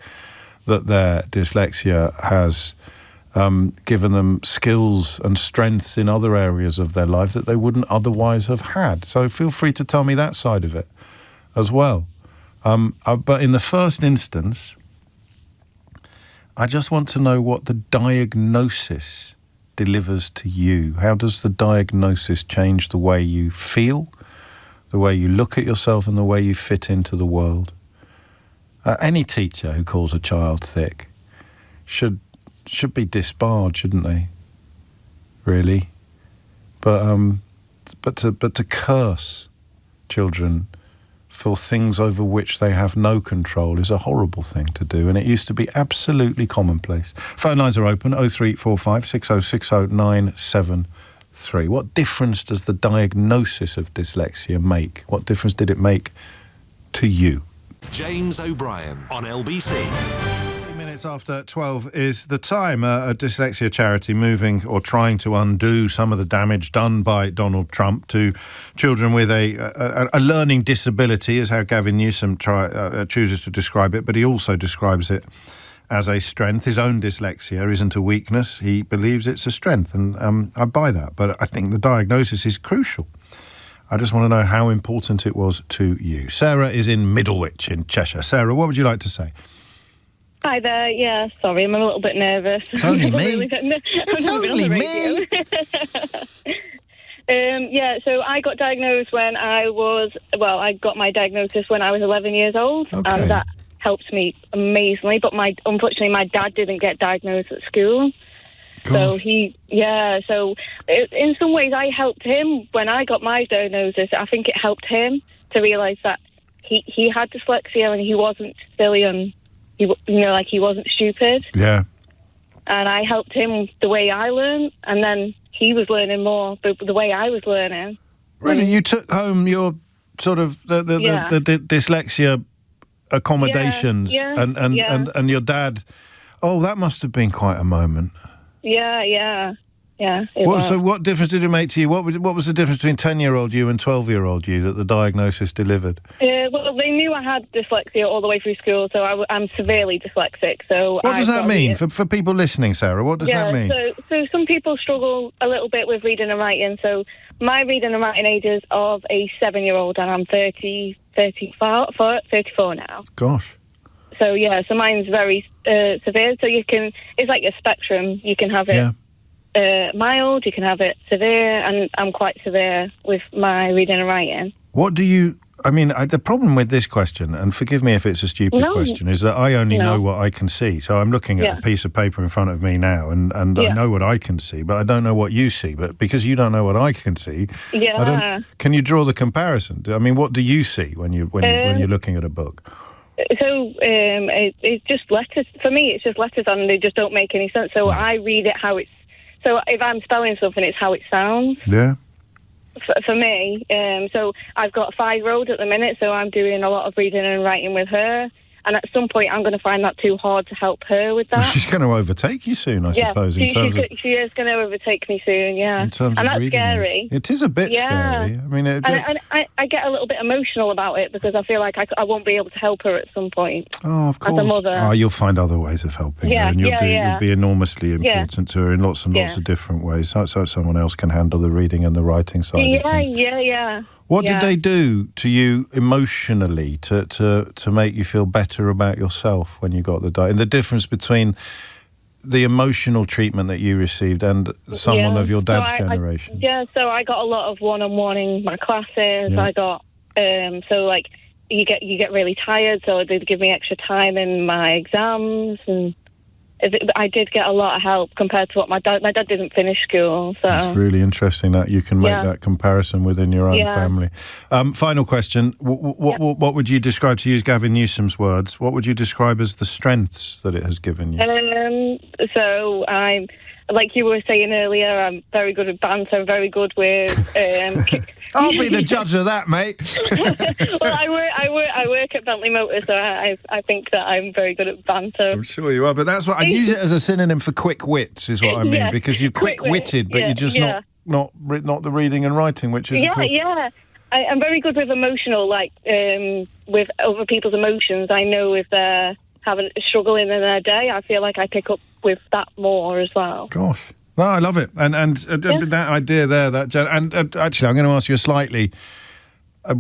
that their dyslexia has given them skills and strengths in other areas of their life that they wouldn't otherwise have had. So feel free to tell me that side of it as well. But in the first instance, I just want to know what the diagnosis delivers to you. How does the diagnosis change the way you feel, the way you look at yourself, and the way you fit into the world? Any teacher who calls a child thick should be disbarred, shouldn't they? Really, but to curse children for things over which they have no control is a horrible thing to do, and it used to be absolutely commonplace. Phone lines are open, 0345 60 60 973. What difference does the diagnosis of dyslexia make? What difference did it make to you? James O'Brien on LBC. 10 minutes after 12 is the time. A dyslexia charity moving or trying to undo some of the damage done by Donald Trump to children with a learning disability, is how Gavin Newsom chooses to describe it, but he also describes it as a strength. His own dyslexia isn't a weakness. He believes it's a strength, and I buy that. But I think the diagnosis is crucial. I just want to know how important it was to you. Sarah is in Middlewich in Cheshire. Sarah, what would you like to say? Hi there. Yeah, sorry, I'm a little bit nervous. It's only me. It's only me. So I got diagnosed when I got my diagnosis when I was 11 years old, and that helped me amazingly. But unfortunately, my dad didn't get diagnosed at school. So in some ways I helped him when I got my diagnosis. I think it helped him to realise that he had dyslexia and he wasn't silly and he wasn't stupid. Yeah. And I helped him the way I learned, and then he was learning more the way I was learning. Really, you took home your sort of the dyslexia accommodations, and your dad. Oh, that must have been quite a moment. Yeah. Yeah. So what difference did it make to you? What was the difference between 10-year-old you and 12-year-old you that the diagnosis delivered? Well, they knew I had dyslexia all the way through school, so I'm severely dyslexic. So what does that mean for people listening, Sarah? What does that mean? So some people struggle a little bit with reading and writing. So my reading and writing age is of a 7-year-old, and I'm 34 now. Gosh. So yeah, so mine's very severe. So it's like a spectrum. You can have it mild, you can have it severe, and I'm quite severe with my reading and writing. The problem with this question, and forgive me if it's a stupid question, is that I only know what I can see. So I'm looking at a piece of paper in front of me now, and I know what I can see, but I don't know what you see. But because you don't know what I can see, can you draw the comparison? I mean, what do you see when you're looking at a book? So it's just letters. For me, it's just letters, and they just don't make any sense. So I read it how it's. So if I'm spelling something, it's how it sounds. Yeah. For me, so I've got a 5-year-old at the minute, so I'm doing a lot of reading and writing with her. And at some point, I'm going to find that too hard to help her with that. She's going to overtake you soon, I suppose. She is going to overtake me soon, In terms and of that's scary. It is a bit scary. I mean, I get a little bit emotional about it because I feel like I won't be able to help her at some point. Oh, of course. As a mother. Oh, you'll find other ways of helping her, and you'll be enormously important to her in lots and lots of different ways. So someone else can handle the reading and the writing side of things. Yeah. What did they do to you emotionally to make you feel better about yourself when you got the diagnosis? And the difference between the emotional treatment that you received and someone of your dad's generation? So I got a lot of one-on-one in my classes. Yeah. I got you get really tired, so they'd give me extra time in my exams, and I did get a lot of help compared to what my dad didn't finish school. So it's really interesting that you can make that comparison within your own family. Final question: what would you describe, to use Gavin Newsom's words? What would you describe as the strengths that it has given you? So I'm, like you were saying earlier, I'm very good at banter. I'm very good with. I'll be the judge of that, mate. Well, I work at Bentley Motors, so I think that I'm very good at banter. I'm sure you are, but that's what I'd use it as a synonym for quick wits, is what I mean, because you're quick-witted, but you're just not the reading and writing, which is of course. I'm very good with emotional, with other people's emotions. I know if they're having a struggle in their day, I feel like I pick up with that more as well. Gosh. No, I love it. And that idea there, actually, I'm going to ask you a slightly, I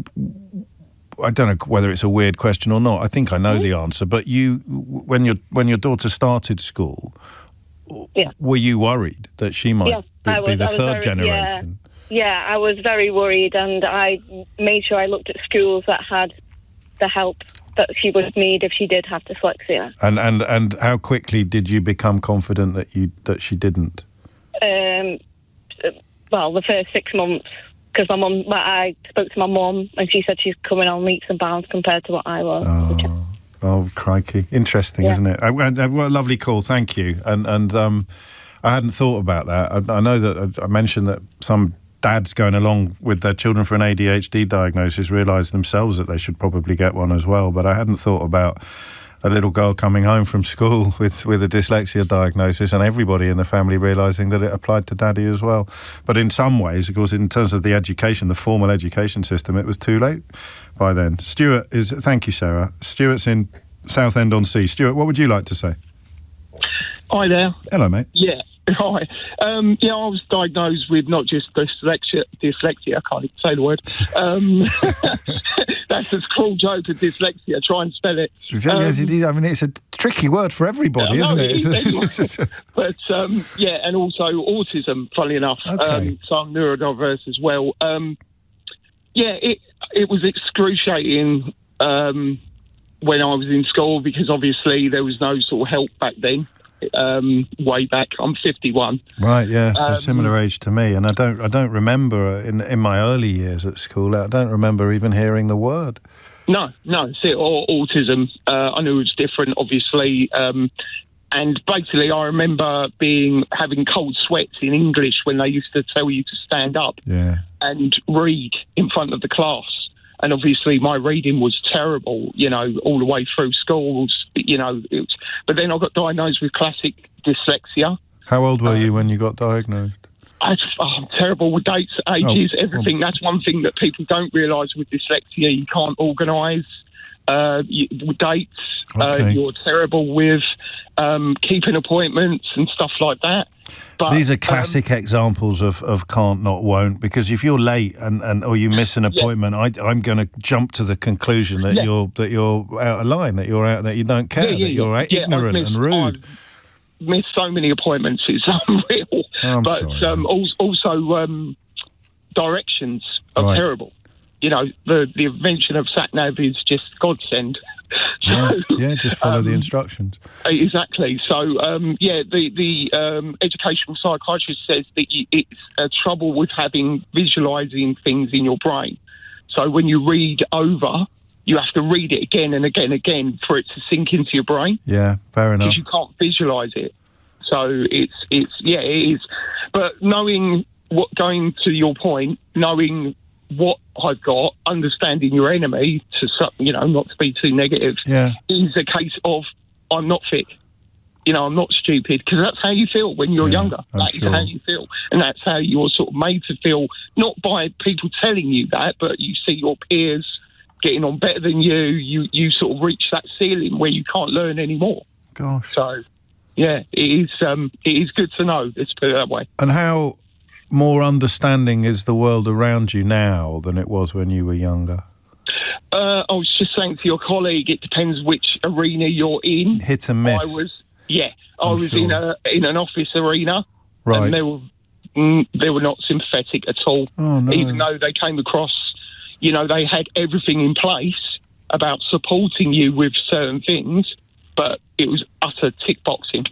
don't know whether it's a weird question or not. I think I know the answer. But when your daughter started school, were you worried that she might be the third generation? Yeah, I was very worried, and I made sure I looked at schools that had the help that she would need if she did have dyslexia. And how quickly did you become confident that she didn't? Well, the first 6 months, because I spoke to my mum, and she said she's coming on leaps and bounds compared to what I was. Oh, crikey. Interesting, isn't it? What a lovely call. Thank you. And I hadn't thought about that. I know that I mentioned that some dads going along with their children for an ADHD diagnosis realise themselves that they should probably get one as well. But I hadn't thought about a little girl coming home from school with a dyslexia diagnosis and everybody in the family realising that it applied to daddy as well. But in some ways, of course, in terms of the education, the formal education system, it was too late by then. Thank you, Sarah. Stuart's in Southend-on-Sea. Stuart, what would you like to say? Hi there. Hello, mate. Yeah. Hi. I was diagnosed with not just dyslexia, I can't even say the word. That's a cruel joke of dyslexia. Try and spell it. Yes, it is. I mean, it's a tricky word for everybody, isn't it? But, and also autism, funnily enough. Okay. So I'm neurodiverse as well. It was excruciating when I was in school because obviously there was no sort of help back then. Way back, I'm 51. Right, yeah, so similar age to me, and I don't remember in my early years at school. I don't remember even hearing the word. No, see, or autism. I knew it was different, obviously, and basically, I remember having cold sweats in English when they used to tell you to stand up and read in front of the class. And obviously my reading was terrible, all the way through schools, but then I got diagnosed with classic dyslexia. How old were you when you got diagnosed? I'm terrible with dates, ages, everything. That's one thing that people don't realise with dyslexia. You can't organise with dates. Okay. You're terrible with keeping appointments and stuff like that. But these are classic examples of can't, not, won't, because if you're late or you miss an appointment, I'm going to jump to the conclusion that you're out of line, that you don't care, that you're ignorant and rude. I've missed so many appointments, it's unreal. But also directions are terrible. You know, the invention of sat-nav is just godsend. Just follow the instructions. Exactly. So, the educational psychiatrist says that it's a trouble with visualising things in your brain. So when you read over, you have to read it again and again and again for it to sink into your brain. Yeah, fair enough. Because you can't visualise it. So it is. But going to your point, knowing what I've got, understanding your enemy, not to be too negative, is a case of I'm not fit. I'm not stupid, because that's how you feel when you're younger. That is how you feel. And that's how you're sort of made to feel, not by people telling you that, but you see your peers getting on better than you. You sort of reach that ceiling where you can't learn anymore. Gosh. So, it is good to know, let's put it that way. And how more understanding is the world around you now than it was when you were younger? I was just saying to your colleague, it depends which arena you're in. Hit and miss. I was in an office arena, right, and they were not sympathetic at all. Oh, no. Even though they came across, they had everything in place about supporting you with certain things, but it was utter tick boxing.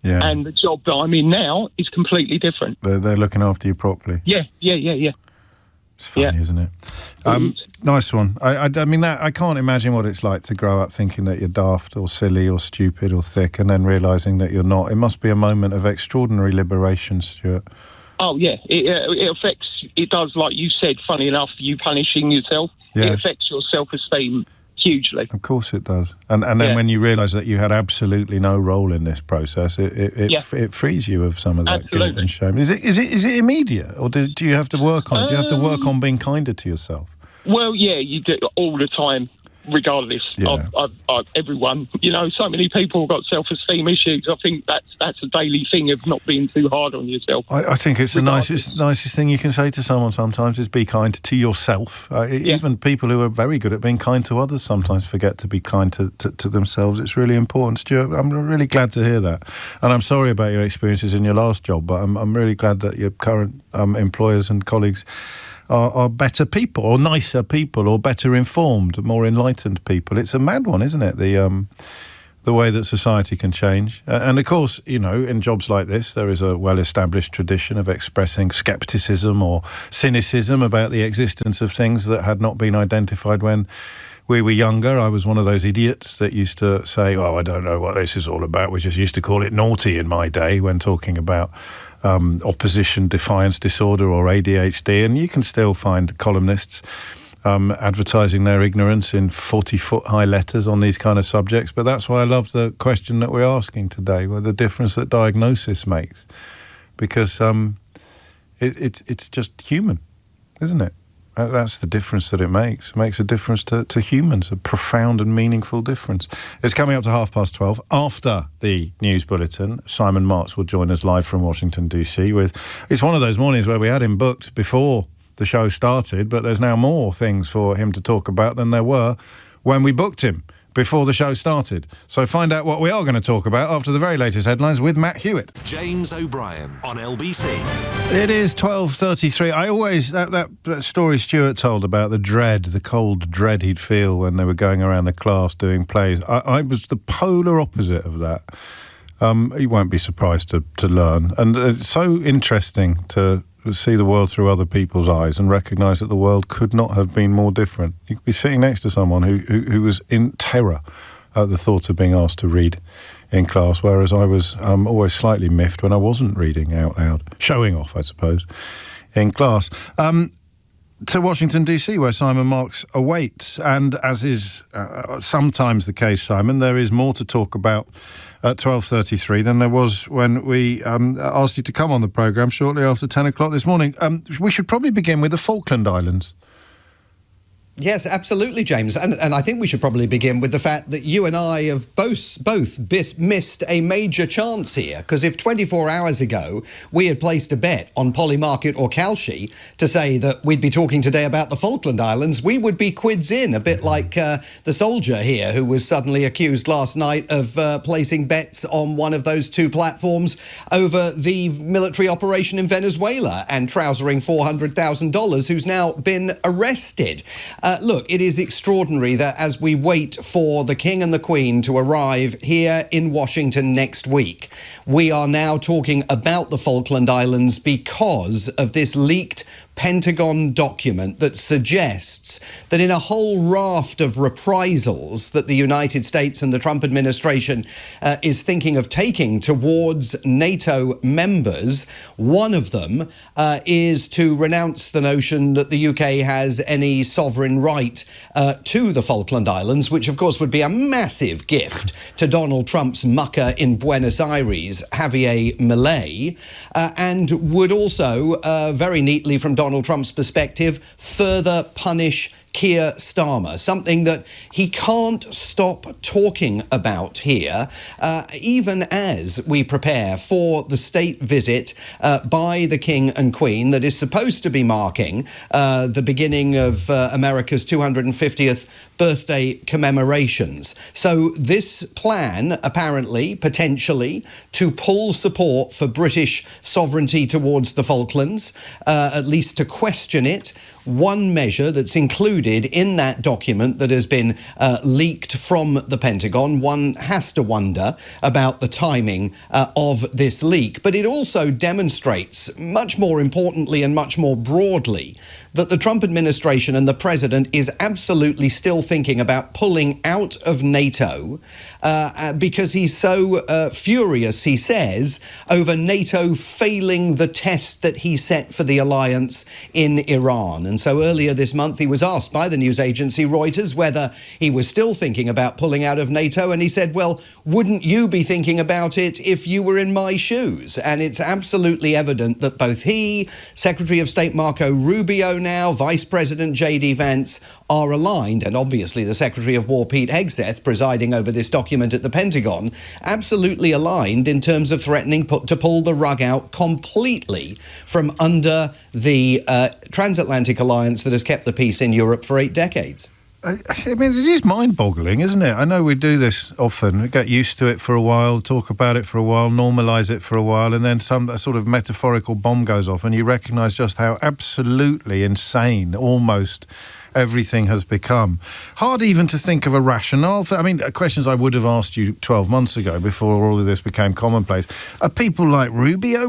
Yeah. And the job that I'm in now is completely different. They're looking after you properly. Yeah. It's funny, isn't it? Nice one. I mean, I can't imagine what it's like to grow up thinking that you're daft or silly or stupid or thick, and then realising that you're not. It must be a moment of extraordinary liberation, Stuart. Oh, yeah. It affects, it does, like you said, funny enough, you punishing yourself. Yeah. It affects your self-esteem hugely. Of course it does. And then when you realise that you had absolutely no role in this process, it frees you of some of that guilt and shame. Is it immediate, or do you have to work on it? Do you have to work on being kinder to yourself? Well, yeah, you do all the time, regardless. Yeah. Everyone, so many people have got self-esteem issues. I think that's a daily thing of not being too hard on yourself. I think it's the nicest thing you can say to someone sometimes is be kind to yourself. Even people who are very good at being kind to others sometimes forget to be kind to themselves. It's really important, Stuart. I'm really glad to hear that. And I'm sorry about your experiences in your last job, but I'm really glad that your current employers and colleagues are better people, or nicer people, or better informed, more enlightened people. It's a mad one, isn't it? The way that society can change. And of course, in jobs like this, there is a well-established tradition of expressing scepticism or cynicism about the existence of things that had not been identified when we were younger. I was one of those idiots that used to say, I don't know what this is all about. We just used to call it naughty in my day when talking about opposition defiance disorder or ADHD, and you can still find columnists advertising their ignorance in 40-foot high letters on these kind of subjects. But that's why I love the question that we're asking today, where the difference that diagnosis makes, because it's just human, isn't it? That's the difference that it makes. It makes a difference to humans, a profound and meaningful difference. It's coming up to 12:30. After the news bulletin, Simon Marks will join us live from Washington, D.C. It's one of those mornings where we had him booked before the show started, but there's now more things for him to talk about than there were when we booked him before the show started. So find out what we are going to talk about after the very latest headlines with Matt Hewitt. James O'Brien on LBC. It is 12:33. I always, that story Stuart told about the cold dread he'd feel when they were going around the class doing plays. I was the polar opposite of that. You won't be surprised to learn. And it's so interesting to see the world through other people's eyes and recognise that the world could not have been more different. You could be sitting next to someone who was in terror at the thought of being asked to read in class, whereas I was always slightly miffed when I wasn't reading out loud. Showing off, I suppose, in class. to Washington, D.C., where Simon Marks awaits. And as is sometimes the case, Simon, there is more to talk about at 12:33 than there was when we asked you to come on the programme shortly after 10 o'clock this morning. We should probably begin with the Falkland Islands. Yes, absolutely, James. And I think we should probably begin with the fact that you and I have both missed a major chance here. Because if 24 hours ago we had placed a bet on Polymarket or Kalshi to say that we'd be talking today about the Falkland Islands, we would be quids in, a bit like the soldier here who was suddenly accused last night of placing bets on one of those two platforms over the military operation in Venezuela and trousering $400,000, who's now been arrested. Look, it is extraordinary that as we wait for the King and the Queen to arrive here in Washington next week, we are now talking about the Falkland Islands because of this leaked Pentagon document that suggests that in a whole raft of reprisals that the United States and the Trump administration is thinking of taking towards NATO members, one of them is to renounce the notion that the UK has any sovereign right to the Falkland Islands, which of course would be a massive gift to Donald Trump's mucker in Buenos Aires, Javier Milei, and would also, very neatly from Donald Trump's perspective, further punish Keir Starmer, something that he can't stop talking about here, even as we prepare for the state visit by the King and Queen that is supposed to be marking the beginning of America's 250th birthday commemorations. So this plan, apparently, potentially, to pull support for British sovereignty towards the Falklands, at least to question it, one measure that's included in that document that has been leaked from the Pentagon. One has to wonder about the timing of this leak. But it also demonstrates, much more importantly and much more broadly, that the Trump administration and the president is absolutely still thinking about pulling out of NATO because he's so furious, he says, over NATO failing the test that he set for the alliance in Iran. And so earlier this month he was asked by the news agency Reuters whether he was still thinking about pulling out of NATO, and he said, well, wouldn't you be thinking about it if you were in my shoes? And it's absolutely evident that both he, Secretary of State Marco Rubio now, Vice President J.D. Vance, are aligned, and obviously the Secretary of War Pete Hegseth, presiding over this document at the Pentagon, absolutely aligned in terms of threatening to pull the rug out completely from under the transatlantic alliance that has kept the peace in Europe for 8 decades. I mean, it is mind-boggling, isn't it? I know we do this often. We get used to it for a while, talk about it for a while, normalise it for a while, and then a sort of metaphorical bomb goes off and you recognise just how absolutely insane almost everything has become. Hard even to think of a rationale for... I mean, questions I would have asked you 12 months ago before all of this became commonplace. Are people like Rubio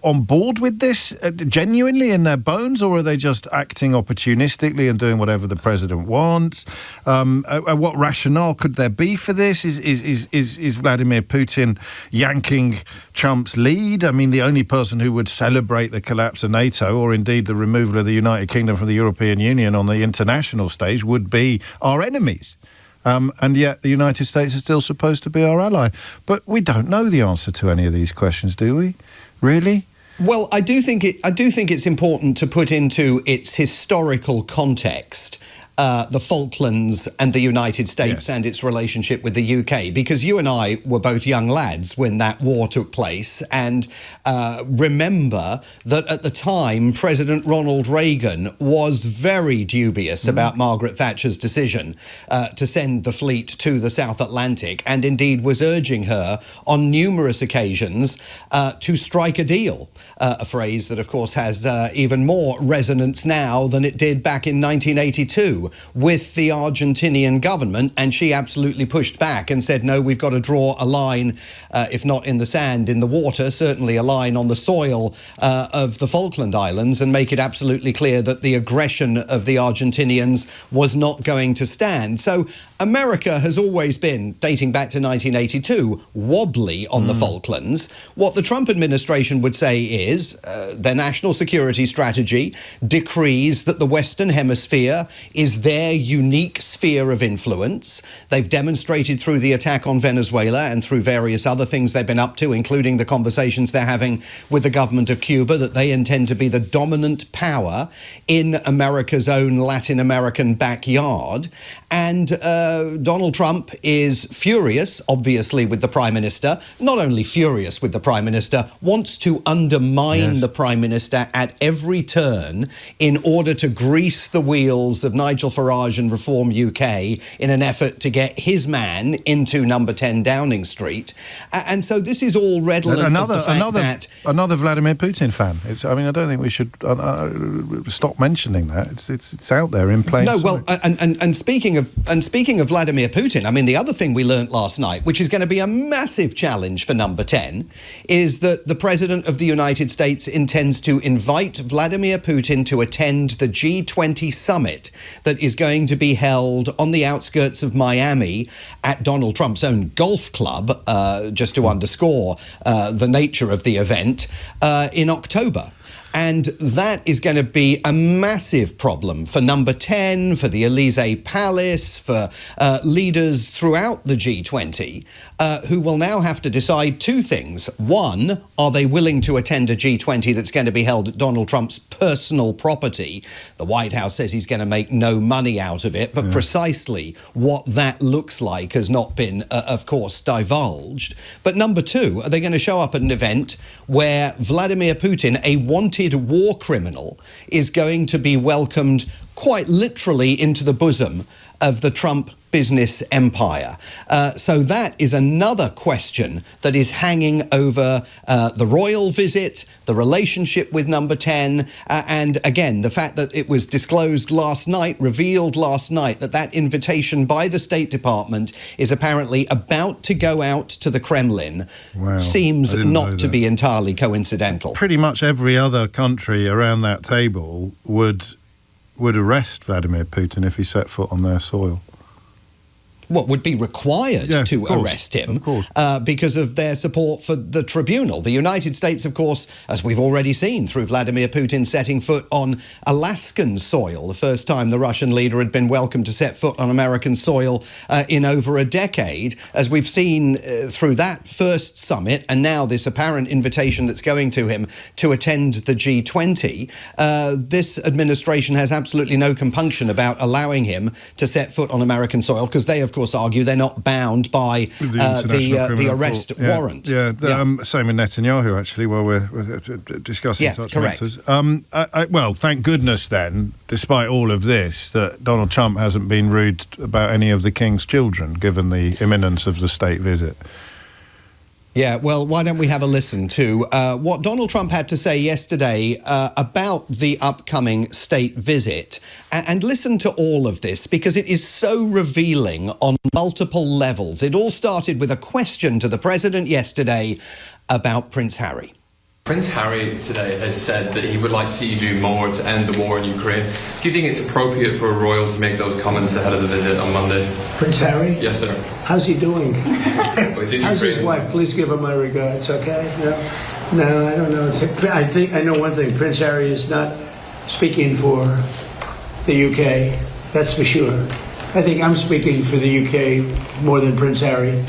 on board with this genuinely in their bones, or are they just acting opportunistically and doing whatever the president wants? What rationale could there be for this? Is Vladimir Putin yanking Trump's lead? I mean, the only person who would celebrate the collapse of NATO, or indeed the removal of the United Kingdom from the European Union on the international stage, would be our enemies. And yet the United States is still supposed to be our ally. But we don't know the answer to any of these questions, do we? Really? Well, I do think it's important to put into its historical context the Falklands and the United States and its relationship with the UK, because you and I were both young lads when that war took place, and remember that at the time President Ronald Reagan was very dubious about Margaret Thatcher's decision to send the fleet to the South Atlantic, and indeed was urging her on numerous occasions to strike a deal, a phrase that of course has even more resonance now than it did back in 1982. do with the Argentinian government, and she absolutely pushed back and said, no, we've got to draw a line, if not in the sand, in the water, certainly a line on the soil of the Falkland Islands, and make it absolutely clear that the aggression of the Argentinians was not going to stand. So America has always been, dating back to 1982, wobbly on the Falklands. What the Trump administration would say is their national security strategy decrees that the Western Hemisphere is their unique sphere of influence. They've demonstrated through the attack on Venezuela and through various other things they've been up to, including the conversations they're having with the government of Cuba, that they intend to be the dominant power in America's own Latin American backyard. And Donald Trump is furious, obviously, with the Prime Minister. Not only furious with the Prime Minister, wants to undermine the Prime Minister at every turn in order to grease the wheels of Nigel Farage and Reform UK in an effort to get his man into number 10 Downing Street. And so this is all redolent of the fact that... Another Vladimir Putin fan. I don't think we should stop mentioning that. It's out there in plain sight. No, well, and speaking of Vladimir Putin, I mean, the other thing we learnt last night, which is going to be a massive challenge for number 10, is that the President of the United States intends to invite Vladimir Putin to attend the G20 summit that is going to be held on the outskirts of Miami at Donald Trump's own golf club, just to underscore the nature of the event, in October. And that is going to be a massive problem for number 10, for the Elysee Palace, for leaders throughout the G20, who will now have to decide two things. One, are they willing to attend a G20 that's going to be held at Donald Trump's personal property? The White House says he's going to make no money out of it, but precisely what that looks like has not been, of course, divulged. But number two, are they going to show up at an event where Vladimir Putin, a wanted war criminal, is going to be welcomed quite literally into the bosom of the Trump business empire? So that is another question that is hanging over the royal visit, the relationship with number 10, and again, the fact that it was disclosed last night, revealed last night, that invitation by the State Department is apparently about to go out to the Kremlin, seems not to be entirely coincidental. Pretty much every other country around that table would arrest Vladimir Putin if he set foot on their soil. What would be required to arrest him because of their support for the tribunal. The United States, of course, as we've already seen through Vladimir Putin setting foot on Alaskan soil, the first time the Russian leader had been welcomed to set foot on American soil in over a decade, as we've seen through that first summit and now this apparent invitation that's going to him to attend the G20. This administration has absolutely no compunction about allowing him to set foot on American soil because they, of course, argue they're not bound by the arrest warrant. Same with Netanyahu, actually, while we're discussing such matters. Well, thank goodness then, despite all of this, that Donald Trump hasn't been rude about any of the King's children, given the imminence of the state visit. Yeah, well, why don't we have a listen to what Donald Trump had to say yesterday about the upcoming state visit, and listen to all of this because it is so revealing on multiple levels. It all started with a question to the president yesterday about Prince Harry. Prince Harry today has said that he would like to see you do more to end the war in Ukraine. Do you think it's appropriate for a royal to make those comments ahead of the visit on Monday? Prince Harry? Yes, sir. How's he doing? How's his wife? Please give her my regards, okay? No, I don't know. I think I know one thing. Prince Harry is not speaking for the UK. That's for sure. I think I'm speaking for the UK more than Prince Harry.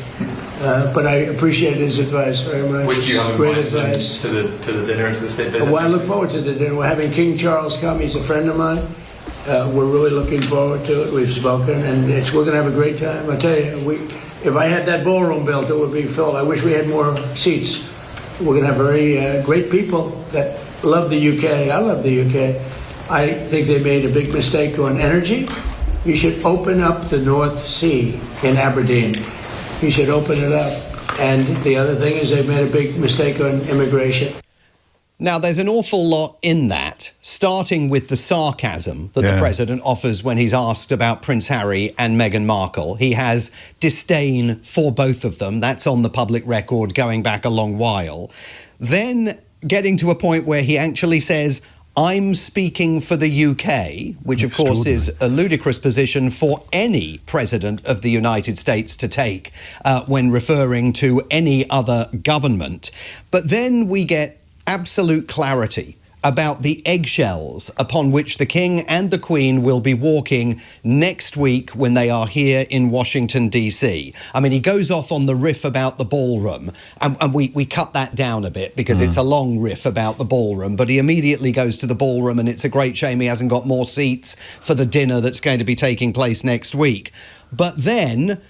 But I appreciate his advice very much. Would you have great invited advice him to the dinner, to the state visit? Well, I look forward to the dinner. We're having King Charles come. He's a friend of mine. We're really looking forward to it. We've spoken, and we're going to have a great time. I tell you, if I had that ballroom built, it would be filled. I wish we had more seats. We're going to have very great people that love the UK. I love the UK. I think they made a big mistake on energy. You should open up the North Sea in Aberdeen. You should open it up. And the other thing is they've made a big mistake on immigration. Now, there's an awful lot in that, starting with the sarcasm that the president offers when he's asked about Prince Harry and Meghan Markle. He has disdain for both of them. That's on the public record going back a long while. Then getting to a point where he actually says, I'm speaking for the UK, which of course is a ludicrous position for any president of the United States to take when referring to any other government. But then we get absolute clarity about the eggshells upon which the King and the Queen will be walking next week when they are here in Washington, D.C. I mean, he goes off on the riff about the ballroom, and we cut that down a bit because it's a long riff about the ballroom, but he immediately goes to the ballroom, and it's a great shame he hasn't got more seats for the dinner that's going to be taking place next week. But then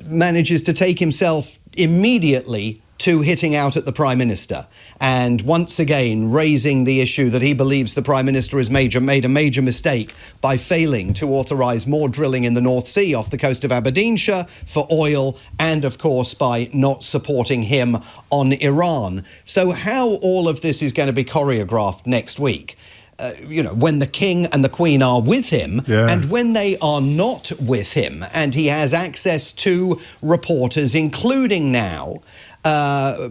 manages to take himself immediately to hitting out at the Prime Minister and once again raising the issue that he believes the Prime Minister has made a major mistake by failing to authorise more drilling in the North Sea off the coast of Aberdeenshire for oil, and of course by not supporting him on Iran. So how all of this is going to be choreographed next week, when the King and the Queen are with him and when they are not with him, and he has access to reporters, including now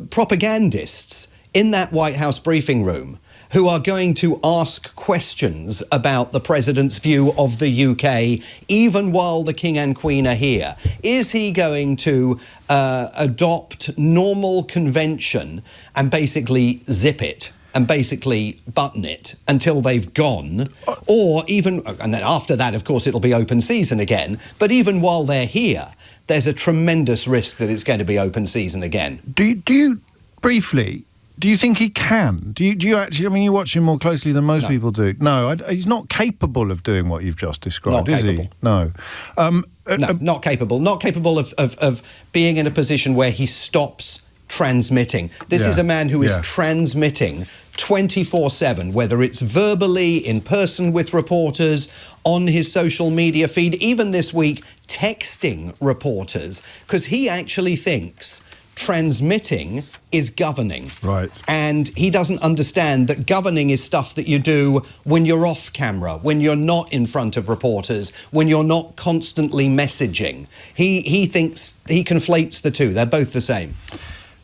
propagandists in that White House briefing room who are going to ask questions about the president's view of the UK even while the King and Queen are here. Is he going to adopt normal convention and basically zip it and basically button it until they've gone? Or even, and then after that, of course, it'll be open season again, but even while they're here, there's a tremendous risk that it's going to be open season again. Do you briefly, do you think he can? Do you actually, I mean, you watch him more closely than most people do. No, he's not capable of doing what you've just described, is he? No. No, not capable. Not capable of being in a position where he stops transmitting. This is a man who is transmitting 24/7, whether it's verbally, in person with reporters, on his social media feed, even this week texting reporters, because he actually thinks transmitting is governing. Right. And he doesn't understand that governing is stuff that you do when you're off camera, when you're not in front of reporters, when you're not constantly messaging. He thinks, he conflates the two. They're both the same.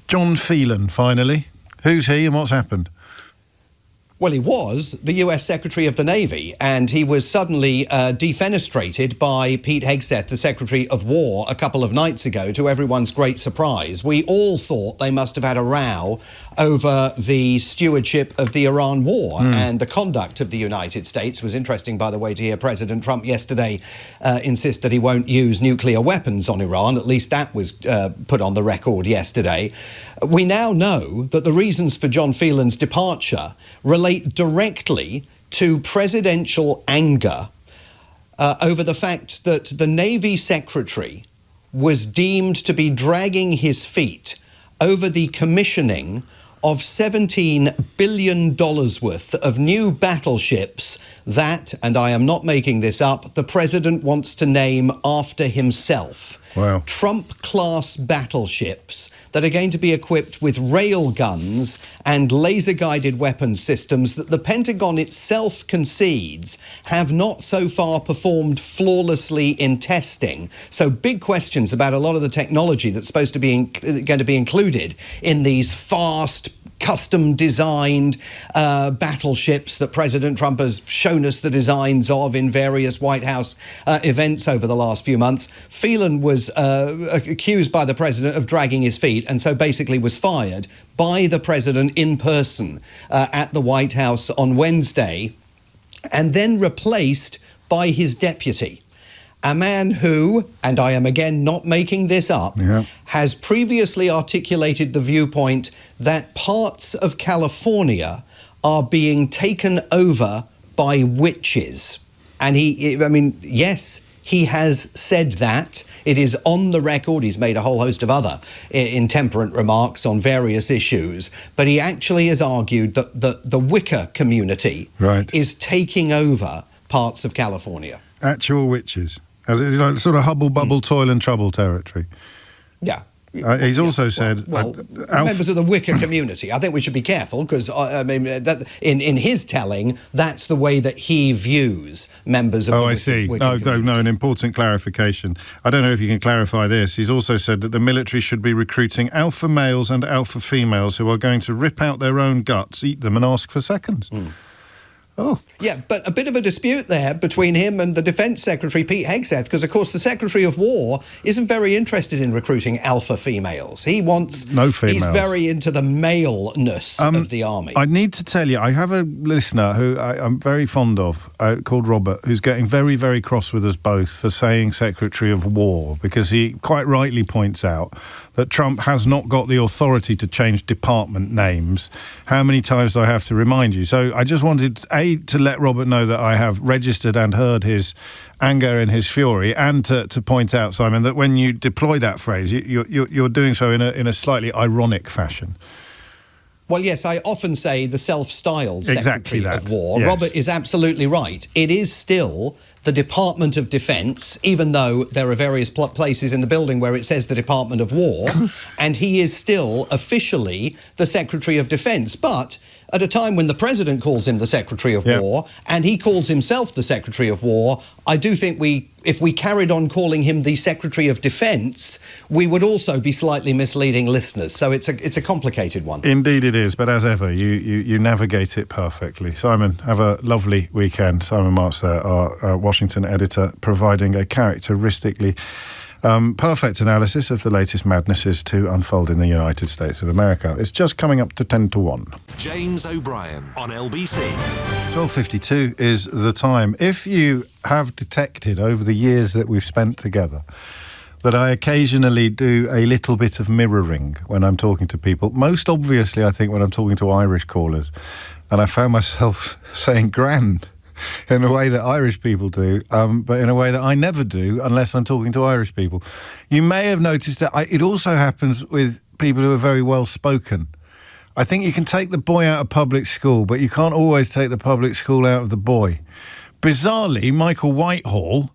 John Phelan, finally. Who's he and what's happened? Well, he was the US Secretary of the Navy, and he was suddenly defenestrated by Pete Hegseth, the Secretary of War, a couple of nights ago, to everyone's great surprise. We all thought they must have had a row over the stewardship of the Iran war and the conduct of the United States. It was interesting, by the way, to hear President Trump yesterday insist that he won't use nuclear weapons on Iran. At least that was put on the record yesterday. We now know that the reasons for John Phelan's departure relate directly to presidential anger over the fact that the Navy Secretary was deemed to be dragging his feet over the commissioning of $17 billion worth of new battleships that, and I am not making this up, the president wants to name after himself. Wow. Trump-class battleships that are going to be equipped with rail guns and laser-guided weapons systems that the Pentagon itself concedes have not so far performed flawlessly in testing. So big questions about a lot of the technology that's supposed to be going to be included in these fast, custom-designed battleships that President Trump has shown us the designs of in various White House events over the last few months. Phelan was accused by the president of dragging his feet, and so basically was fired by the president in person at the White House on Wednesday, and then replaced by his deputy. A man who, and I am again not making this up, has previously articulated the viewpoint that parts of California are being taken over by witches. And yes, he has said that. It is on the record. He's made a whole host of other intemperate remarks on various issues. But he actually has argued that the Wicca community is taking over parts of California. Actual witches. As it, sort of hubble, bubble, toil and trouble territory. Yeah. He's also said... members of the Wicker community. I think we should be careful because, that in his telling, that's the way that he views members of the Wicker community. No, an important clarification. I don't know if you can clarify this. He's also said that the military should be recruiting alpha males and alpha females who are going to rip out their own guts, eat them and ask for seconds. Oh. Yeah, but a bit of a dispute there between him and the Defence Secretary, Pete Hegseth, because, of course, the Secretary of War isn't very interested in recruiting alpha females. He wants... No females. He's very into the maleness of the army. I need to tell you, I have a listener who I'm very fond of, called Robert, who's getting very, very cross with us both for saying Secretary of War, because he quite rightly points out that Trump has not got the authority to change department names. How many times do I have to remind you? So I just wanted, to let Robert know that I have registered and heard his anger and his fury, and to point out, Simon, that when you deploy that phrase, you're doing so in a slightly ironic fashion. Well, yes, I often say the self-styled Secretary of War. Yes. Robert is absolutely right. It is still the Department of Defence, even though there are various places in the building where it says the Department of War, and he is still officially the Secretary of Defence. But at a time when the President calls him the Secretary of War, and he calls himself the Secretary of War, I do think if we carried on calling him the Secretary of Defence, we would also be slightly misleading listeners. So it's a complicated one. Indeed it is, but as ever, you navigate it perfectly. Simon, have a lovely weekend. Simon Marks there, our Washington editor, providing a characteristically perfect analysis of the latest madnesses to unfold in the United States of America. It's just coming up to 10 to 1. James O'Brien on LBC. 12:52 is the time. If you have detected over the years that we've spent together that I occasionally do a little bit of mirroring when I'm talking to people, most obviously I think when I'm talking to Irish callers, and I found myself saying grand in a way that Irish people do, but in a way that I never do unless I'm talking to Irish people. You may have noticed that it also happens with people who are very well spoken. I think you can take the boy out of public school, but you can't always take the public school out of the boy. Bizarrely, Michael Whitehall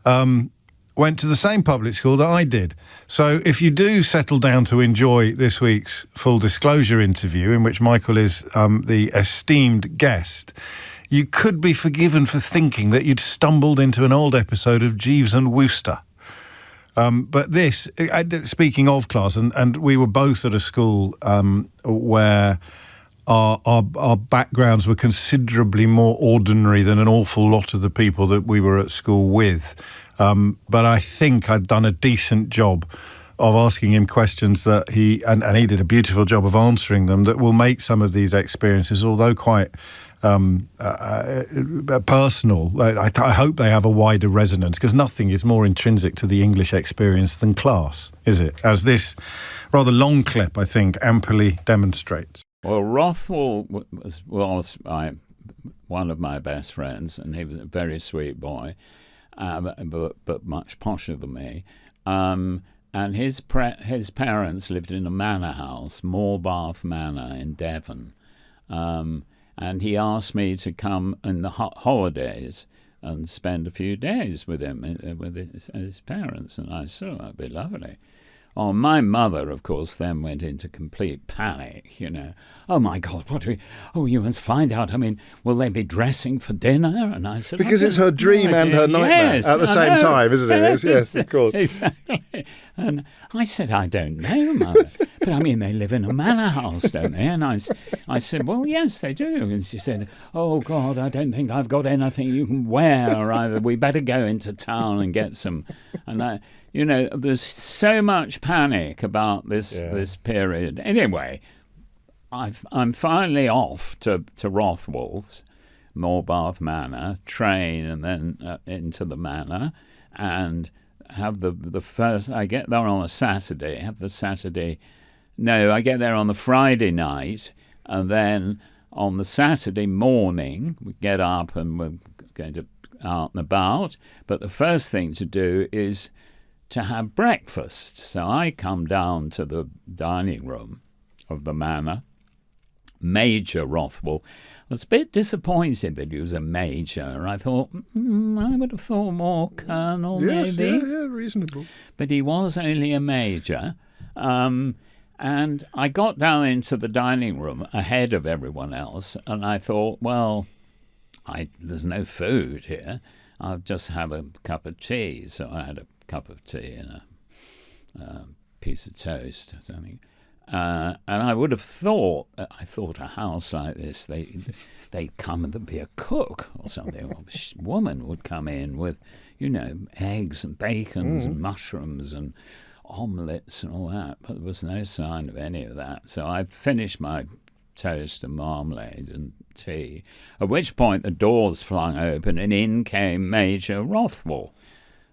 went to the same public school that I did. So if you do settle down to enjoy this week's Full Disclosure interview, in which Michael is the esteemed guest, you could be forgiven for thinking that you'd stumbled into an old episode of Jeeves and Wooster. But this, speaking of class, and we were both at a school where our backgrounds were considerably more ordinary than an awful lot of the people that we were at school with. But I think I'd done a decent job of asking him questions that he did a beautiful job of answering them, that will make some of these experiences, although quite personal, I hope they have a wider resonance, because nothing is more intrinsic to the English experience than class, is it? As this rather long clip, I think, amply demonstrates. Well, Rothwell was one of my best friends, and he was a very sweet boy, but much posher than me. And his parents lived in a manor house, Morbarth Manor in Devon. And he asked me to come in the holidays and spend a few days with him, with his parents. And I said, that'd be lovely. Oh, my mother, of course, then went into complete panic, Oh, my God, you must find out. I mean, will they be dressing for dinner? And I said... Because it's her dream and her nightmare at the same time, isn't it? Yes, of course. Exactly. And I said, I don't know, Mother. But, I mean, they live in a manor house, don't they? And I said, well, yes, they do. And she said, oh, God, I don't think I've got anything you can wear either. We better go into town and get some... And there's so much panic about this period. Anyway, I'm finally off to Rothwell's, Morbarth Manor, train and then into the manor, and have the first... I get there on a Saturday, I get there on the Friday night, and then on the Saturday morning, we get up and we're going to out and about, but the first thing to do is to have breakfast. So I come down to the dining room of the manor. Major Rothwell was a bit disappointed that he was a major. I thought, I would have thought more colonel, maybe. Yeah, reasonable. But he was only a major. And I got down into the dining room ahead of everyone else, and I thought, well, there's no food here. I'll just have a cup of tea. So I had a cup of tea and a piece of toast or something. And I would have thought, a house like this, they'd come and there'd be a cook or something. Or a woman would come in with, eggs and bacons and mushrooms and omelettes and all that. But there was no sign of any of that. So I finished my toast and marmalade and tea, at which point the doors flung open and in came Major Rothwell.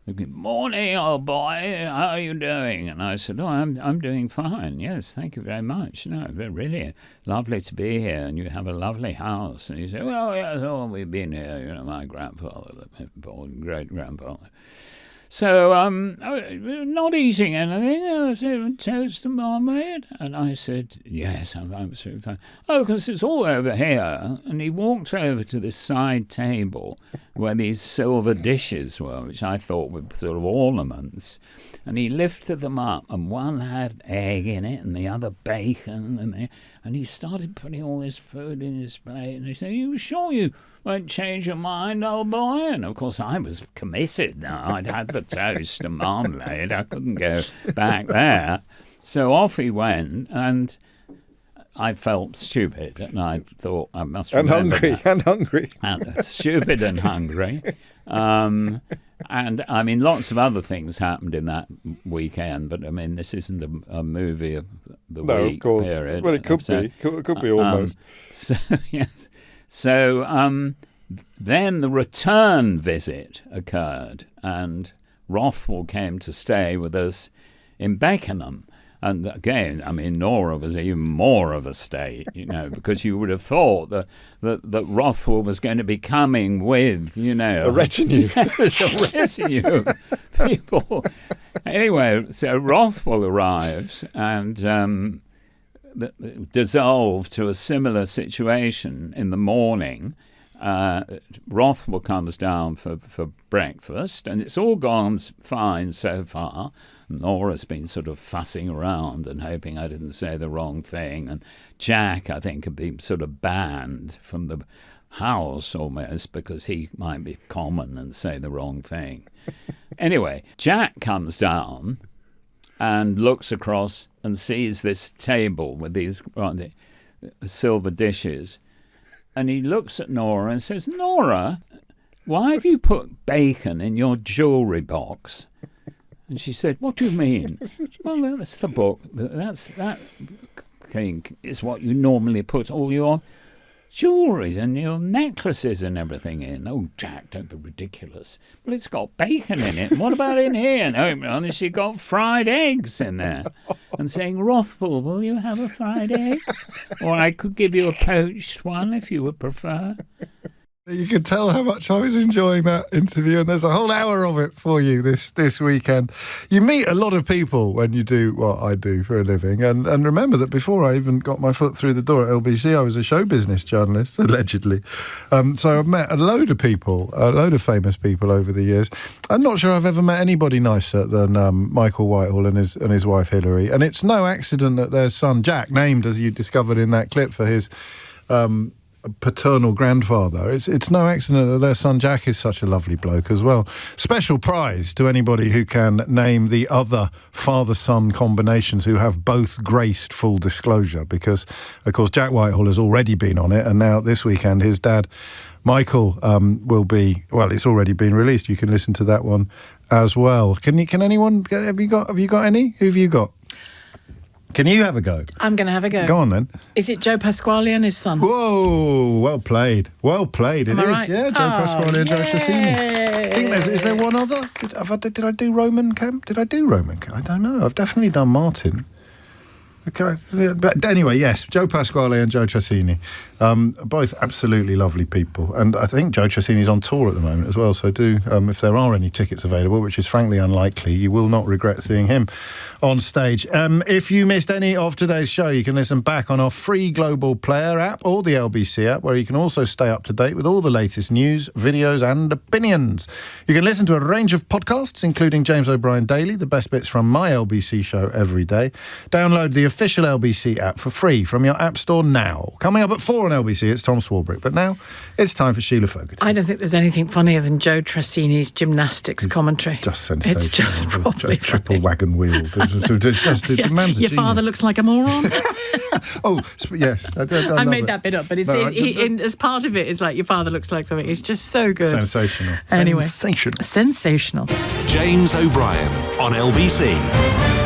Good morning, old boy. How are you doing? And I said, I'm doing fine. Yes, thank you very much. No, they're really lovely to be here, and you have a lovely house. And he said, well, yes, we've been here, my grandfather, great-grandfather. So, not eating anything, I said, toast and marmalade? And I said, yes, I'm absolutely fine. Oh, because it's all over here. And he walked over to this side table where these silver dishes were, which I thought were sort of ornaments. And he lifted them up, and one had egg in it, and the other bacon, and he started putting all this food in his plate. And he said, are you sure you won't change your mind, old boy? And of course I was committed now. I'd had the toast and marmalade. I couldn't go back there. So off he went, and I felt stupid, and I thought I must remember and hungry. Stupid and hungry. And I mean, lots of other things happened in that weekend, but I mean, this isn't a movie of the week period. Well, it could be. It could be almost. So, yes. So then the return visit occurred, and Rothwell came to stay with us in Beckenham. And again, I mean, Nora was even more of a state, because you would have thought that Rothwell was going to be coming with, a retinue. Yes, a retinue of people. Anyway, so Rothwell arrives and dissolved to a similar situation in the morning. Rothwell comes down for breakfast, and it's all gone fine so far. Nora's been sort of fussing around and hoping I didn't say the wrong thing. And Jack, I think, had been sort of banned from the house almost because he might be common and say the wrong thing. Anyway, Jack comes down and looks across and sees this table with these silver dishes. And he looks at Nora and says, Nora, why have you put bacon in your jewellery box? And she said, what do you mean? Well, that's the book. That thing is what you normally put all your jewellery and your necklaces and everything in. Oh, Jack, don't be ridiculous. Well, it's got bacon in it. What about in here? No, she got fried eggs in there. And saying, Rothwell, will you have a fried egg? Or I could give you a poached one if you would prefer. You can tell how much I was enjoying that interview, and there's a whole hour of it for you this weekend. You meet a lot of people when you do what I do for a living, and remember that before I even got my foot through the door at LBC, I was a show business journalist, allegedly. So I've met a load of people, a load of famous people over the years. I'm not sure I've ever met anybody nicer than Michael Whitehall and his wife Hilary, and it's no accident that their son Jack, named as you discovered in that clip for his paternal grandfather, it's no accident that their son Jack is such a lovely bloke as well. Special prize to anybody who can name the other father-son combinations who have both graced full disclosure, because of course Jack Whitehall has already been on it, and now this weekend his dad Michael will be, well, it's already been released. You can listen to that one as well. Can anyone, have you got any? Who have you got? Can you have a go? I'm going to have a go. Go on, then. Is it Joe Pasquale and his son? Whoa, well played. Well played. It is, right? Yeah, Joe Pasquale and Joe Sassini. I think is there one other? Did I do Roman Camp? I don't know. I've definitely done Martin. But anyway, yes, Joe Pasquale and Joe Tracini, both absolutely lovely people. And I think Joe Tracini's on tour at the moment as well, so do, if there are any tickets available, which is frankly unlikely, you will not regret seeing him on stage. If you missed any of today's show, you can listen back on our free Global Player app or the LBC app, where you can also stay up to date with all the latest news, videos and opinions. You can listen to a range of podcasts, including James O'Brien Daily, the best bits from my LBC show every day. Download the official LBC app for free from your app store now. Coming up at 4 on LBC, it's Tom Swarbrick. But now, it's time for Sheila Fogarty. I don't think there's anything funnier than Joe Tracini's gymnastics commentary. Just sensational. It's just probably triple wagon wheel. The man's a your genius. father looks like a moron. Oh, yes. I made that bit up, but it's as part of it, it's like your father looks like something. It's just so good. Sensational. Anyway. Sensational. Sensational. James O'Brien on LBC.